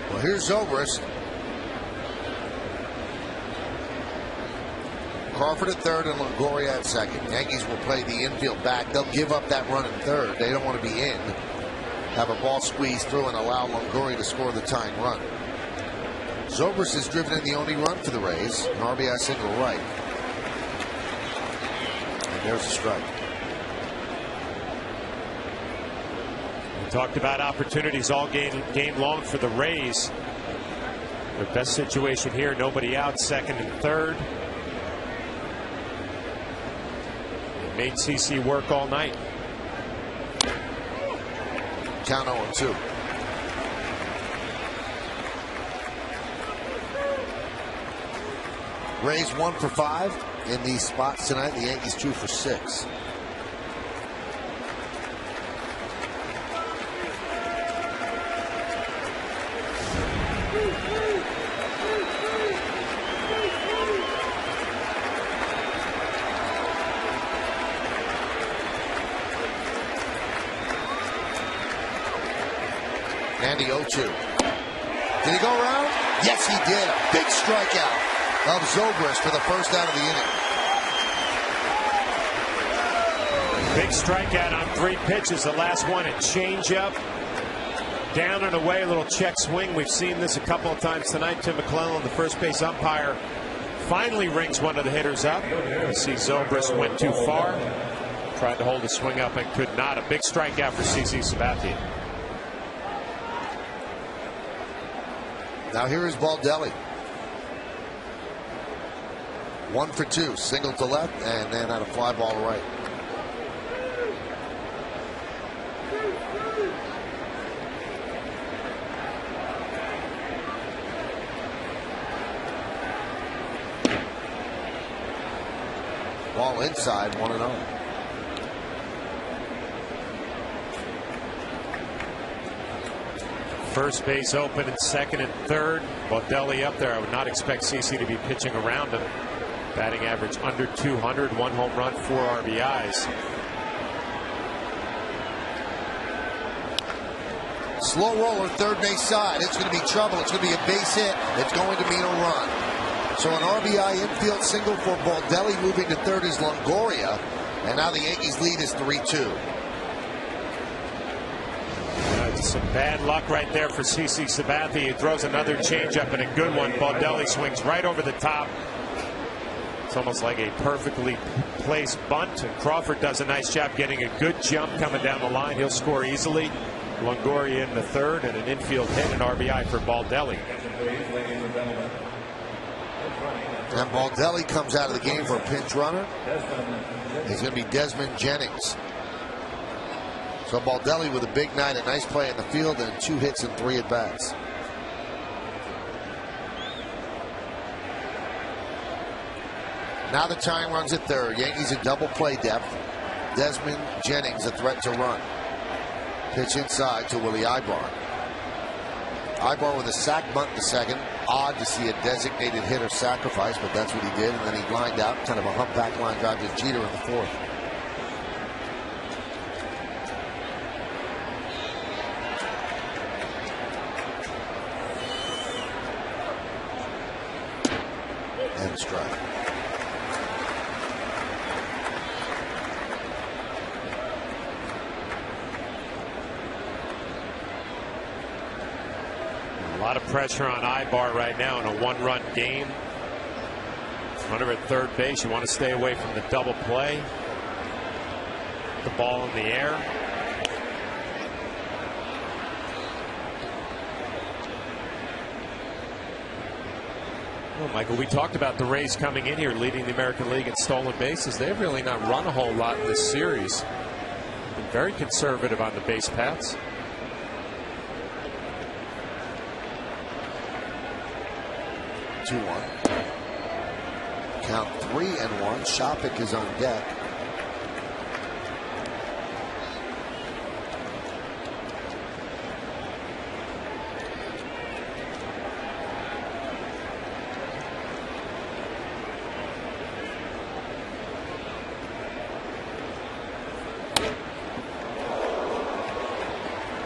Well, here's Zobrist. Crawford at third and Longoria at second. Yankees will play the infield back. They'll give up that run in third. They don't want to be in. Have a ball squeeze through and allow Longoria to score the tying run. Zobrist has driven in the only run for the Rays. An RBI single right. And there's a strike. Talked about opportunities all game long for the Rays. Their best situation here, nobody out, second and third. They made CC work all night. Count 0-2. Rays 1 for 5 in these spots tonight. The Yankees 2 for 6. And the 0-2. Did he go around? Yes, he did. A big strikeout of Zobrist for the first out of the inning. Big strikeout on 3 pitches. The last one, a changeup. Down and away, a little check swing. We've seen this a couple of times tonight. Tim McClellan, the first base umpire, finally rings one of the hitters up. You see Zobrist went too far. Tried to hold the swing up and could not. A big strikeout for CC Sabathia. Now here is Baldelli. 1 for 2. Single to left and then on a fly ball to right. Ball inside, 1-0. First base open and second and third. Baldelli up there. I would not expect CC to be pitching around him. Batting average under 200. 1 home run, 4 RBIs. Slow roller, third base side. It's going to be trouble. It's going to be a base hit. It's going to mean a run. So an RBI infield single for Baldelli. Moving to third is Longoria. And now the Yankees lead is 3-2. Some bad luck right there for CC Sabathia. He throws another changeup and a good one. Baldelli swings right over the top. It's almost like a perfectly placed bunt. And Crawford does a nice job getting a good jump coming down the line. He'll score easily. Longoria in the third and an infield hit and RBI for Baldelli. And Baldelli comes out of the game for a pinch runner. It's going to be Desmond Jennings. So Baldelli with a big night, a nice play in the field, and 2 hits and 3 at-bats. Now the tying runs at third. Yankees in double play depth. Desmond Jennings a threat to run. Pitch inside to Willie Ibar. Ibar with a sac bunt in the second. Odd to see a designated hitter sacrifice, but that's what he did. And then he lined out, kind of a humpback line drive to Jeter in the fourth. And strike. A lot of pressure on Ibar right now in a 1-run game. Runner at third base. You want to stay away from the double play. The ball in the air. Well, Michael, we talked about the Rays coming in here leading the American League in stolen bases. They've really not run a whole lot in this series. Been very conservative on the base paths. Count 3-1. Shopik is on deck.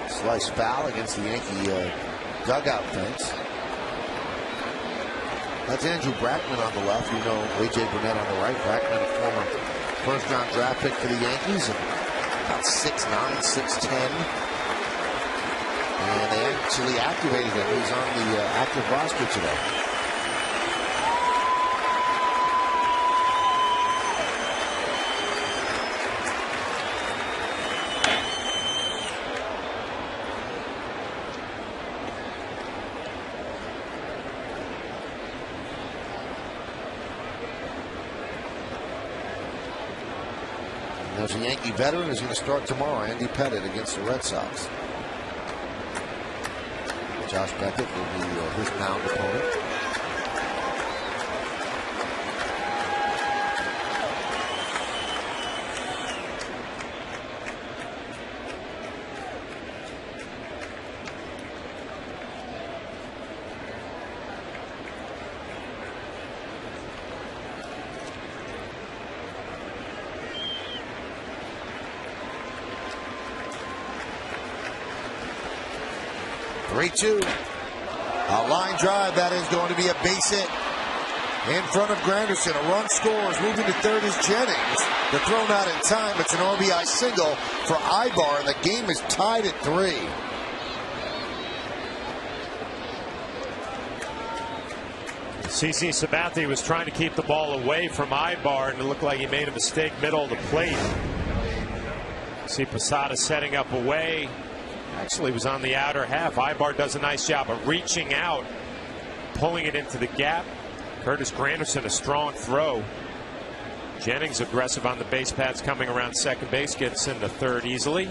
Slice foul against the Yankee dugout fence. That's Andrew Brackman on the left. You know A.J. Burnett on the right. Brackman, a former first-round draft pick for the Yankees. And about 6'9", 6'10". And they actually activated him. He's on the active roster today. There's a Yankee veteran who's going to start tomorrow, Andy Pettit, against the Red Sox. Josh Beckett will be his mound opponent. 3-2. A line drive that is going to be a base hit in front of Granderson. A run scores. Moving to third is Jennings. The throw not in time. It's an RBI single for Ibar, and the game is tied at 3. CC Sabathia was trying to keep the ball away from Ibar, and it looked like he made a mistake middle of the plate. See Posada setting up away. Actually was on the outer half. Ibar does a nice job of reaching out, pulling it into the gap. Curtis Granderson, a strong throw. Jennings aggressive on the base paths coming around second base, gets into third easily.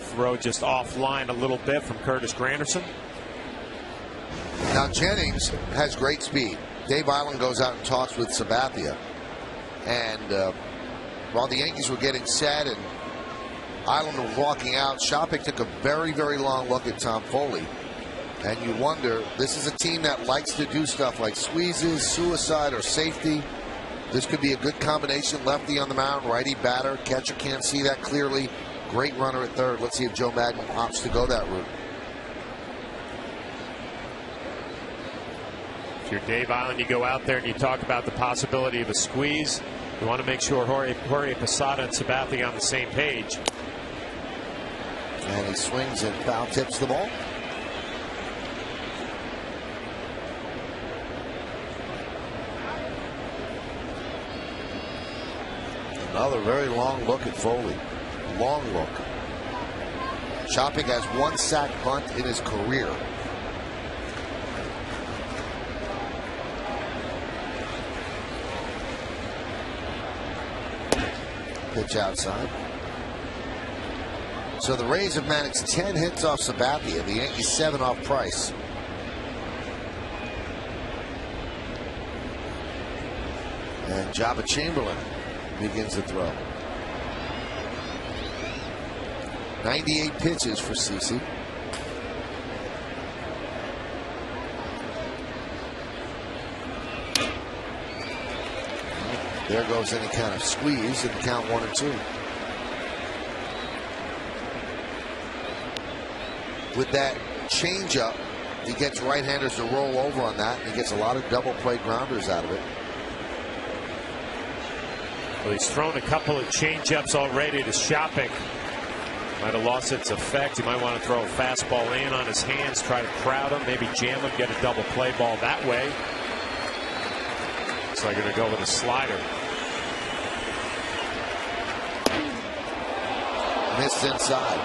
Throw just offline a little bit from Curtis Granderson. Now Jennings has great speed. Dave Island goes out and talks with Sabathia. And while the Yankees were getting set and Island was walking out, Shopik took a very, very long look at Tom Foley. And you wonder, this is a team that likes to do stuff like squeezes, suicide, or safety. This could be a good combination. Lefty on the mound, righty batter. Catcher can't see that clearly. Great runner at third. Let's see if Joe Maddon opts to go that route. If you're Dave Island, you go out there and you talk about the possibility of a squeeze. You want to make sure Jorge Posada and Sabathia on the same page. And he swings and foul tips the ball. Another very long look at Foley. Long look. Shopik has one sack bunt in his career. Pitch outside. So the Rays have managed 10 hits off Sabathia. The Yankees 7 off Price. And Jabba Chamberlain begins the throw. 98 pitches for CC. There goes any kind of squeeze and count 1-2. With that changeup, he gets right-handers to roll over on that, and he gets a lot of double play grounders out of it. Well, he's thrown a couple of changeups already to Shopik. Might have lost its effect. He might want to throw a fastball in on his hands, try to crowd him, maybe jam him, get a double play ball that way. Looks like they're going to go with a slider. Missed inside.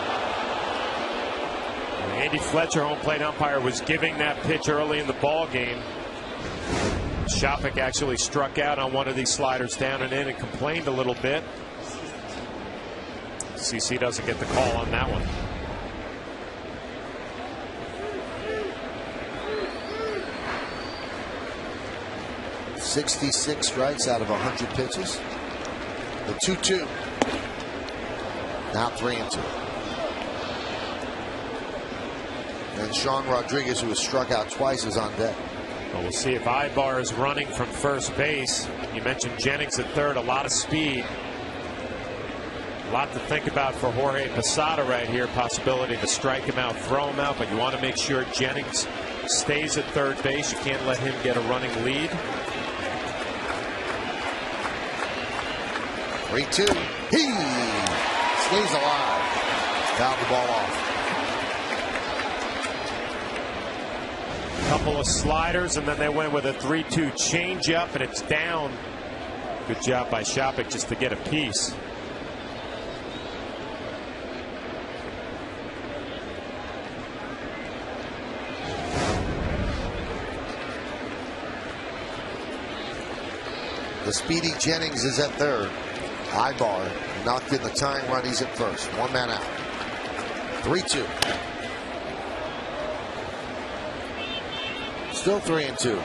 Andy Fletcher, home plate umpire, was giving that pitch early in the ball game. Shopik actually struck out on one of these sliders down and in and complained a little bit. CC doesn't get the call on that one. .66 strikes out of 100 pitches. The 2-2. Now 3-2. And Sean Rodriguez, who was struck out twice, is on deck. Well, we'll see if Ibar is running from first base. You mentioned Jennings at third, a lot of speed. A lot to think about for Jorge Posada right here. Possibility to strike him out, throw him out, but you want to make sure Jennings stays at third base. You can't let him get a running lead. 3-2. He stays alive. Fouled the ball off. Couple of sliders, and then they went with a 3-2 changeup, and it's down. Good job by Shopik just to get a piece. The speedy Jennings is at third. Ibar knocked in the tying run. He's at first. One man out. 3-2. Still 3-2.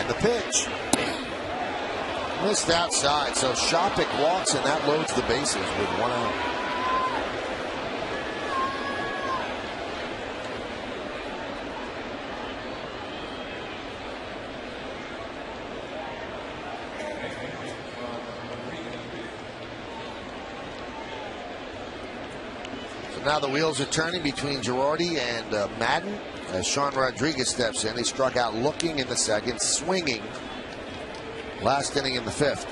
And the pitch. Missed outside, so Shopik walks, and that loads the bases with 1 out. So now the wheels are turning between Girardi and Madden as Sean Rodriguez steps in. He struck out looking in the second, swinging last inning in the 5th.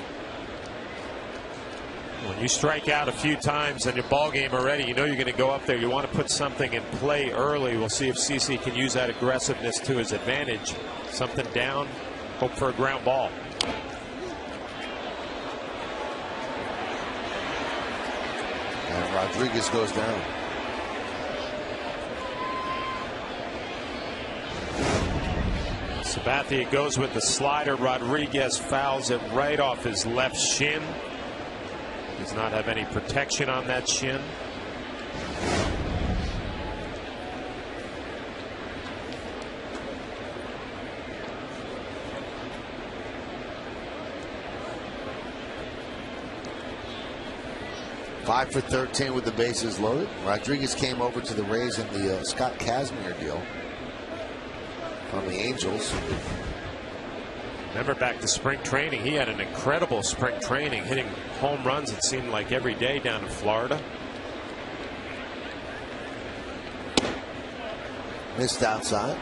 When you strike out a few times in your ball game already, you know you're going to go up there. You want to put something in play early. We'll see if CC can use that aggressiveness to his advantage. Something down, hope for a ground ball. And Rodriguez goes down. Sabathia goes with the slider. Rodriguez fouls it right off his left shin. Does not have any protection on that shin. Five for 13 with the bases loaded. Rodriguez came over to the Rays in the Scott Kazmir deal from the Angels. Remember back to spring training, he had an incredible spring training, hitting home runs it seemed like every day down in Florida. Missed outside.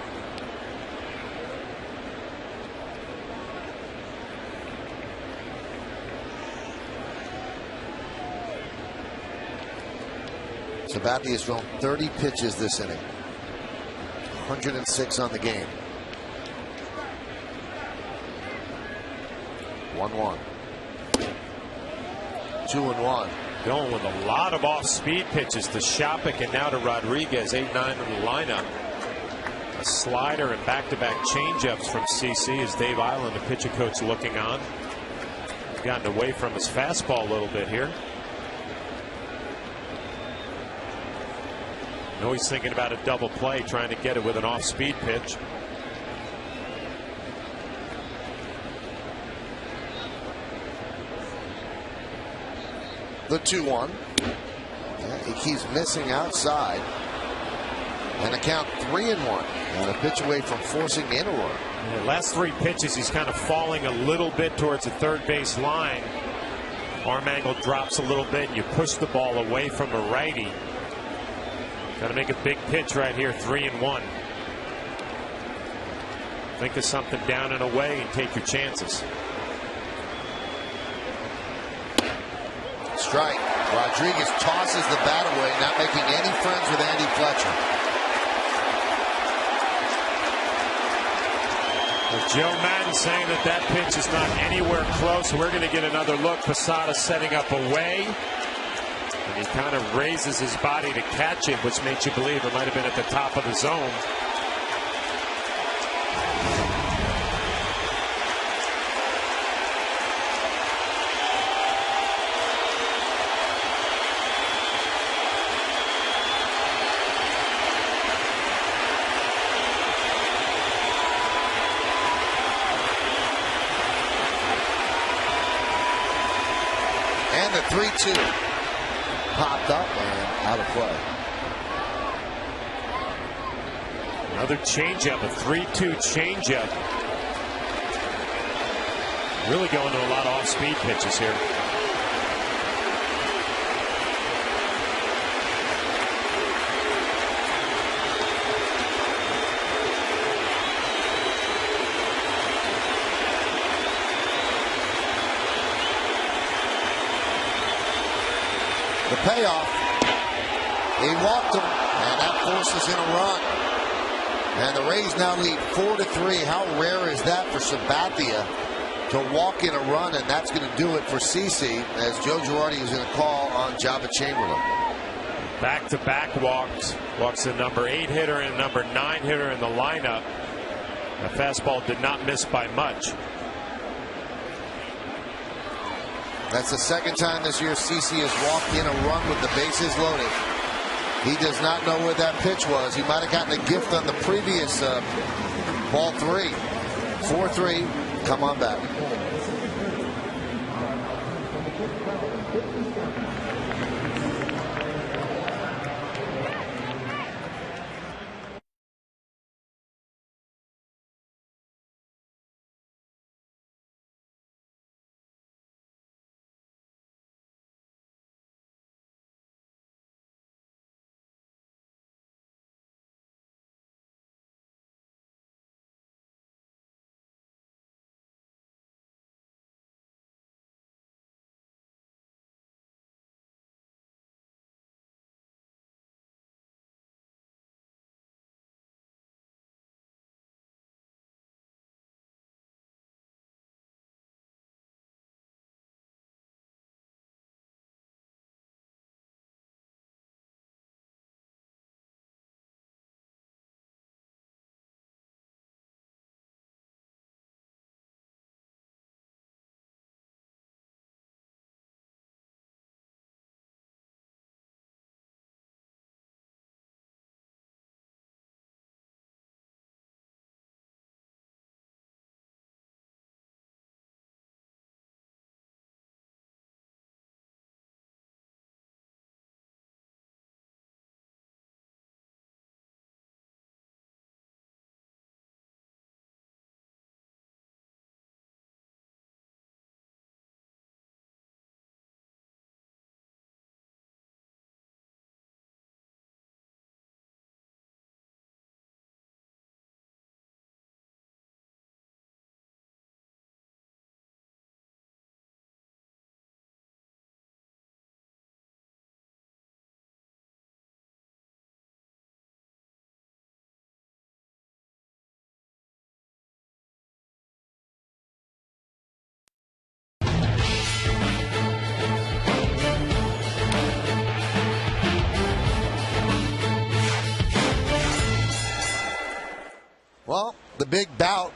Sabathia has thrown 30 pitches this inning. 106 on the game. 1-1. 2-1. Going with a lot of off-speed pitches to Shopik and now to Rodriguez. 8-9 in the lineup. A slider and back-to-back changeups from CC as Dave Island, the pitcher coach, looking on. Gotten away from his fastball a little bit here. I know he's thinking about a double play, trying to get it with an off-speed pitch. The 2-1. He keeps missing outside. And a count 3-1. And a pitch away from forcing in a run. The last 3 pitches, he's kind of falling a little bit towards the third base line. Arm angle drops a little bit, and you push the ball away from a righty. Got to make a big pitch right here, 3-1. Think of something down and away and take your chances. Strike. Rodriguez tosses the bat away, not making any friends with Andy Fletcher. Well, Joe Madden saying that that pitch is not anywhere close. We're going to get another look. Posada setting up away. And he kind of raises his body to catch it, which makes you believe it might have been at the top of the zone. And the 3-2 popped up and out of play. Another changeup, a 3-2 changeup. Really going to a lot of off-speed pitches here. The payoff. He walked him, and that forces in a run. And the Rays now lead 4-3. How rare is that for Sabathia to walk in a run, and that's going to do it for CC as Joe Girardi is going to call on Jabba Chamberlain. Back-to-back walks. Walks the number 8 hitter and number 9 hitter in the lineup. The fastball did not miss by much. That's the second time this year CC has walked in a run with the bases loaded. He does not know where that pitch was. He might have gotten a gift on the previous ball 3. 4-3. come on back. Well, the big bout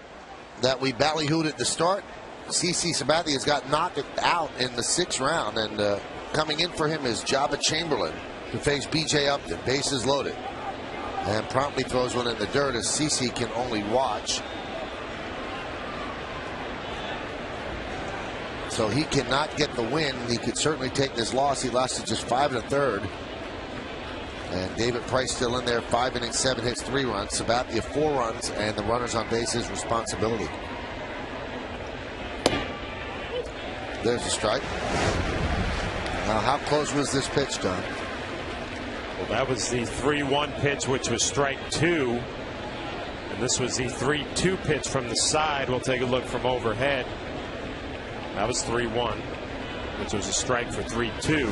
that we ballyhooed at the start, CC Sabathia's got knocked out in the 6th round, and coming in for him is Jabba Chamberlain to face BJ Upton, bases loaded, and promptly throws one in the dirt as CC can only watch. So he cannot get the win. He could certainly take this loss. He lost to just 5 1/3. And David Price still in there, 5 innings, 7 hits, 3 runs. Sabathia 4 runs, and the runners on base his responsibility. There's a strike. Now, how close was this pitch, Don? Well, that was the 3-1 pitch, which was strike 2. And this was the 3-2 pitch from the side. We'll take a look from overhead. That was 3-1, which was a strike for 3-2.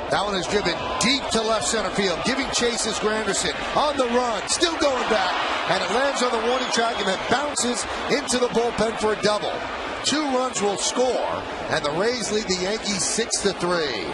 That one is driven deep to left center field. Giving chase is Granderson on the run, still going back, and it lands on the warning track and then bounces into the bullpen for a double. 2 runs will score, and the Rays lead the Yankees 6-3.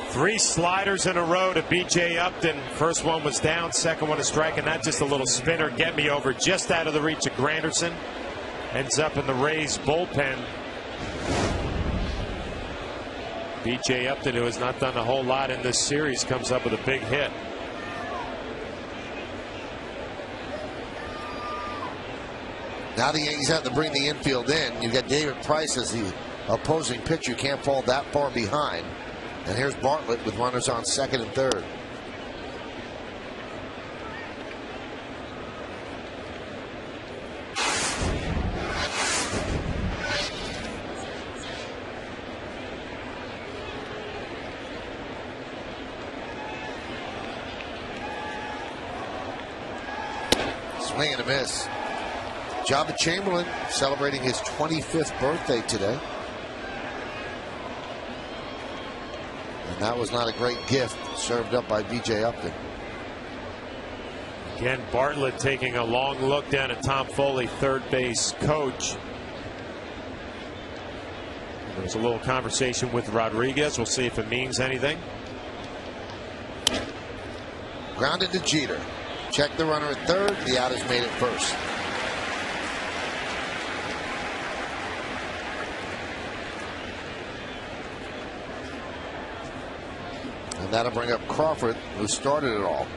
Three sliders in a row to BJ Upton. First one was down, second one a strike, and not just a little spinner. Get me over just out of the reach of Granderson. Ends up in the Rays bullpen. BJ Upton, who has not done a whole lot in this series, comes up with a big hit. Now the Yankees have to bring the infield in. You got David Price as the opposing pitcher. Can't fall that far behind. And here's Bartlett with runners on 2nd and 3rd. Swing and a miss. Jabba Chamberlain celebrating his 25th birthday today. And that was not a great gift served up by BJ Upton. Again, Bartlett taking a long look down at Tom Foley, third base coach. There was a little conversation with Rodriguez. We'll see if it means anything. Grounded to Jeter. Check the runner at 3rd. The out is made at 1st. And that'll bring up Crawford, who started it all.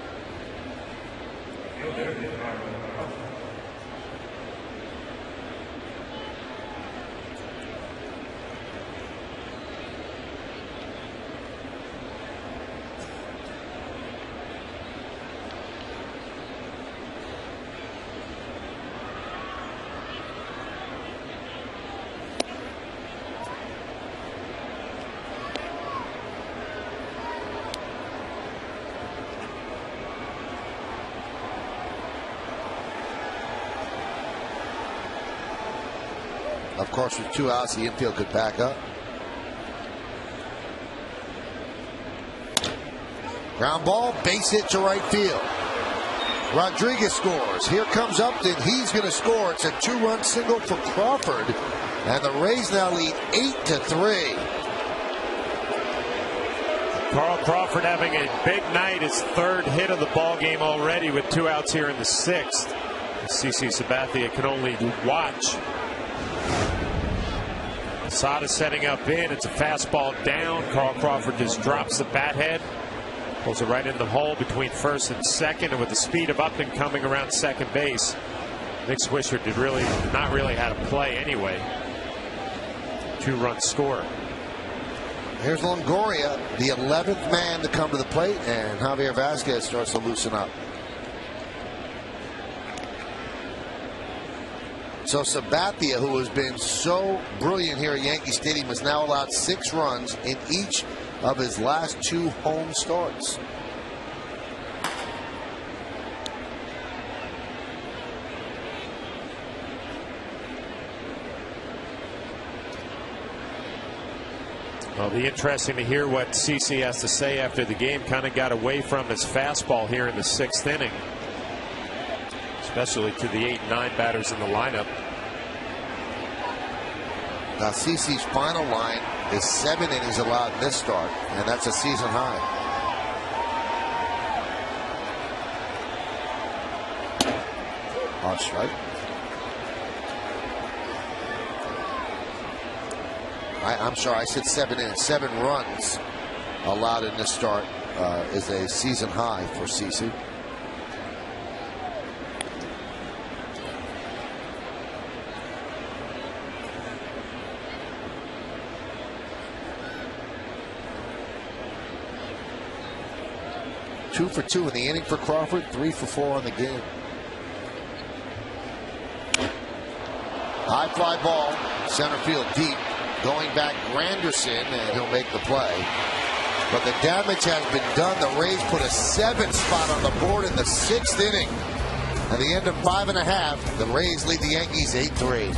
Of course, with 2 outs, the infield could back up. Ground ball, base hit to right field. Rodriguez scores. Here comes Upton. He's going to score. It's a 2-run single for Crawford. And the Rays now lead 8-3. Carl Crawford having a big night. His 3rd hit of the ball game already with 2 outs here in the 6th. CC Sabathia can only watch. Sada setting up in. It's a fastball down. Carl Crawford just drops the bat head. Pulls it right in the hole between first and second. And with the speed of Upton coming around second base, Nick Swisher did not really how to play anyway. 2-run score. Here's Longoria, the 11th man to come to the plate, and Javier Vasquez starts to loosen up. So Sabathia, who has been so brilliant here at Yankee Stadium, has now allowed 6 runs in each of his last 2 home starts. Well, it'll be interesting to hear what CC has to say after the game. Kind of got away from his fastball here in the 6th inning, especially to the 8 and 9 batters in the lineup. Now CC's final line is 7 innings allowed in this start, and that's a season high. On strike. I'm sorry, I said 7 innings. 7 runs allowed in this start is a season high for CC. Two for 2 in the inning for Crawford, 3 for 4 on the game. High fly ball, center field deep. Going back, Granderson, and he'll make the play. But the damage has been done. The Rays put a 7 spot on the board in the 6th inning. At the end of 5 1/2, the Rays lead the Yankees 8-3.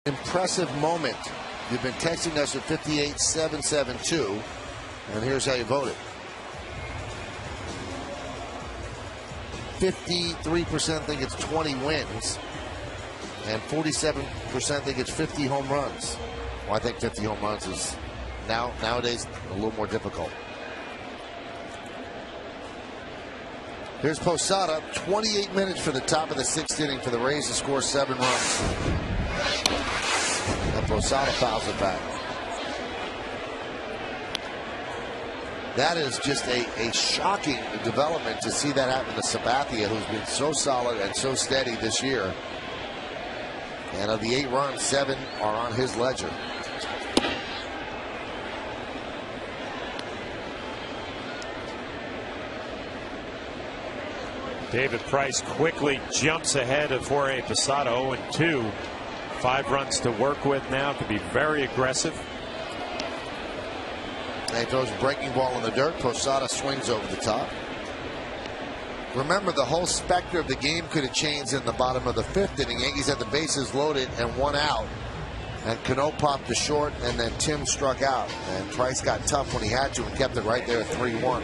Impressive moment. You've been texting us at 58772, and here's how you voted. 53% think it's 20 wins, and 47% think it's 50 home runs. Well, I think 50 home runs is nowadays a little more difficult. Here's Posada, 28 minutes for the top of the 6th inning for the Rays to score 7 runs. And Posada fouls it back. That is just a shocking development to see that happen to Sabathia, who's been so solid and so steady this year. And of the 8 runs, 7 are on his ledger. David Price quickly jumps ahead of Jorge Posada, 0-2. 5 runs to work with now. Could be very aggressive. And he throws a breaking ball in the dirt. Posada swings over the top. Remember, the whole specter of the game could have changed in the bottom of the 5th inning. Yankees had the bases loaded and 1 out. And Cano popped to short, and then Tim struck out. And Price got tough when he had to and kept it right there at 3-1.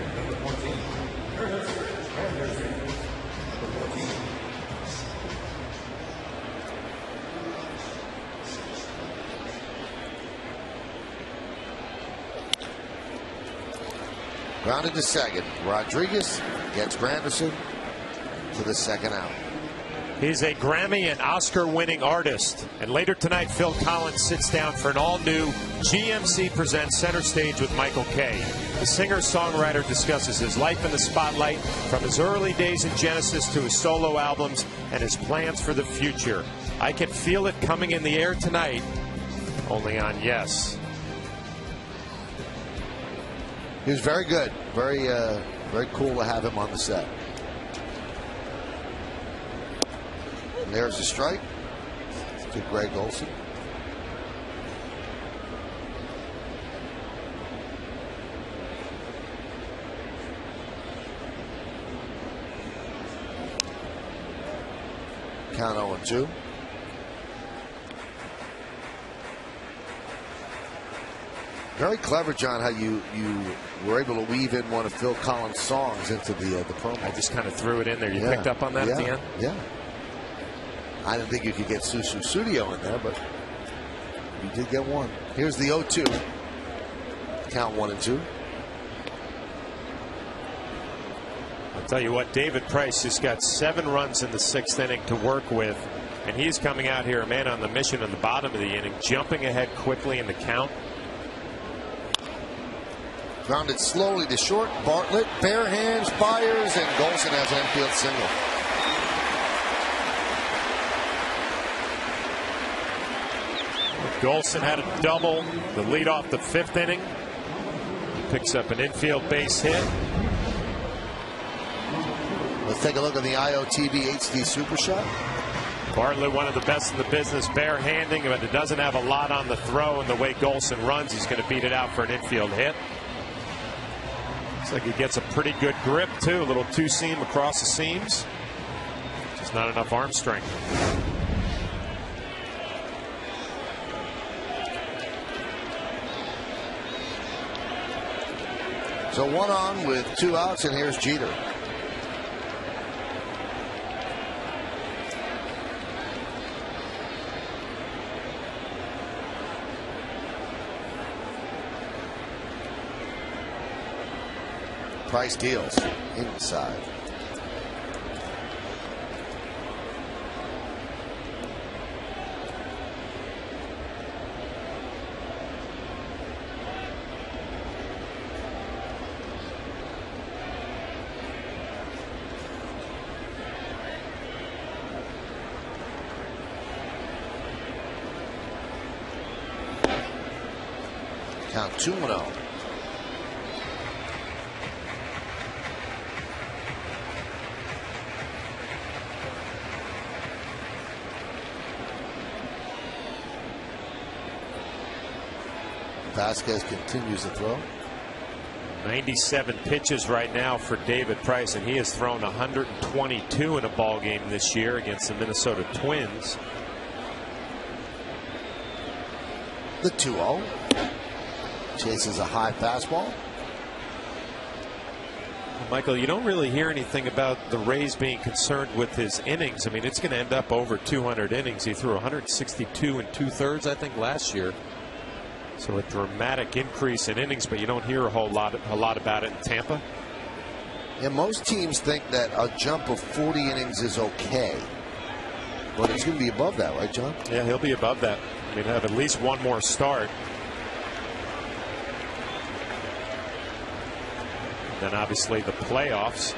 Grounded to second. Rodriguez gets Granderson to the 2nd out. He's a Grammy and Oscar-winning artist. And later tonight, Phil Collins sits down for an all-new GMC Presents Center Stage with Michael Kay. The singer-songwriter discusses his life in the spotlight, from his early days in Genesis to his solo albums and his plans for the future. I can feel it coming in the air tonight, only on Yes. He was very good. Very cool to have him on the set. And there's a strike to Greg Olson. Count 0-2. Very clever, John, how you were able to weave in one of Phil Collins' songs into the promo. I just kind of threw it in there. You picked up on that at the end? Yeah. I didn't think you could get Susu Studio in there, but you did get one. Here's the 0-2. Count 1-2. I'll tell you what, David Price just got 7 runs in the 6th inning to work with, and he's coming out here a man on the mission in the bottom of the inning, jumping ahead quickly in the count. Grounded slowly to short. Bartlett, bare hands, fires, and Golson has an infield single. Golson had a double to lead off the 5th inning. Picks up an infield base hit. Let's take a look at the IOTV HD Super Shot. Bartlett, one of the best in the business, bare-handing, but it doesn't have a lot on the throw, and the way Golson runs, he's going to beat it out for an infield hit. Looks like he gets a pretty good grip, too. A little two-seam across the seams. Just not enough arm strength. So 1 on with 2 outs, and here's Jeter. Price deals inside. Count 2-0. Vasquez continues to throw. 97 pitches right now for David Price, and he has thrown 122 in a ball game this year against the Minnesota Twins. The 2-0. Chases a high fastball. Michael, you don't really hear anything about the Rays being concerned with his innings. I mean, it's going to end up over 200 innings. He threw 162 2/3, I think, last year. So a dramatic increase in innings, but you don't hear a lot about it in Tampa. Yeah, most teams think that a jump of 40 innings is okay. But he's going to be above that, right, John? Yeah, he'll be above that. I mean, have at least one more start. Then obviously the playoffs.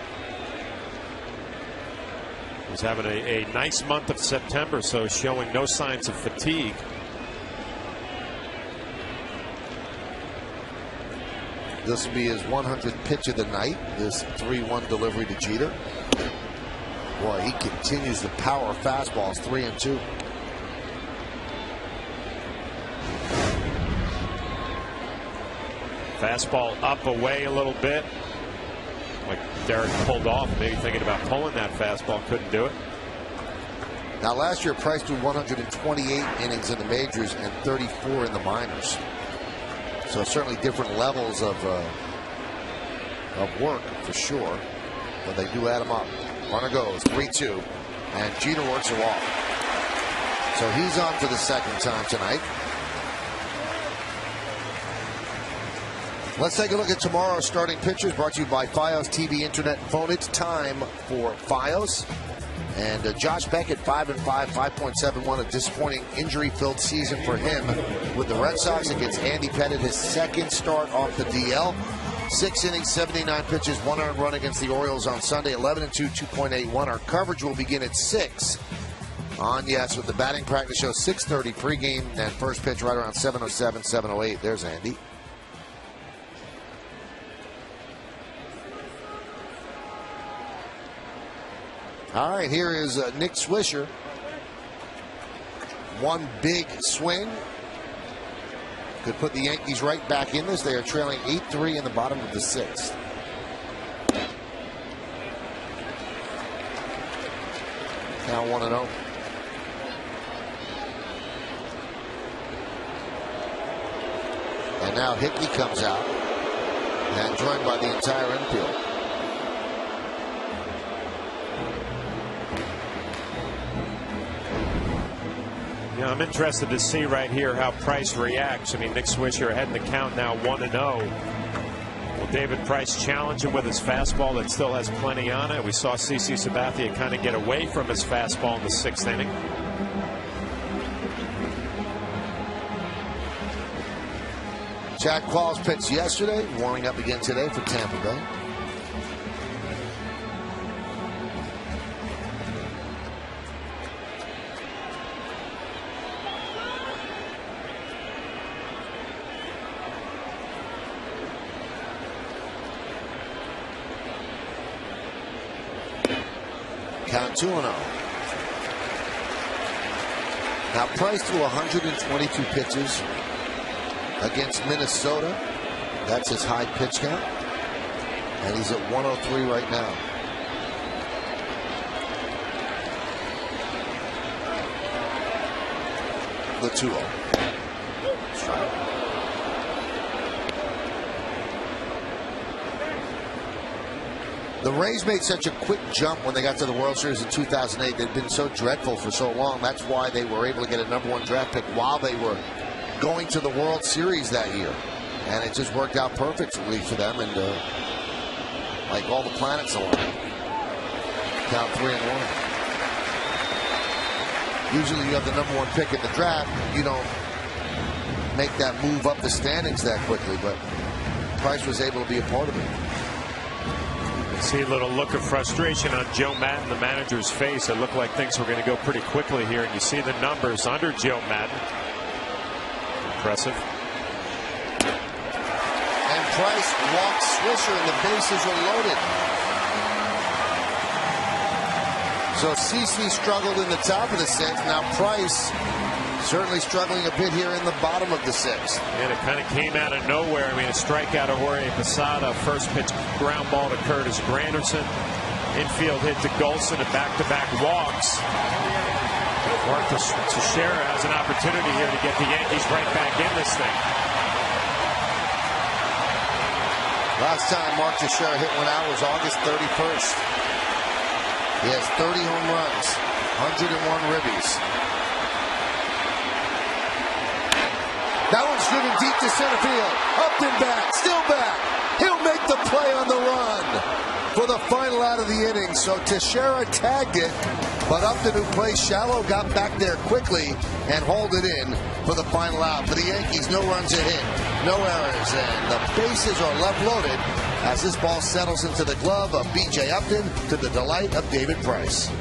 He's having a nice month of September, so showing no signs of fatigue. This will be his 100th pitch of the night. This 3-1 delivery to Jeter. Boy, he continues to power fastballs. 3-2. Fastball up away a little bit. Like Derek pulled off, maybe thinking about pulling that fastball, couldn't do it. Now, last year, Price threw 128 innings in the majors and 34 in the minors. So certainly different levels of work for sure, but they do add them up. Runner goes 3-2, and Jeter works it off. So he's on for the second time tonight. Let's take a look at tomorrow's starting pitchers, brought to you by Fios TV, Internet, and Phone. It's time for Fios. And Josh Beckett, 5-5, 5.71, a disappointing injury-filled season for him with the Red Sox against Andy Pettitte, his second start off the DL. 6 innings, 79 pitches, 1 earned run against the Orioles on Sunday, 11-2, 2.81. Our coverage will begin at 6 on Yes with the batting practice show, 6:30 pregame, and first pitch right around 7:07, 7:08. There's Andy. All right, here is Nick Swisher. One big swing could put the Yankees right back in this. They are trailing 8-3 in the bottom of the 6th. Now 1-0. And now Hickey comes out and joined by the entire infield. Yeah, I'm interested to see right here how Price reacts. I mean, Nick Swisher ahead in the count now, 1-0. Will David Price challenge him with his fastball that still has plenty on it? We saw CC Sabathia kind of get away from his fastball in the 6th inning. Chad Qualls pitched yesterday, warming up again today for Tampa Bay. Count 2-0. Now Price threw 122 pitches against Minnesota. That's his high pitch count. And he's at 103 right now. The 2-0. Strike. The Rays made such a quick jump when they got to the World Series in 2008. They'd been so dreadful for so long. That's why they were able to get a #1 draft pick while they were going to the World Series that year. And it just worked out perfectly for them. And like all the planets aligned. Count 3-1. Usually you have the #1 pick in the draft. You don't make that move up the standings that quickly. But Price was able to be a part of it. See a little look of frustration on Joe Maddon, the manager's face. It looked like things were going to go pretty quickly here, and you see the numbers under Joe Maddon. Impressive. And Price walks Swisher, and the bases are loaded. So CC struggled in the top of the 6th. Now Price certainly struggling a bit here in the bottom of the 6th. And it kind of came out of nowhere. I mean, a strikeout of Jorge Posada, first pitch ground ball to Curtis Granderson, infield hit to Golson, and back-to-back walks. Mark Teixeira has an opportunity here to get the Yankees right back in this thing. Last time Mark Teixeira hit one out was August 31st. He has 30 home runs, 101 ribbies. That one's driven deep to center field. Upton back, still back. He'll make the play on the run for the final out of the inning. So Teixeira tagged it, but Upton, who plays shallow, got back there quickly and hauled it in for the final out. For the Yankees, no runs a hit, no errors, and the bases are left loaded as this ball settles into the glove of B.J. Upton to the delight of David Price.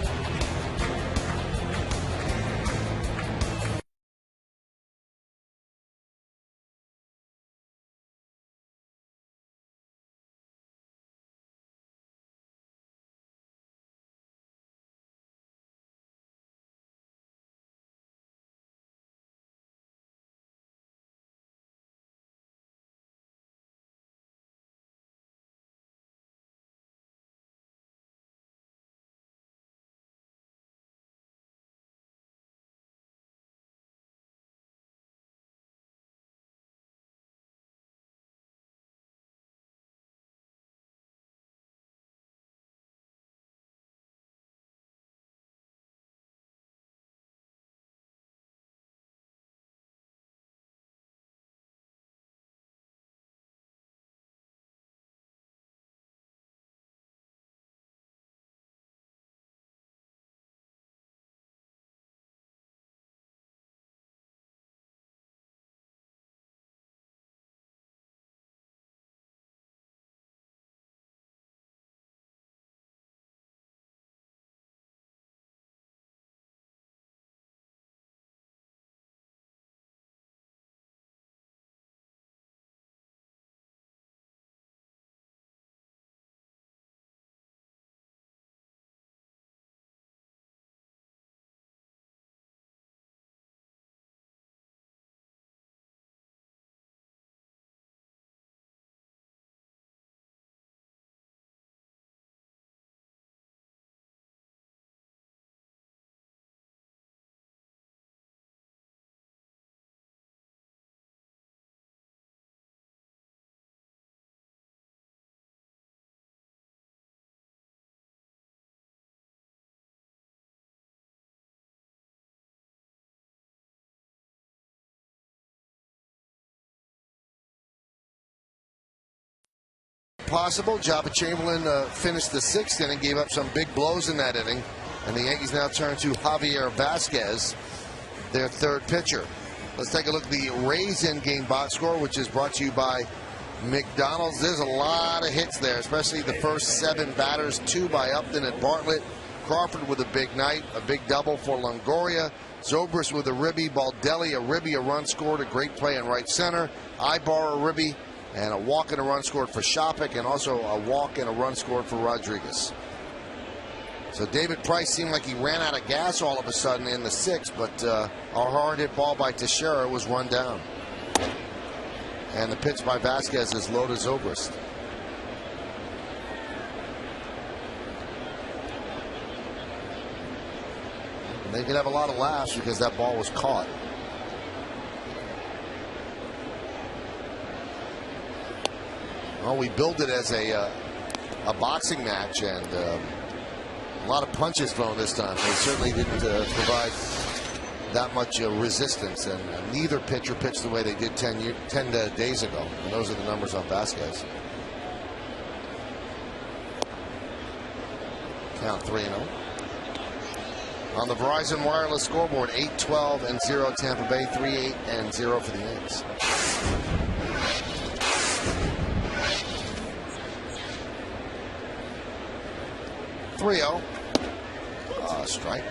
Possible. Jabba Chamberlain finished the 6th inning, gave up some big blows in that inning, and the Yankees now turn to Javier Vasquez, their third pitcher. Let's take a look at the Rays in-game box score, which is brought to you by McDonald's. There's a lot of hits there, especially the first 7 batters, 2 by Upton and Bartlett. Crawford with a big night, a big double for Longoria. Zobrist with a ribby, Baldelli a ribby, a run scored, a great play in right center. Ibar a ribby, and a walk and a run scored for Shopik, and also a walk and a run scored for Rodriguez. So David Price seemed like he ran out of gas all of a sudden in the 6th, but a hard hit ball by Teixeira was run down. And the pitch by Vasquez is low to Zobrist. And they could have a lot of laughs because that ball was caught. Well, we built it as a boxing match, and a lot of punches thrown this time. They certainly didn't provide that much resistance, and neither pitcher pitched the way they did 10 days ago. And those are the numbers on Vasquez. Count 3-0. On the Verizon Wireless scoreboard, 8-12-0 Tampa Bay, 3-8-0 for the Yankees. Strike.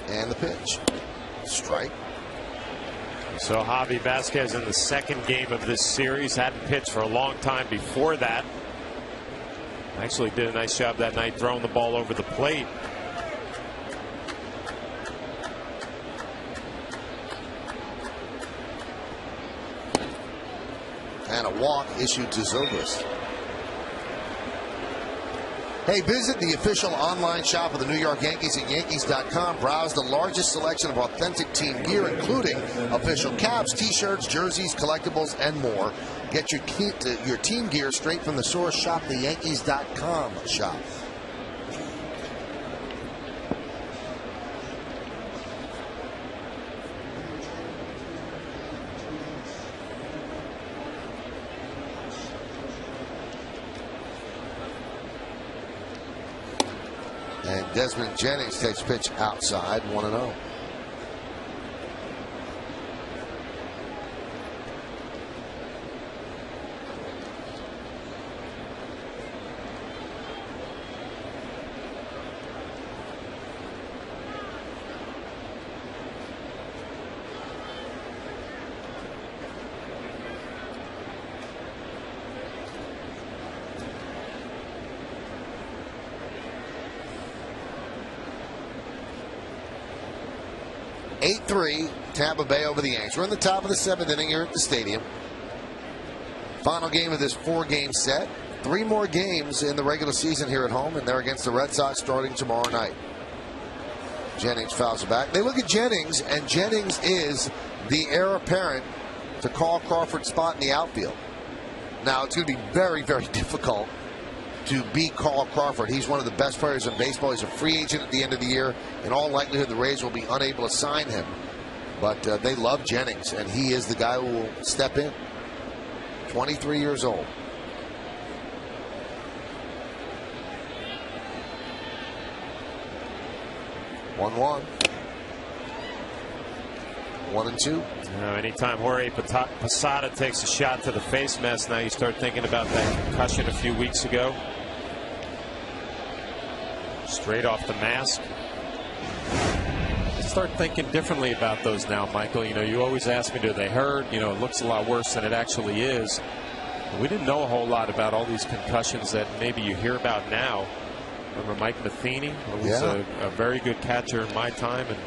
And the pitch. Strike. So Javi Vasquez in the 2nd game of this series hadn't pitched for a long time before that. Actually did a nice job that night throwing the ball over the plate. and a walk issued to Zobrist. Hey, visit the official online shop of the New York Yankees at Yankees.com. Browse the largest selection of authentic team gear, including official caps, t-shirts, jerseys, collectibles, and more. Get your team gear straight from the source. Shop the Yankees.com shop. And Desmond Jennings takes pitch outside, 1-0. Tampa Bay over the Yankees. We're in the top of the 7th inning here at the stadium. Final game of this 4-game set. 3 more games in the regular season here at home, and they're against the Red Sox starting tomorrow night. Jennings fouls it back. They look at Jennings, and Jennings is the heir apparent to Carl Crawford's spot in the outfield. Now, it's going to be very, very difficult to beat Carl Crawford. He's one of the best players in baseball. He's a free agent at the end of the year. In all likelihood, the Rays will be unable to sign him. But they love Jennings, and he is the guy who will step in. 23 years old. One. 1-2. Anytime Jorge Posada takes a shot to the face mask, now you start thinking about that concussion a few weeks ago. Straight off the mask. Start thinking differently about those now, Michael. You know, you always ask me, do they hurt? You know, it looks a lot worse than it actually is. We didn't know a whole lot about all these concussions that maybe you hear about now. Remember Mike Matheny? He was a very good catcher in my time and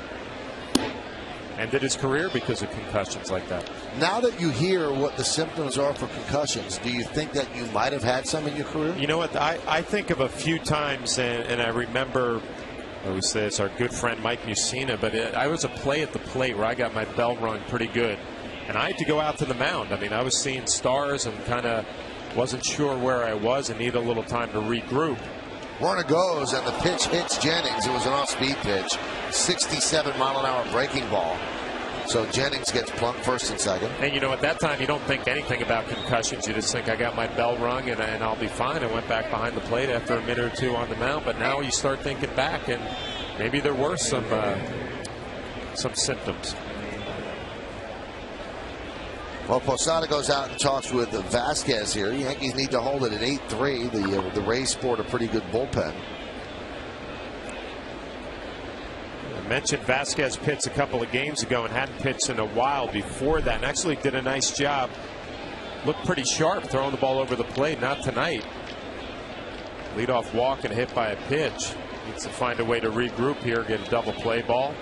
ended his career because of concussions like that. Now that you hear what the symptoms are for concussions, do you think that you might have had some in your career? You know what? I think of a few times, and I remember, I would say it's our good friend Mike Mussina, but I was a play at the plate where I got my bell rung pretty good, and I had to go out to the mound. I mean, I was seeing stars and kind of wasn't sure where I was and needed a little time to regroup. Runner goes, and the pitch hits Jennings. It was an off-speed pitch, 67-mile-an-hour breaking ball. So Jennings gets plunked first and second. And you know, at that time, you don't think anything about concussions. You just think, I got my bell rung and I'll be fine. I went back behind the plate after a minute or two on the mound. But now you start thinking back, and maybe there were some symptoms. Well, Posada goes out and talks with Vasquez here. Yankees need to hold it at 8-3. The Rays sport a pretty good bullpen. I mentioned Vasquez pitched a couple of games ago and hadn't pitched in a while before that, and actually did a nice job. Looked pretty sharp throwing the ball over the plate. Not tonight. Leadoff walk and hit by a pitch. Needs to find a way to regroup here, get a double play ball.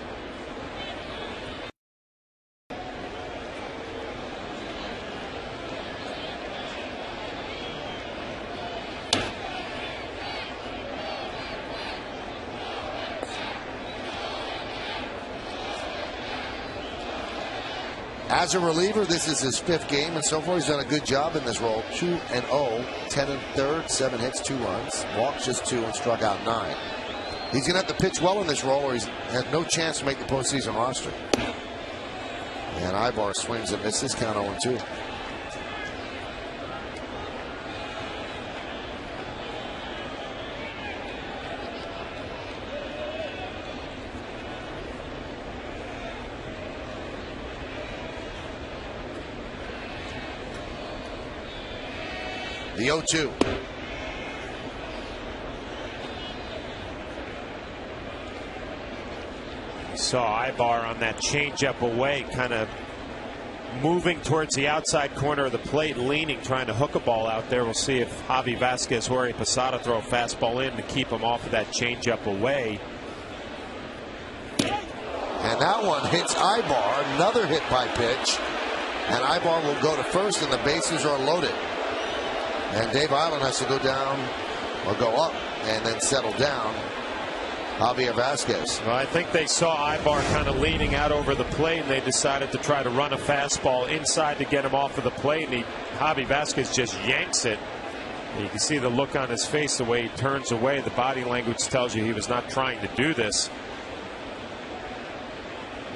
As a reliever, this is his 5th game, and so far he's done a good job in this role. 2-0, 10 1/3, 7 hits, 2 runs, walked just 2, and struck out 9. He's going to have to pitch well in this role, or he has no chance to make the postseason roster. And Ibar swings and misses, count 0-2. The 0-2. Saw Ibar on that changeup away, kind of moving towards the outside corner of the plate, leaning, trying to hook a ball out there. We'll see if Javi Vasquez, Jorge Posada throw a fastball in to keep him off of that changeup away. And that one hits Ibar. Another hit by pitch. and Ibar will go to first, and the bases are loaded. And Dave Island has to go down or go up and then settle down Javier Vasquez. Well, I think they saw Ibar kind of leaning out over the plate, and they decided to try to run a fastball inside to get him off of the plate, and Javi Vasquez just yanks it. And you can see the look on his face, the way he turns away. The body language tells you he was not trying to do this.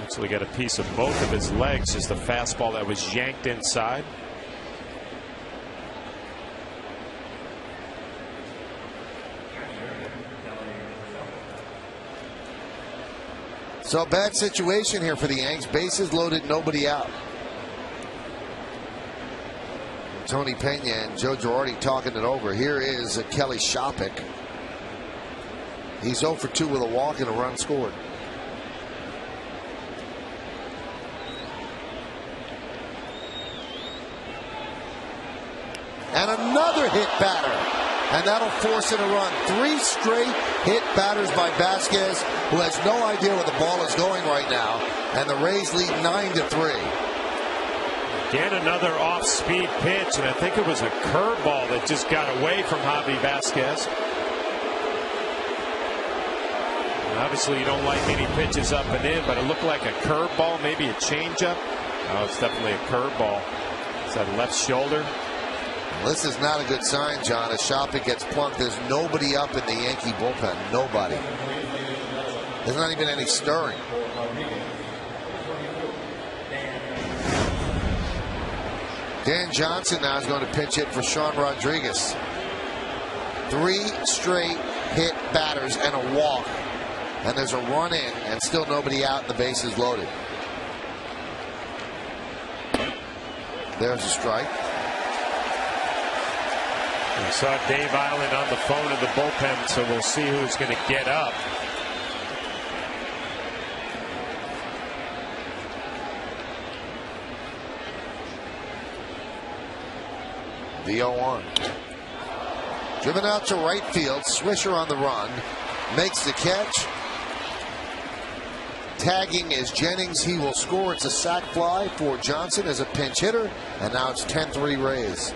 Actually got a piece of both of his legs, just a fastball that was yanked inside. So bad situation here for the Yanks. Bases loaded, nobody out. Tony Pena and Joe Girardi talking it over. Here is Kelly Shopik. He's 0 for 2 with a walk and a run scored. And another hit batter. And that'll force in a run. 3 straight hit batters by Vasquez, who has no idea where the ball is going right now. And the Rays lead 9-3. Again, another off-speed pitch, and I think it was a curveball that just got away from Javi Vasquez. And obviously, you don't like any pitches up and in, but it looked like a curveball, maybe a changeup. Oh, it's definitely a curveball. It's that left shoulder. This is not a good sign, John. As Shopik gets plunked, there's nobody up in the Yankee bullpen. Nobody. There's not even any stirring. Dan Johnson now is going to pinch hit for Sean Rodriguez. 3 straight hit batters and a walk. And there's a run in and still nobody out and the bases loaded. There's a strike. We saw Dave Island on the phone in the bullpen, so we'll see who's going to get up. The 0-1. Driven out to right field. Swisher on the run. Makes the catch. Tagging is Jennings. He will score. It's a sac fly for Johnson as a pinch hitter. And now it's 10-3 Rays.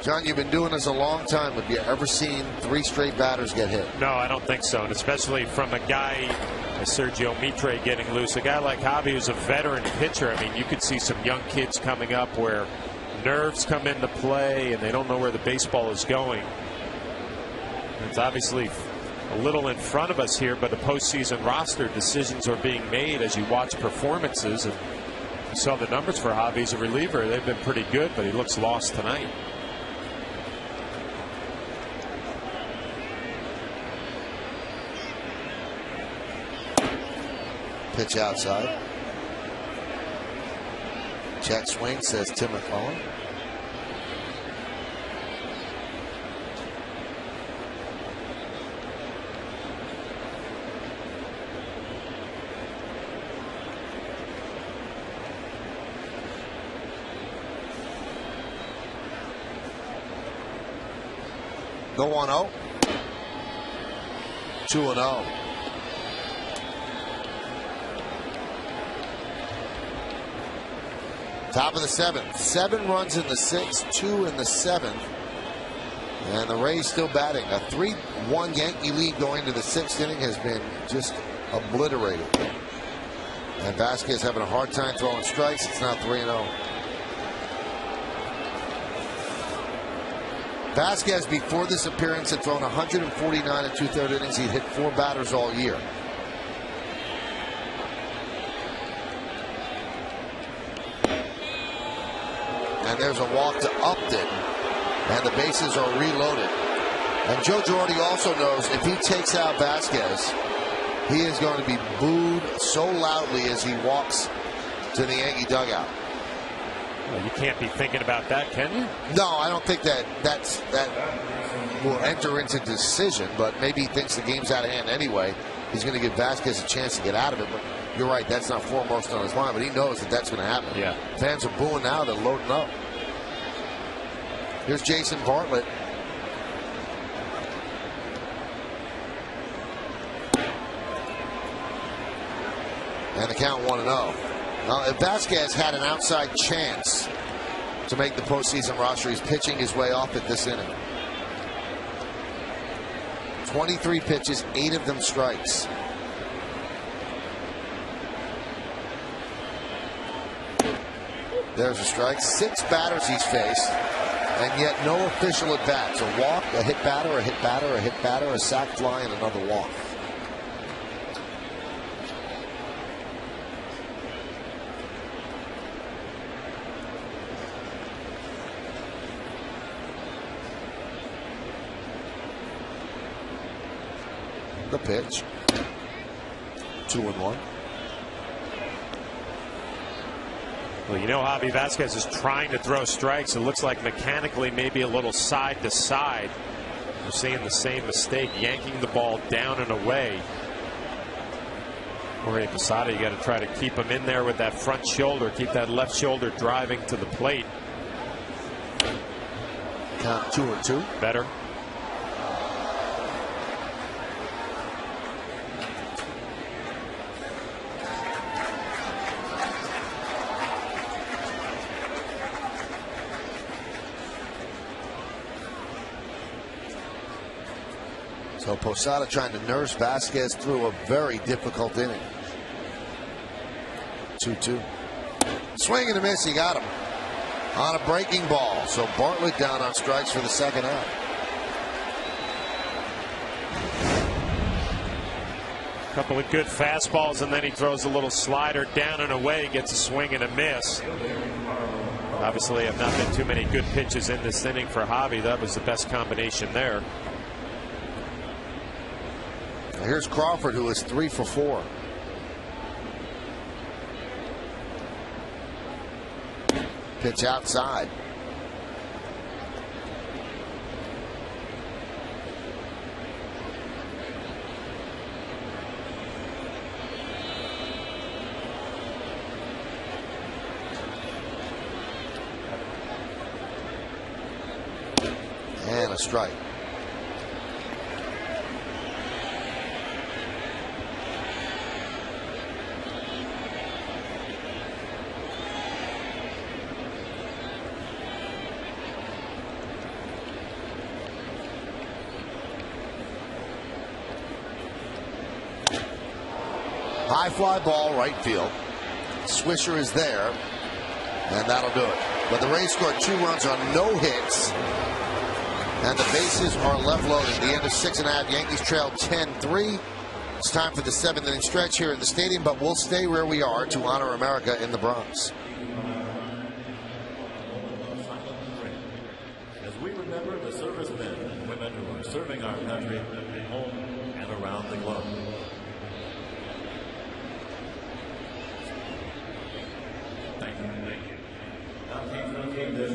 John, you've been doing this a long time. Have you ever seen 3 straight batters get hit? No, I don't think so. And especially from a guy, Sergio Mitre, getting loose. A guy like Javi, who's a veteran pitcher. I mean, you could see some young kids coming up where nerves come into play and they don't know where the baseball is going. It's obviously a little in front of us here, but the postseason roster decisions are being made as you watch performances. And you saw the numbers for Javi as a reliever. They've been pretty good, but he looks lost tonight. Pitch outside. Check swing, says Tim McClellan. The 1-0. 2-0. Top of the 7th. 7 runs in the 6th, 2 in the 7th. And the Rays still batting. A 3-1 Yankee lead going into the 6th inning has been just obliterated. And Vasquez having a hard time throwing strikes. It's now 3-0. Vasquez, before this appearance, had thrown 149 and 2/3 innings. He'd hit 4 batters all year. And there's a walk to Upton. And the bases are reloaded. And Joe Girardi also knows if he takes out Vasquez, he is going to be booed so loudly as he walks to the Yankee dugout. Well, you can't be thinking about that, can you? No, I don't think that will enter into decision, but maybe he thinks the game's out of hand anyway. He's going to give Vasquez a chance to get out of it, but you're right, that's not foremost on his mind, but he knows that that's going to happen. Yeah. Fans are booing now, they're loading up. Here's Jason Bartlett. And the count 1-0. Now, if Vasquez had an outside chance to make the postseason roster, he's pitching his way off at this inning. 23 pitches, 8 of them strikes. There's a strike. 6 batters he's faced, and yet no official at bats. A walk, a hit batter, a hit batter, a hit batter, a sac fly, and another walk. The pitch. 2-1. Well, you know, Javi Vasquez is trying to throw strikes. It looks like mechanically maybe a little side to side. We're seeing the same mistake, yanking the ball down and away. Jorge Posada, you got to try to keep him in there with that front shoulder, keep that left shoulder driving to the plate. Count 2-2. Better. So Posada trying to nurse Vasquez through a very difficult inning. 2-2. Swing and a miss. He got him on a breaking ball. So Bartlett down on strikes for the second out. A couple of good fastballs, and then he throws a little slider down and away, gets a swing and a miss. Obviously, have not been too many good pitches in this inning for Javi. That was the best combination there. Here's Crawford, who is 3 for 4. Pitch outside. And a strike. High fly ball, right field. Swisher is there, and that'll do it. But the Rays scored 2 runs on no hits, and the bases are left loaded. The end of 6.5. Yankees trail 10-3. It's time for the 7th inning stretch here at the stadium, but we'll stay where we are to honor America in the Bronx. As we remember the servicemen and women who are serving our country at home and around the globe. Thank you. The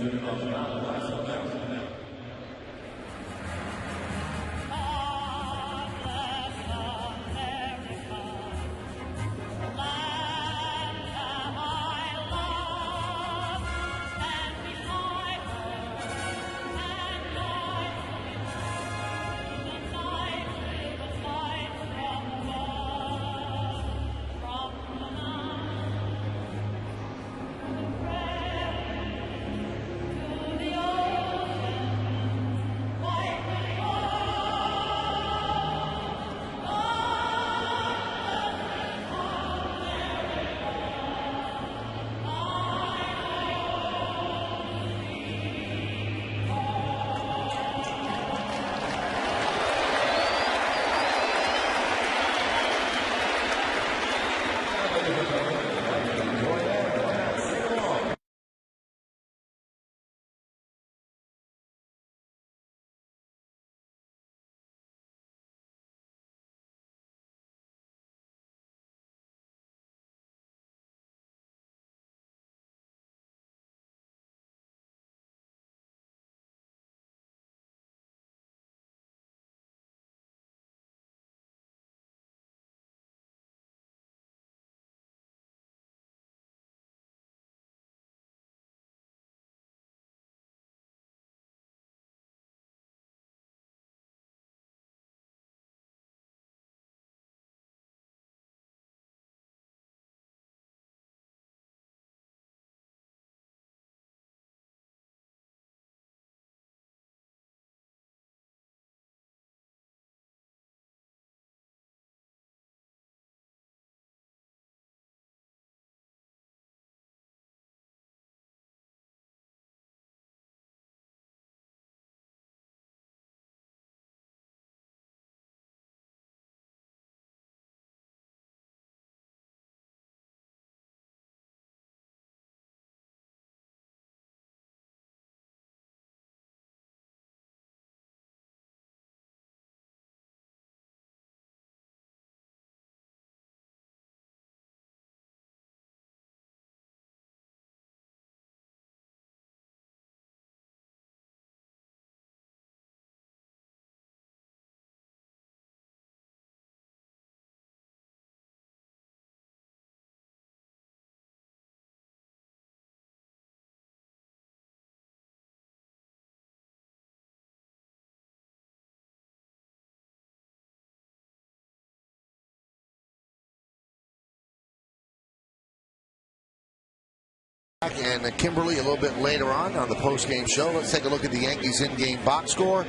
And Kimberly a little bit later on the post-game show. Let's take a look at the Yankees in-game box score.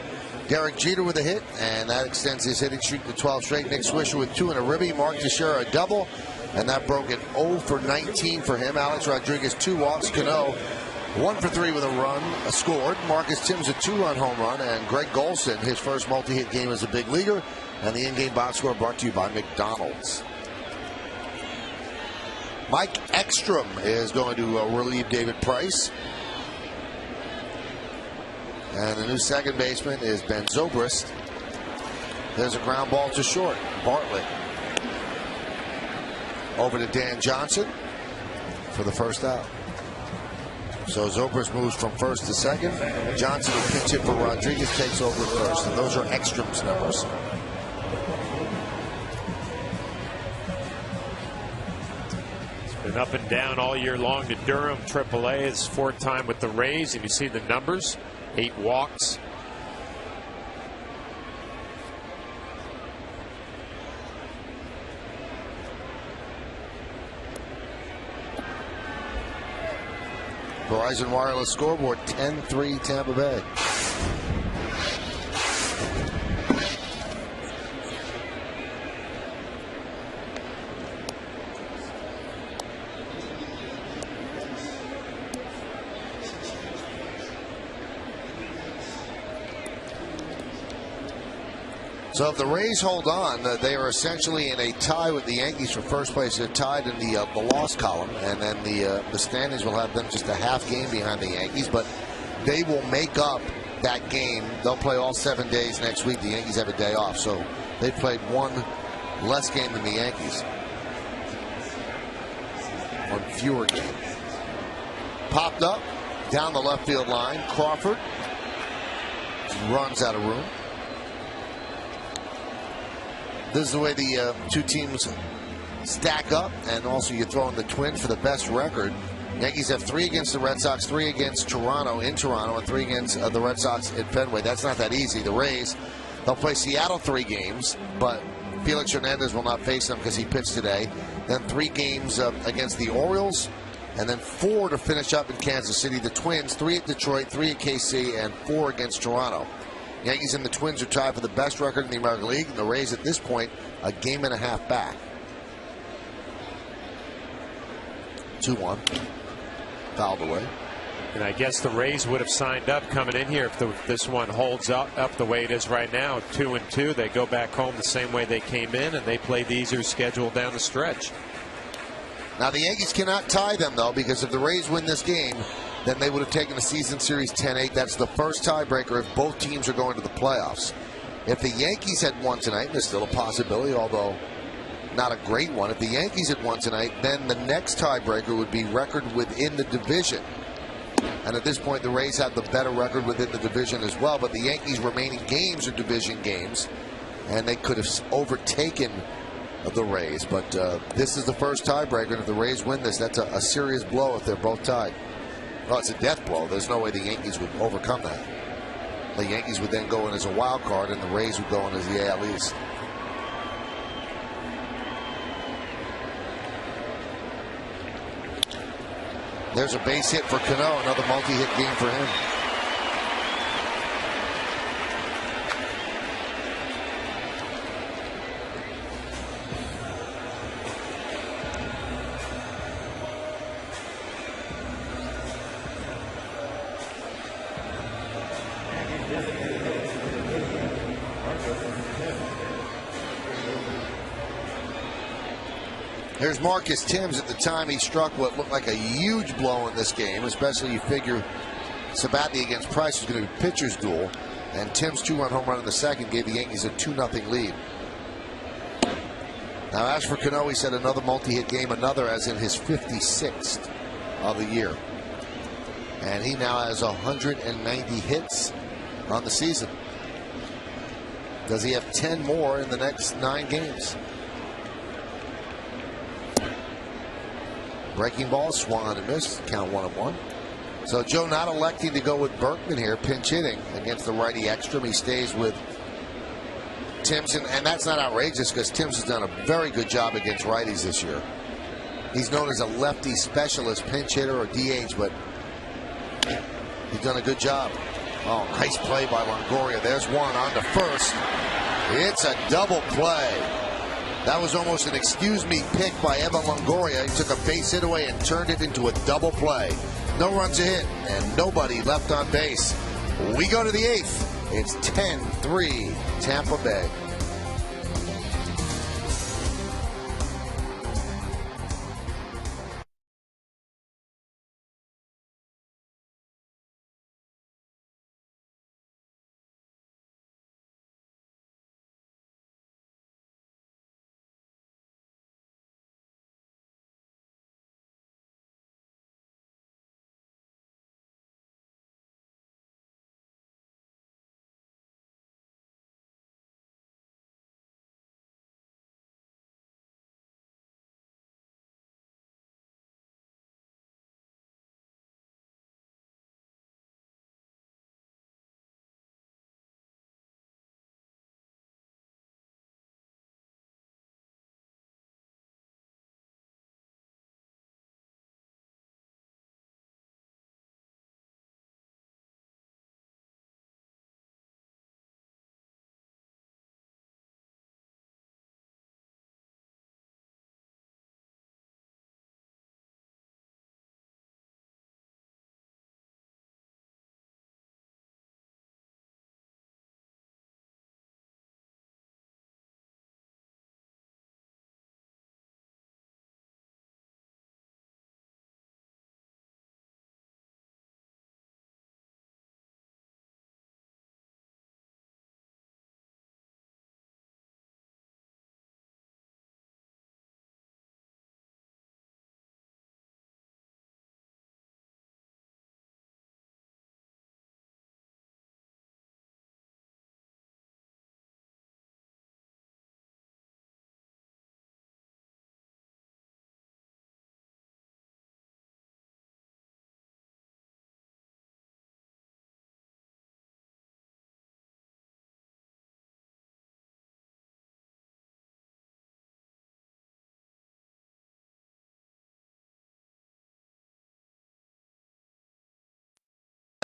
Derek Jeter with a hit, and that extends his hitting streak to 12 straight. Nick Swisher with 2 and a ribby. Mark Teixeira a double, and that broke it 0 for 19 for him. Alex Rodriguez 2 walks. Cano 1 for 3 with a run scored. Marcus Timms a 2-run home run, and Greg Golson his first multi-hit game as a big leaguer. And the in-game box score brought to you by McDonald's. Mike Ekstrom is going to relieve David Price. And the new second baseman is Ben Zobrist. There's a ground ball to short. Bartlett. Over to Dan Johnson for the first out. So Zobrist moves from first to second. Johnson will pinch hit for Rodriguez, takes over at first. And those are Ekstrom's numbers. Been up and down all year long to Durham. AAA is 4th time with the Rays, and you see the numbers: 8 walks. Verizon Wireless scoreboard 10-3 Tampa Bay. So if the Rays hold on, they are essentially in a tie with the Yankees for first place. They're tied in the loss column, and then the standings will have them just a half game behind the Yankees. But they will make up that game. They'll play all 7 days next week. The Yankees have a day off, so they played 1 less game than the Yankees. 1 fewer game. Popped up down the left field line. Crawford runs out of room. This is the way the 2 teams stack up, and also you throw in the Twins for the best record. Yankees have 3 against the Red Sox, 3 against Toronto in Toronto, and 3 against the Red Sox at Fenway. That's not that easy. The Rays, they'll play Seattle 3 games, but Felix Hernandez will not face them because he pitched today. Then 3 games against the Orioles, and then 4 to finish up in Kansas City. The Twins, 3 at Detroit, 3 at KC, and 4 against Toronto. Yankees and the Twins are tied for the best record in the American League, and the Rays at this point a game and a half back. 2-1. Fouled away. And I guess the Rays would have signed up coming in here if this one holds up the way it is right now. 2-2. They go back home the same way they came in, and they play the easier schedule down the stretch. Now the Yankees cannot tie them, though, because if the Rays win this game, then they would have taken the season series 10-8. That's the first tiebreaker if both teams are going to the playoffs. If the Yankees had won tonight, and there's still a possibility, although not a great one. If the Yankees had won tonight, then the next tiebreaker would be record within the division. And at this point, the Rays have the better record within the division as well. But the Yankees' remaining games are division games, and they could have overtaken the Rays. But this is the first tiebreaker, and if the Rays win this, that's a serious blow if they're both tied. Well, it's a death blow. There's no way the Yankees would overcome that. The Yankees would then go in as a wild card, and the Rays would go in as the AL East. There's a base hit for Cano, another multi-hit game for him. Here's Marcus Timms. At the time, he struck what looked like a huge blow in this game, especially you figure Sabathia against Price was going to be pitcher's duel, and Timms' 2-run home run in the second gave the Yankees a 2-0 lead. Now, as for Cano, he said another multi-hit game, another as in his 56th of the year. And he now has 190 hits on the season. Does he have 10 more in the next 9 games? Breaking ball, swung and missed, count 1-1. So Joe not electing to go with Berkman here, pinch hitting against the righty Ekstrom. He stays with Timms, and that's not outrageous because Timms has done a very good job against righties this year. He's known as a lefty specialist, pinch hitter or DH, but he's done a good job. Oh, nice play by Longoria. There's one on to first. It's a double play. That was almost an excuse me pick by Evan Longoria. He took a base hit away and turned it into a double play. No runs a hit and nobody left on base. We go to the 8th. It's 10-3 Tampa Bay.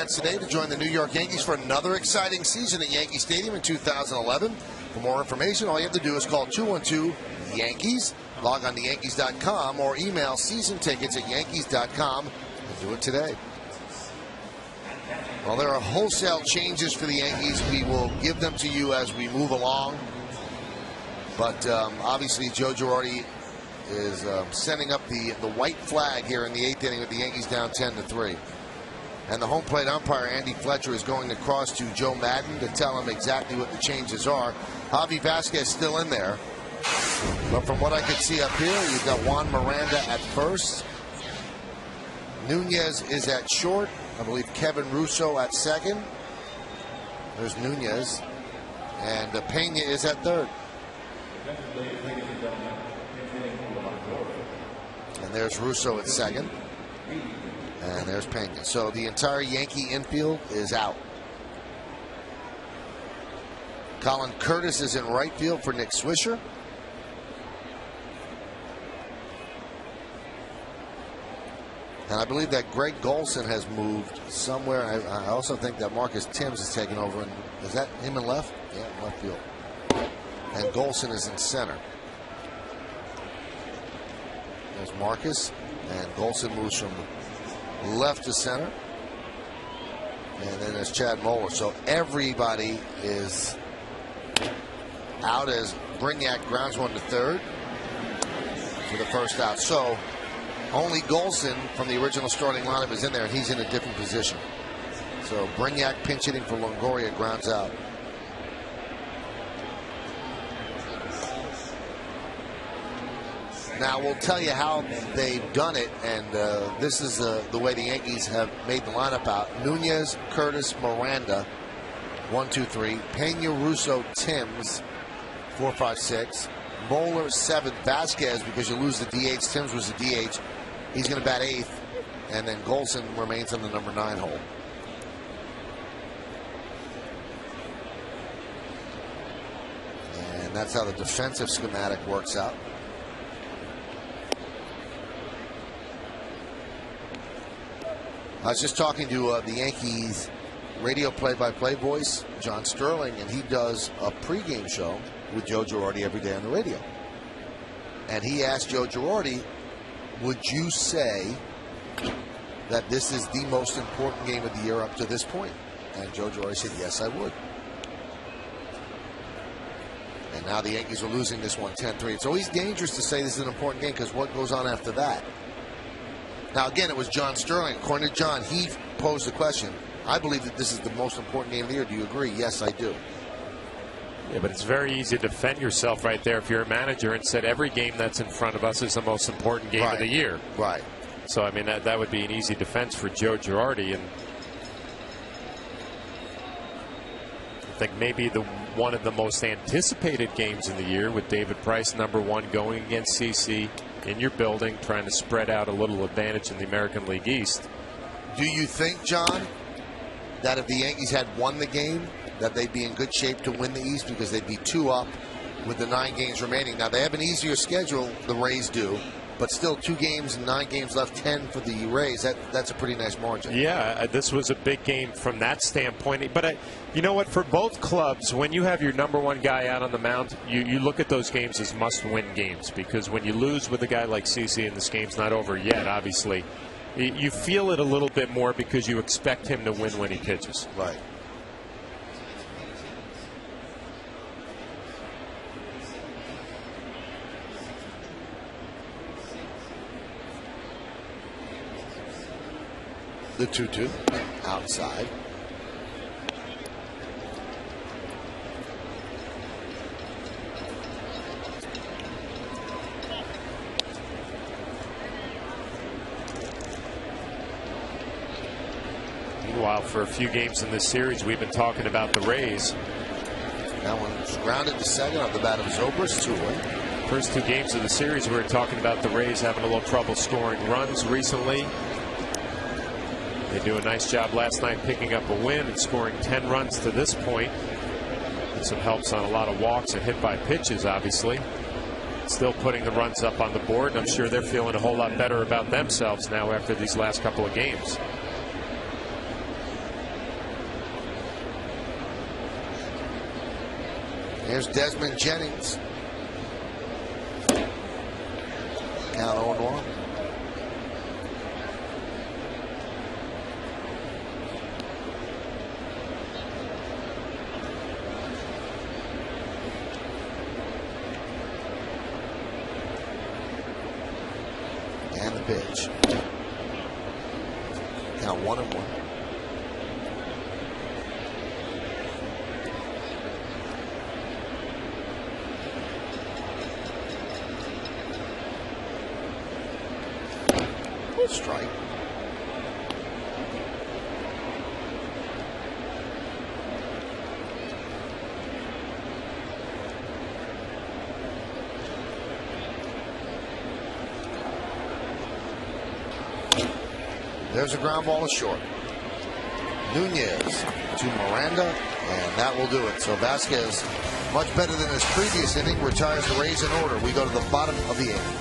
Today to join the New York Yankees for another exciting season at Yankee Stadium in 2011. For more information, all you have to do is call 212-YANKEES, log on to Yankees.com, or email seasontickets@Yankees.com and do it today. Well, there are wholesale changes for the Yankees. We will give them to you as we move along. But obviously, Joe Girardi is sending up the white flag here in the 8th inning with the Yankees down 10-3. And the home plate umpire, Andy Fletcher, is going across to Joe Madden to tell him exactly what the changes are. Javi Vasquez still in there. But from what I could see up here, you've got Juan Miranda at first. Nunez is at short. I believe Kevin Russo at second. There's Nunez. And Pena is at third. And there's Russo at second. And there's Pena. So the entire Yankee infield is out. Colin Curtis is in right field for Nick Swisher. And I believe that Greg Golson has moved somewhere. I also think that Marcus Timms has taken over. And is that him in left? Yeah, in left field. And Golson is in center. There's Marcus. And Golson moves from left to center. And then there's Chad Moeller. So everybody is out as Brignac grounds one to third for the first out. So only Golson from the original starting lineup is in there, and he's in a different position. So Brignac pinch hitting for Longoria, grounds out. Now we'll tell you how they've done it, and this is the way the Yankees have made the lineup out. Nunez, Curtis, Miranda, 1, 2, 3. Pena, Russo, Timms, 4, 5, 6. Moeller, 7th. Vasquez, because you lose the DH. Timms was the DH. He's going to bat 8th, and then Golson remains on the number 9 hole. And that's how the defensive schematic works out. I was just talking to the Yankees radio play-by-play voice, John Sterling, and he does a pregame show with Joe Girardi every day on the radio. And he asked Joe Girardi, would you say that this is the most important game of the year up to this point? And Joe Girardi said, yes, I would. And now the Yankees are losing this one 10-3. It's always dangerous to say this is an important game because what goes on after that? Now, again, it was John Sterling. According to John, he posed the question. I believe that this is the most important game of the year. Do you agree? Yes, I do. Yeah, but it's very easy to defend yourself right there if you're a manager and said every game that's in front of us is the most important game of the year. Right. So, I mean, that would be an easy defense for Joe Girardi. And I think maybe one of the most anticipated games in the year with David Price, #1, going against CC in your building, trying to spread out a little advantage in the American League East. Do you think, John, that if the Yankees had won the game, that they'd be in good shape to win the East because they'd be 2 up with the 9 games remaining? Now, they have an easier schedule, the Rays do, but still 2 games and 9 games left, 10 for the Rays. That's a pretty nice margin. Yeah, this was a big game from that standpoint. But you know what? For both clubs, when you have your #1 guy out on the mound, you look at those games as must-win games, because when you lose with a guy like CC and this game's not over yet, obviously, you feel it a little bit more because you expect him to win when he pitches. Right. The 2-2 outside. Meanwhile, for a few games in this series, we've been talking about the Rays. That one's grounded to second off the bat of Zobrist, 2-1. First 2 games of the series, we were talking about the Rays having a little trouble scoring runs recently. They do a nice job last night picking up a win and scoring 10 runs to this point. And some helps on a lot of walks and hit by pitches, obviously. Still putting the runs up on the board, and I'm sure they're feeling a whole lot better about themselves now after these last couple of games. Here's Desmond Jennings. Count 0-1. And the pitch. Now 1-1. Strike. There's a ground ball ashort. Nunez to Miranda, and that will do it. So Vasquez, much better than his previous inning, retires the Rays in order. We go to the bottom of the 8th.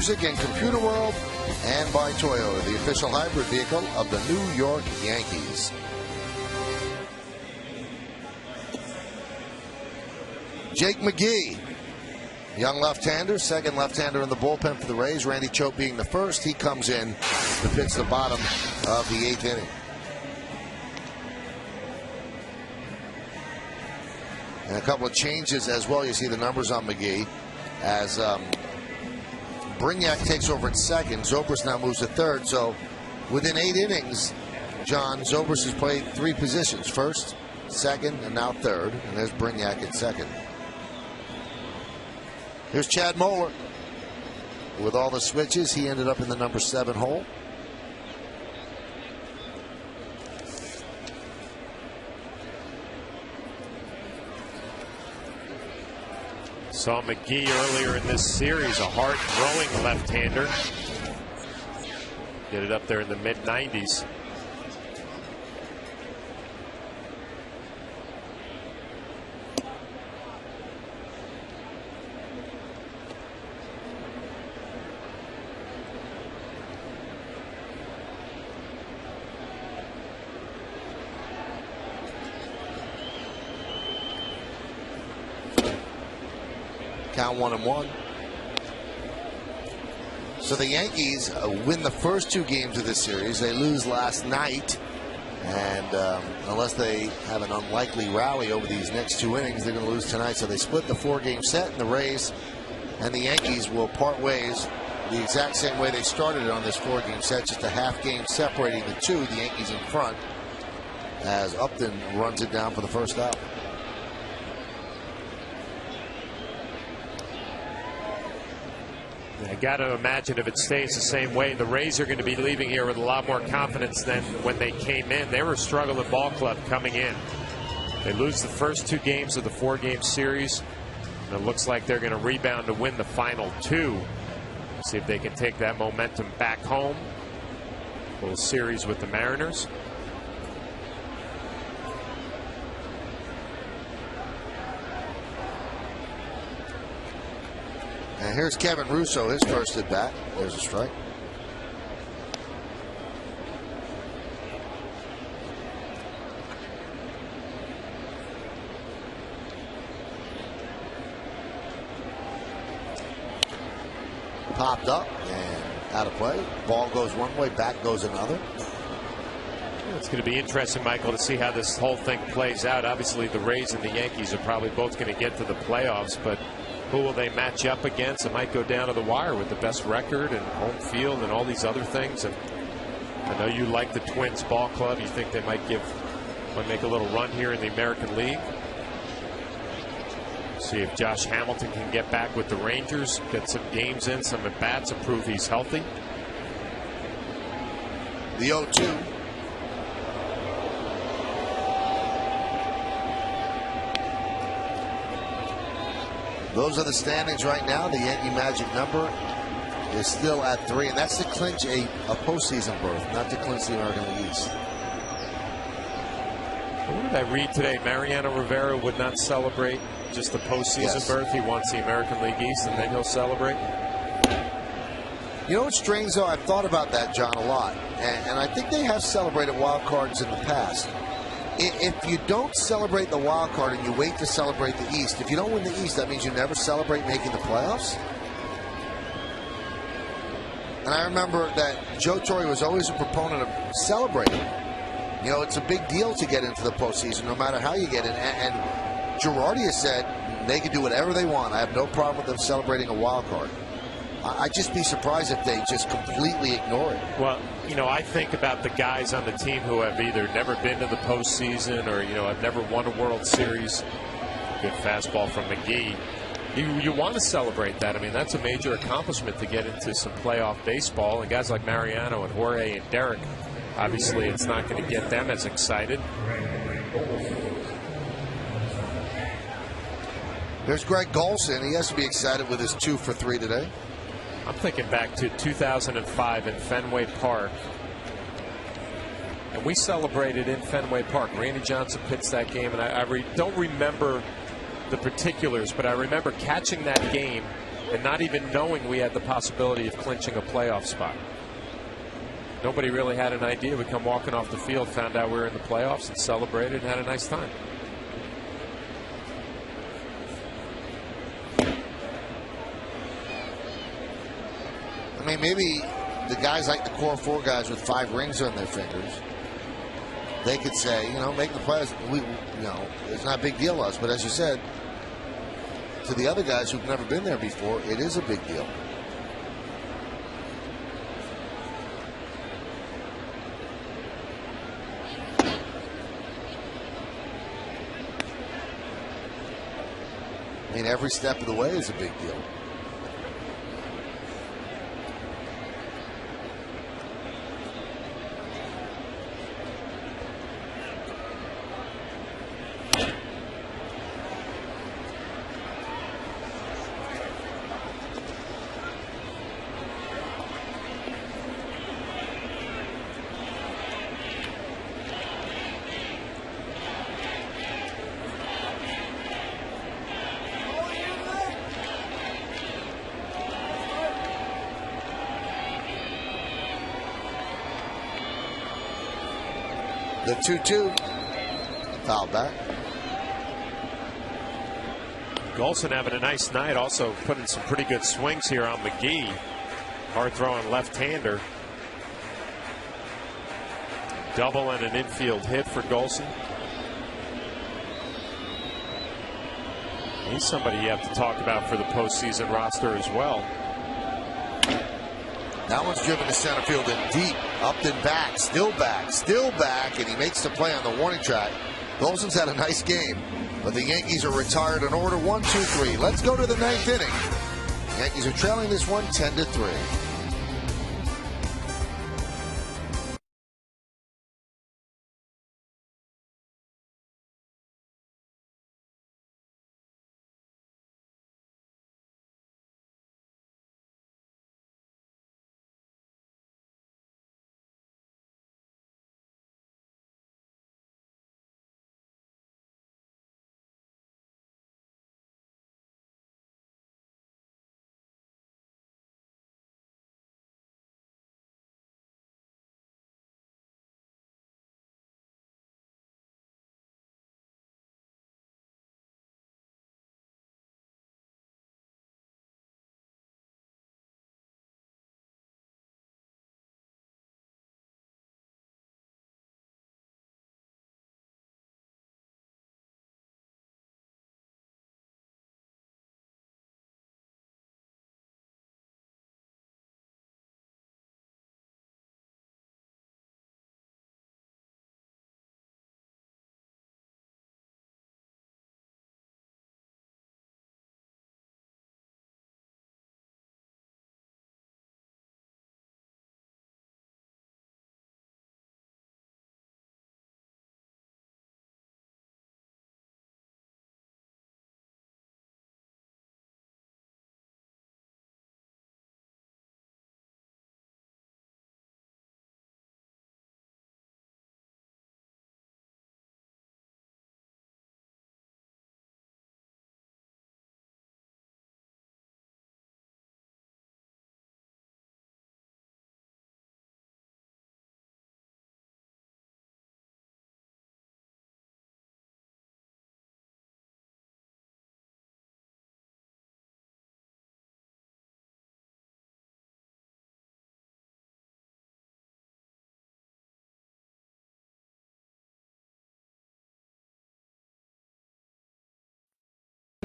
music and computer world, and by Toyota, the official hybrid vehicle of the New York Yankees. Jake McGee, young left-hander, second left-hander in the bullpen for the Rays. Randy Choate being the first. He comes in to pitch the bottom of the 8th inning. And a couple of changes as well. You see the numbers on McGee as Brignac takes over at second. Zobrist now moves to third. So within 8 innings, John, Zobrist has played 3 positions. First, second, and now third. And there's Brignac at second. Here's Chad Moeller. With all the switches, he ended up in the number 7 hole. Saw McGee earlier in this series, a hard-throwing left-hander. Get it up there in the mid-90s. Count 1-1. So the Yankees win the first 2 games of this series. They lose last night. And unless they have an unlikely rally over these next 2 innings, they're going to lose tonight. So they split the 4-game set, and the Rays and the Yankees will part ways the exact same way they started it on this 4-game set. Just a half game separating the 2. The Yankees in front as Upton runs it down for the first out. I got to imagine if it stays the same way, the Rays are going to be leaving here with a lot more confidence than when they came in. They were a struggling ball club coming in. They lose the first 2 games of the 4-game series. And it looks like they're going to rebound to win the final 2. See if they can take that momentum back home. A little series with the Mariners. And here's Kevin Russo, his first at bat. There's a strike. Popped up and out of play. Ball goes one way, back goes another. It's going to be interesting, Michael, to see how this whole thing plays out. Obviously, the Rays and the Yankees are probably both going to get to the playoffs, but who will they match up against? It might go down to the wire with the best record and home field and all these other things. And I know you like the Twins ball club. You think they might make a little run here in the American League. See if Josh Hamilton can get back with the Rangers, get some games in, some at bats, and prove he's healthy. The 0-2. Those are the standings right now. The Yankee magic number is still at 3, and that's to clinch a postseason berth, not to clinch the American League East. What did I read today? Mariano Rivera would not celebrate just the postseason berth. He wants the American League East, and then he'll celebrate. You know what's strange, though? I've thought about that, John, a lot. And I think they have celebrated wild cards in the past. If you don't celebrate the wild card and you wait to celebrate the East, if you don't win the East, that means you never celebrate making the playoffs. And I remember that Joe Torre was always a proponent of celebrating. You know, it's a big deal to get into the postseason, no matter how you get in. And Girardi has said they can do whatever they want. I have no problem with them celebrating a wild card. I'd just be surprised if they just completely ignore it. Well, you know, I think about the guys on the team who have either never been to the postseason or, you know, have never won a World Series. Good fastball from McGee. You want to celebrate that. I mean, that's a major accomplishment to get into some playoff baseball. And guys like Mariano and Jorge and Derek, obviously it's not going to get them as excited. There's Greg Golson. He has to be excited with his 2 for 3 today. I'm thinking back to 2005 in Fenway Park. And we celebrated in Fenway Park. Randy Johnson pitched that game, and I don't remember the particulars, but I remember catching that game and not even knowing we had the possibility of clinching a playoff spot. Nobody really had an idea. We come walking off the field, found out we were in the playoffs, and celebrated and had a nice time. I mean, maybe the guys like the core 4 guys with 5 rings on their fingers, they could say, you know, making the playoffs, it's not a big deal to us. But as you said, to the other guys who've never been there before, it is a big deal. I mean, every step of the way is a big deal. The 2-2. Foul back. Golson having a nice night, also putting some pretty good swings here on McGee. Hard throwing left-hander. Double and an infield hit for Golson. He's somebody you have to talk about for the postseason roster as well. That one's driven to center field and deep. Upton back, still back, and he makes the play on the warning track. Golson's had a nice game, but the Yankees are retired in order 1-2-3. Let's go to the 9th inning. Yankees are trailing this one 10-3.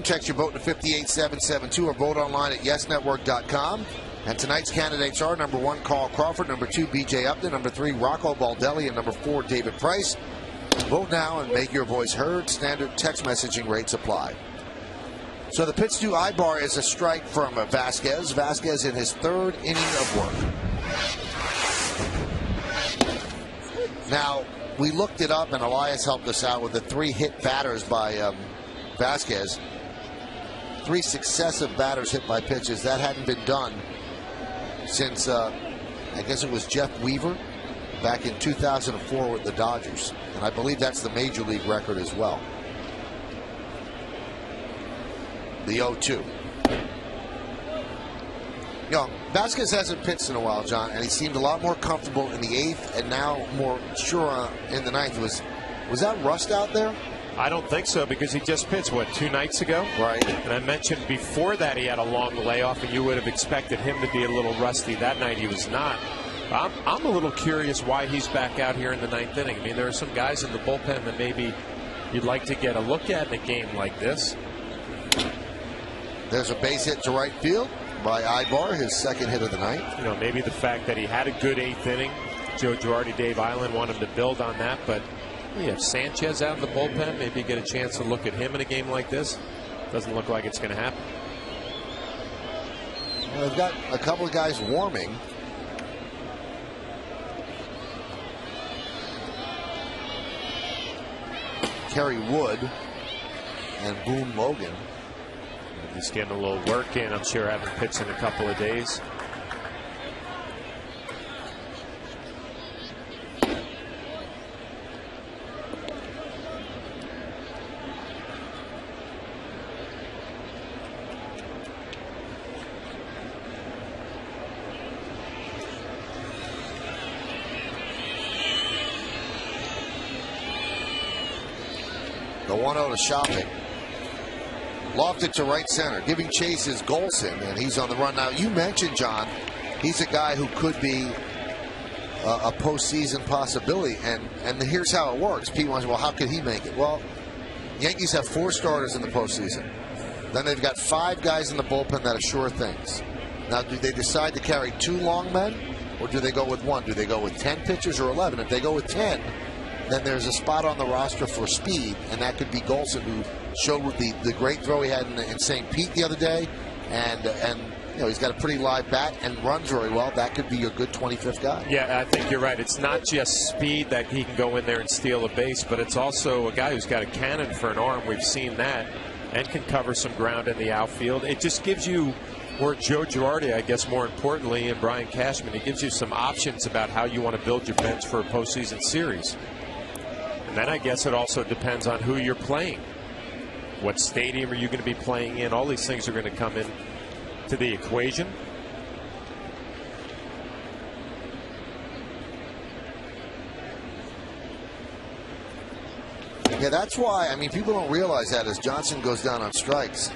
Text your vote to 58772 or vote online at yesnetwork.com. And tonight's candidates are number 1, Carl Crawford, number 2, B.J. Upton, number 3, Rocco Baldelli, and number 4, David Price. Vote now and make your voice heard. Standard text messaging rates apply. So the pitch to Ibar is a strike from Vasquez. Vasquez in his 3rd inning of work. Now, we looked it up, and Elias helped us out with the 3 hit batters by Vasquez. 3 successive batters hit by pitches. That hadn't been done since, I guess it was Jeff Weaver back in 2004 with the Dodgers. And I believe that's the Major League record as well. The 0-2. You know, Vasquez hasn't pitched in a while, John, and he seemed a lot more comfortable in the 8th and now more sure in the 9th. Was that rust out there? I don't think so, because he just pitched, what, 2 nights ago? Right. And I mentioned before that he had a long layoff, and you would have expected him to be a little rusty. That night he was not. I'm a little curious why he's back out here in the 9th inning. I mean, there are some guys in the bullpen that maybe you'd like to get a look at in a game like this. There's a base hit to right field by Ibar, his 2nd hit of the night. You know, maybe the fact that he had a good 8th inning, Joe Girardi, Dave Island want him to build on that, but you have Sanchez out in the bullpen. Maybe you get a chance to look at him in a game like this. Doesn't look like it's going to happen. Well, they've got a couple of guys warming. Kerry Wood and Boone Logan. He's getting a little work in. I'm sure having pitched in a couple of days. The 1-0 to Shopping. Lofted to right center. Giving chase is Golson, and he's on the run. Now, you mentioned, John, he's a guy who could be a postseason possibility, and here's how it works. People wonder, well, how could he make it? Well, Yankees have 4 starters in the postseason. Then they've got 5 guys in the bullpen that are sure things. Now, do they decide to carry 2 long men, or do they go with 1? Do they go with 10 pitchers or 11? If they go with 10, then there's a spot on the roster for speed, and that could be Golson, who showed with the great throw he had in St. Pete the other day, and you know, he's got a pretty live bat and runs very well. That could be a good 25th guy. Yeah, I think you're right. It's not just speed that he can go in there and steal a base, but it's also a guy who's got a cannon for an arm. We've seen that, and can cover some ground in the outfield. It just gives you, or Joe Girardi, I guess more importantly, and Brian Cashman, it gives you some options about how you want to build your bench for a postseason series. And then I guess it also depends on who you're playing. What stadium are you going to be playing in? All these things are going to come in to the equation. Yeah, that's why, I mean, people don't realize that as Johnson goes down on strikes.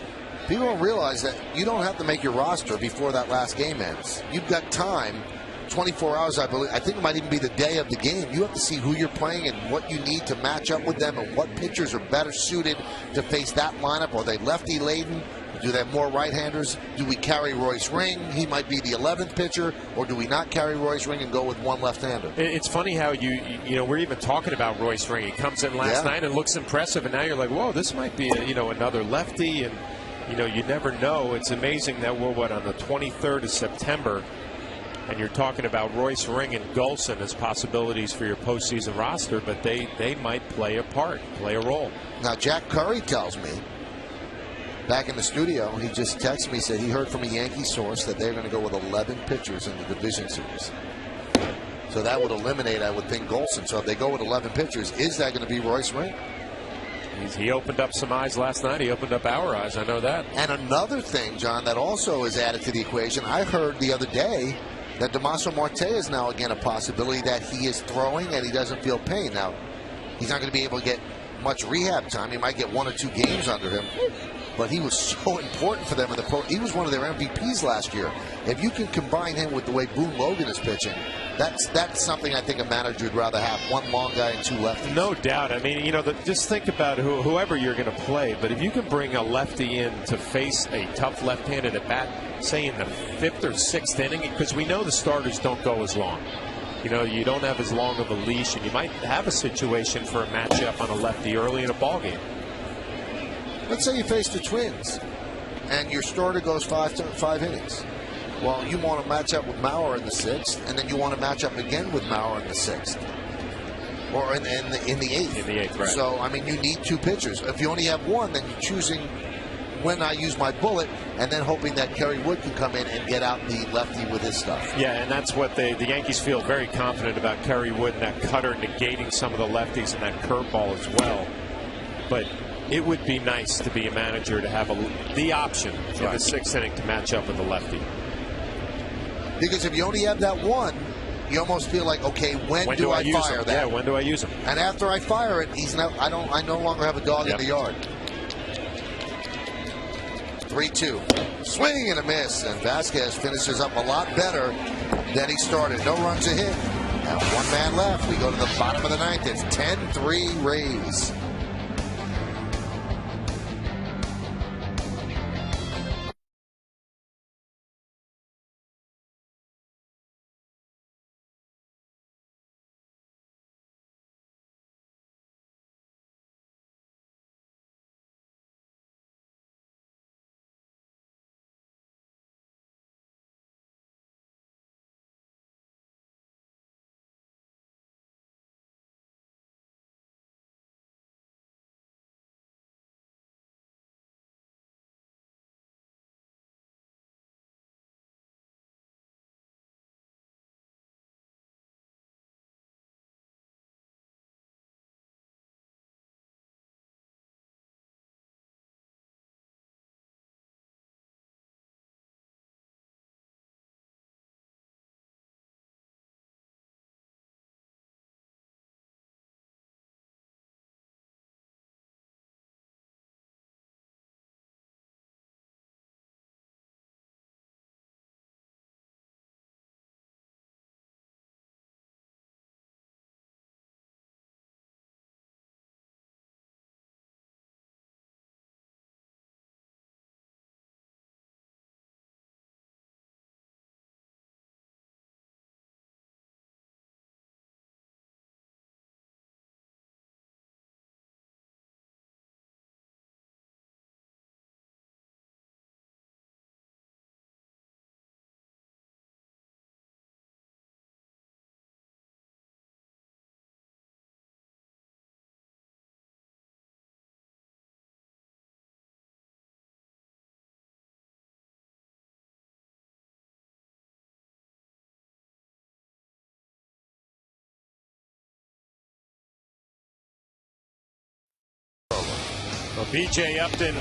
People don't realize that you don't have to make your roster before that last game ends. You've got time, 24 hours, I believe. I think it might even be the day of the game. You have to see who you're playing and what you need to match up with them, and what pitchers are better suited to face that lineup. Are they lefty laden? Do they have more right-handers? Do we carry Royce Ring? He might be the 11th pitcher. Or do we not carry Royce Ring and go with 1 left-hander? It's funny how you know, we're even talking about Royce Ring. He comes in last night and looks impressive, and now you're like, whoa, this might be another lefty, and you never know. It's amazing that we're on the 23rd of September, and you're talking about Royce Ring and Golson as possibilities for your postseason roster, but they might play a part, play a role. Now, Jack Curry tells me, back in the studio, he just texted me, said he heard from a Yankee source that they're going to go with 11 pitchers in the division series. So that would eliminate, I would think, Golson. So if they go with 11 pitchers, is that going to be Royce Ring? He opened up some eyes last night. He opened up our eyes. I know that. And another thing, John, that also is added to the equation, I heard the other day that Damaso Marte is now again a possibility, that he is throwing and he doesn't feel pain. Now, he's not going to be able to get much rehab time. He might get 1 or 2 games under him. But he was so important for them in the pro. He was one of their MVPs last year. If you can combine him with the way Boone Logan is pitching, that's something I think a manager would rather have, 1 long guy and 2 lefties. No doubt. I mean, just think about whoever you're going to play. But if you can bring a lefty in to face a tough left-handed at bat, say in the 5th or 6th inning, because we know the starters don't go as long. You don't have as long of a leash, and you might have a situation for a matchup on a lefty early in a ball game. Let's say you face the Twins, and your starter goes 5 innings. Well, you want to match up with Mauer in the 6th, and then you want to match up again with Mauer in the 6th, or in the 8th. In the 8th, right. So, I mean, you need 2 pitchers. If you only have 1, then you're choosing when I use my bullet, and then hoping that Kerry Wood can come in and get out the lefty with his stuff. Yeah, and that's what the Yankees feel very confident about, Kerry Wood and that cutter negating some of the lefties and that curveball as well. But it would be nice to be a manager to have the option in the 6th inning to match up with the lefty. Because if you only have that one, you almost feel like, okay, when do I fire that? Yeah, when do I use him? And after I fire it, I no longer have a dog in the yard. 3-2. Swing and a miss. And Vasquez finishes up a lot better than he started. No runs a hit. And one man left. We go to the bottom of the ninth. It's 10-3 Rays. Well, B.J. Upton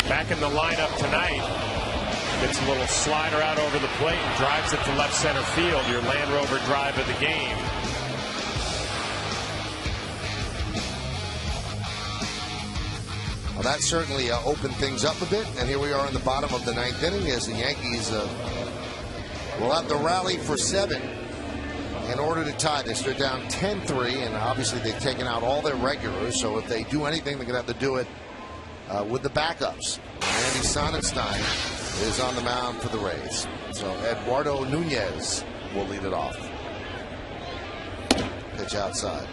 back in the lineup tonight. Gets a little slider out over the plate and drives it to left center field. Your Land Rover drive of the game. Well, that certainly opened things up a bit. And here we are in the bottom of the ninth inning as the Yankees will have to rally for 7 in order to tie this. They're down 10-3, and obviously they've taken out all their regulars, so if they do anything, they're going to have to do it with the backups. Andy Sonnenstein is on the mound for the Rays. So Eduardo Nunez will lead it off. Pitch outside.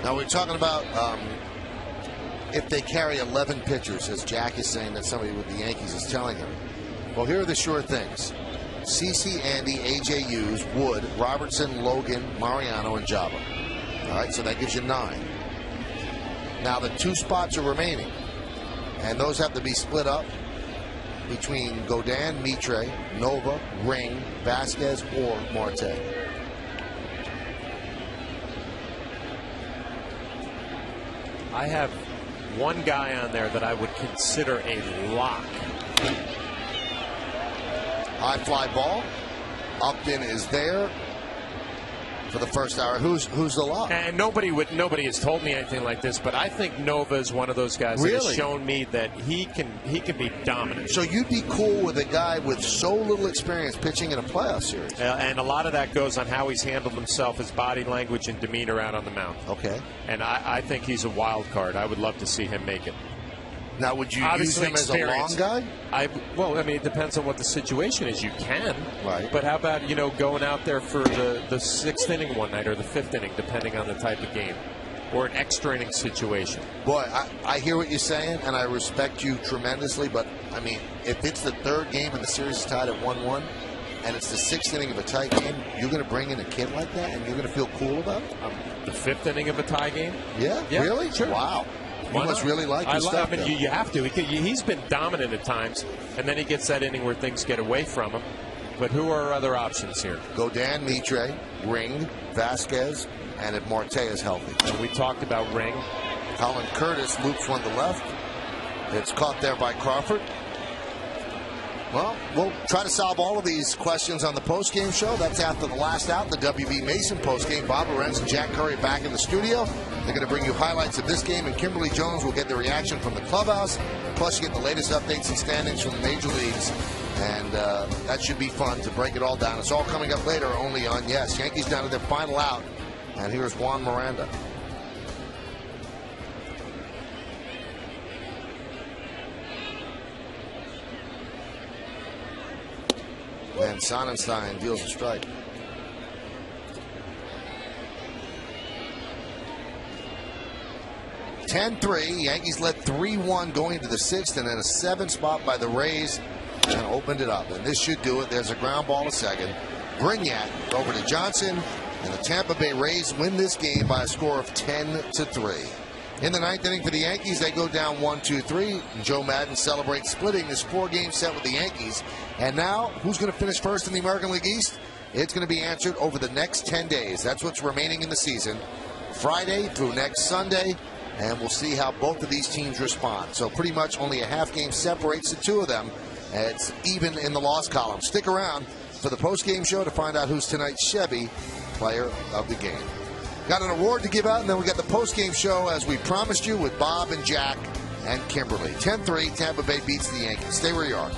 Now we're talking about if they carry 11 pitchers, as Jack is saying that somebody with the Yankees is telling him. Well, here are the sure things. CeCe, Andy, AJ Hughes, Wood, Robertson, Logan, Mariano, and Java. All right, so that gives you 9. Now the 2 spots are remaining, and those have to be split up between Godin, Mitre, Nova, Ring, Vasquez, or Marte. I have one guy on there that I would consider a lock. High fly ball. Upton is there for the first hour. Who's the lock? And nobody has told me anything like this, but I think Nova is one of those guys that has shown me that he can be dominant. So you'd be cool with a guy with so little experience pitching in a playoff series. And a lot of that goes on how he's handled himself, his body language and demeanor out on the mound. Okay. And I think he's a wild card. I would love to see him make it. Now, would you use him as a long guy? Well, I mean, it depends on what the situation is. You can. Right. But how about, going out there for the 6th inning one night or the 5th inning, depending on the type of game, or an extra inning situation? Boy, I hear what you're saying, and I respect you tremendously. But, I mean, if it's the 3rd game and the series is tied at 1-1, and it's the 6th inning of a tie game, you're going to bring in a kid like that, and you're going to feel cool about it? The 5th inning of a tie game? Yeah? Really? Sure. Wow. You must really like his stuff. I mean, you have to. He's been dominant at times, and then he gets that inning where things get away from him, But who are our other options here? Godin, Mitre, Ring, Vasquez, and if Marte is healthy. And we talked about Ring. Colin Curtis loops one to left. It's caught there by Crawford. Well, we'll try to solve all of these questions on the postgame show. That's after the last out, the WB Mason postgame. Bob Lorenz and Jack Curry back in the studio. They're going to bring you highlights of this game, and Kimberly Jones will get the reaction from the clubhouse. Plus, you get the latest updates and standings from the major leagues. And that should be fun to break it all down. It's all coming up later only on Yes. Yankees down to their final out. And here's Juan Miranda. And Sonnenstein deals a strike. (10-3). Yankees led 3-1 going into the sixth, and then a 7 spot by the Rays and opened it up. And this should do it. There's a ground ball to second. Grignat over to Johnson, and the Tampa Bay Rays win this game by a score of 10-3. In the ninth inning for the Yankees, they go down 1-2-3. Joe Madden celebrates splitting this 4-game set with the Yankees. And now, who's going to finish first in the American League East? It's going to be answered over the next 10 days. That's what's remaining in the season. Friday through next Sunday. And we'll see how both of these teams respond. So pretty much only a half game separates the two of them. It's even in the loss column. Stick around for the post-game show to find out who's tonight's Chevy Player of the Game. Got an award to give out, and then we got the post-game show as we promised you with Bob and Jack and Kimberly. 10-3, Tampa Bay beats the Yankees. Stay where you are.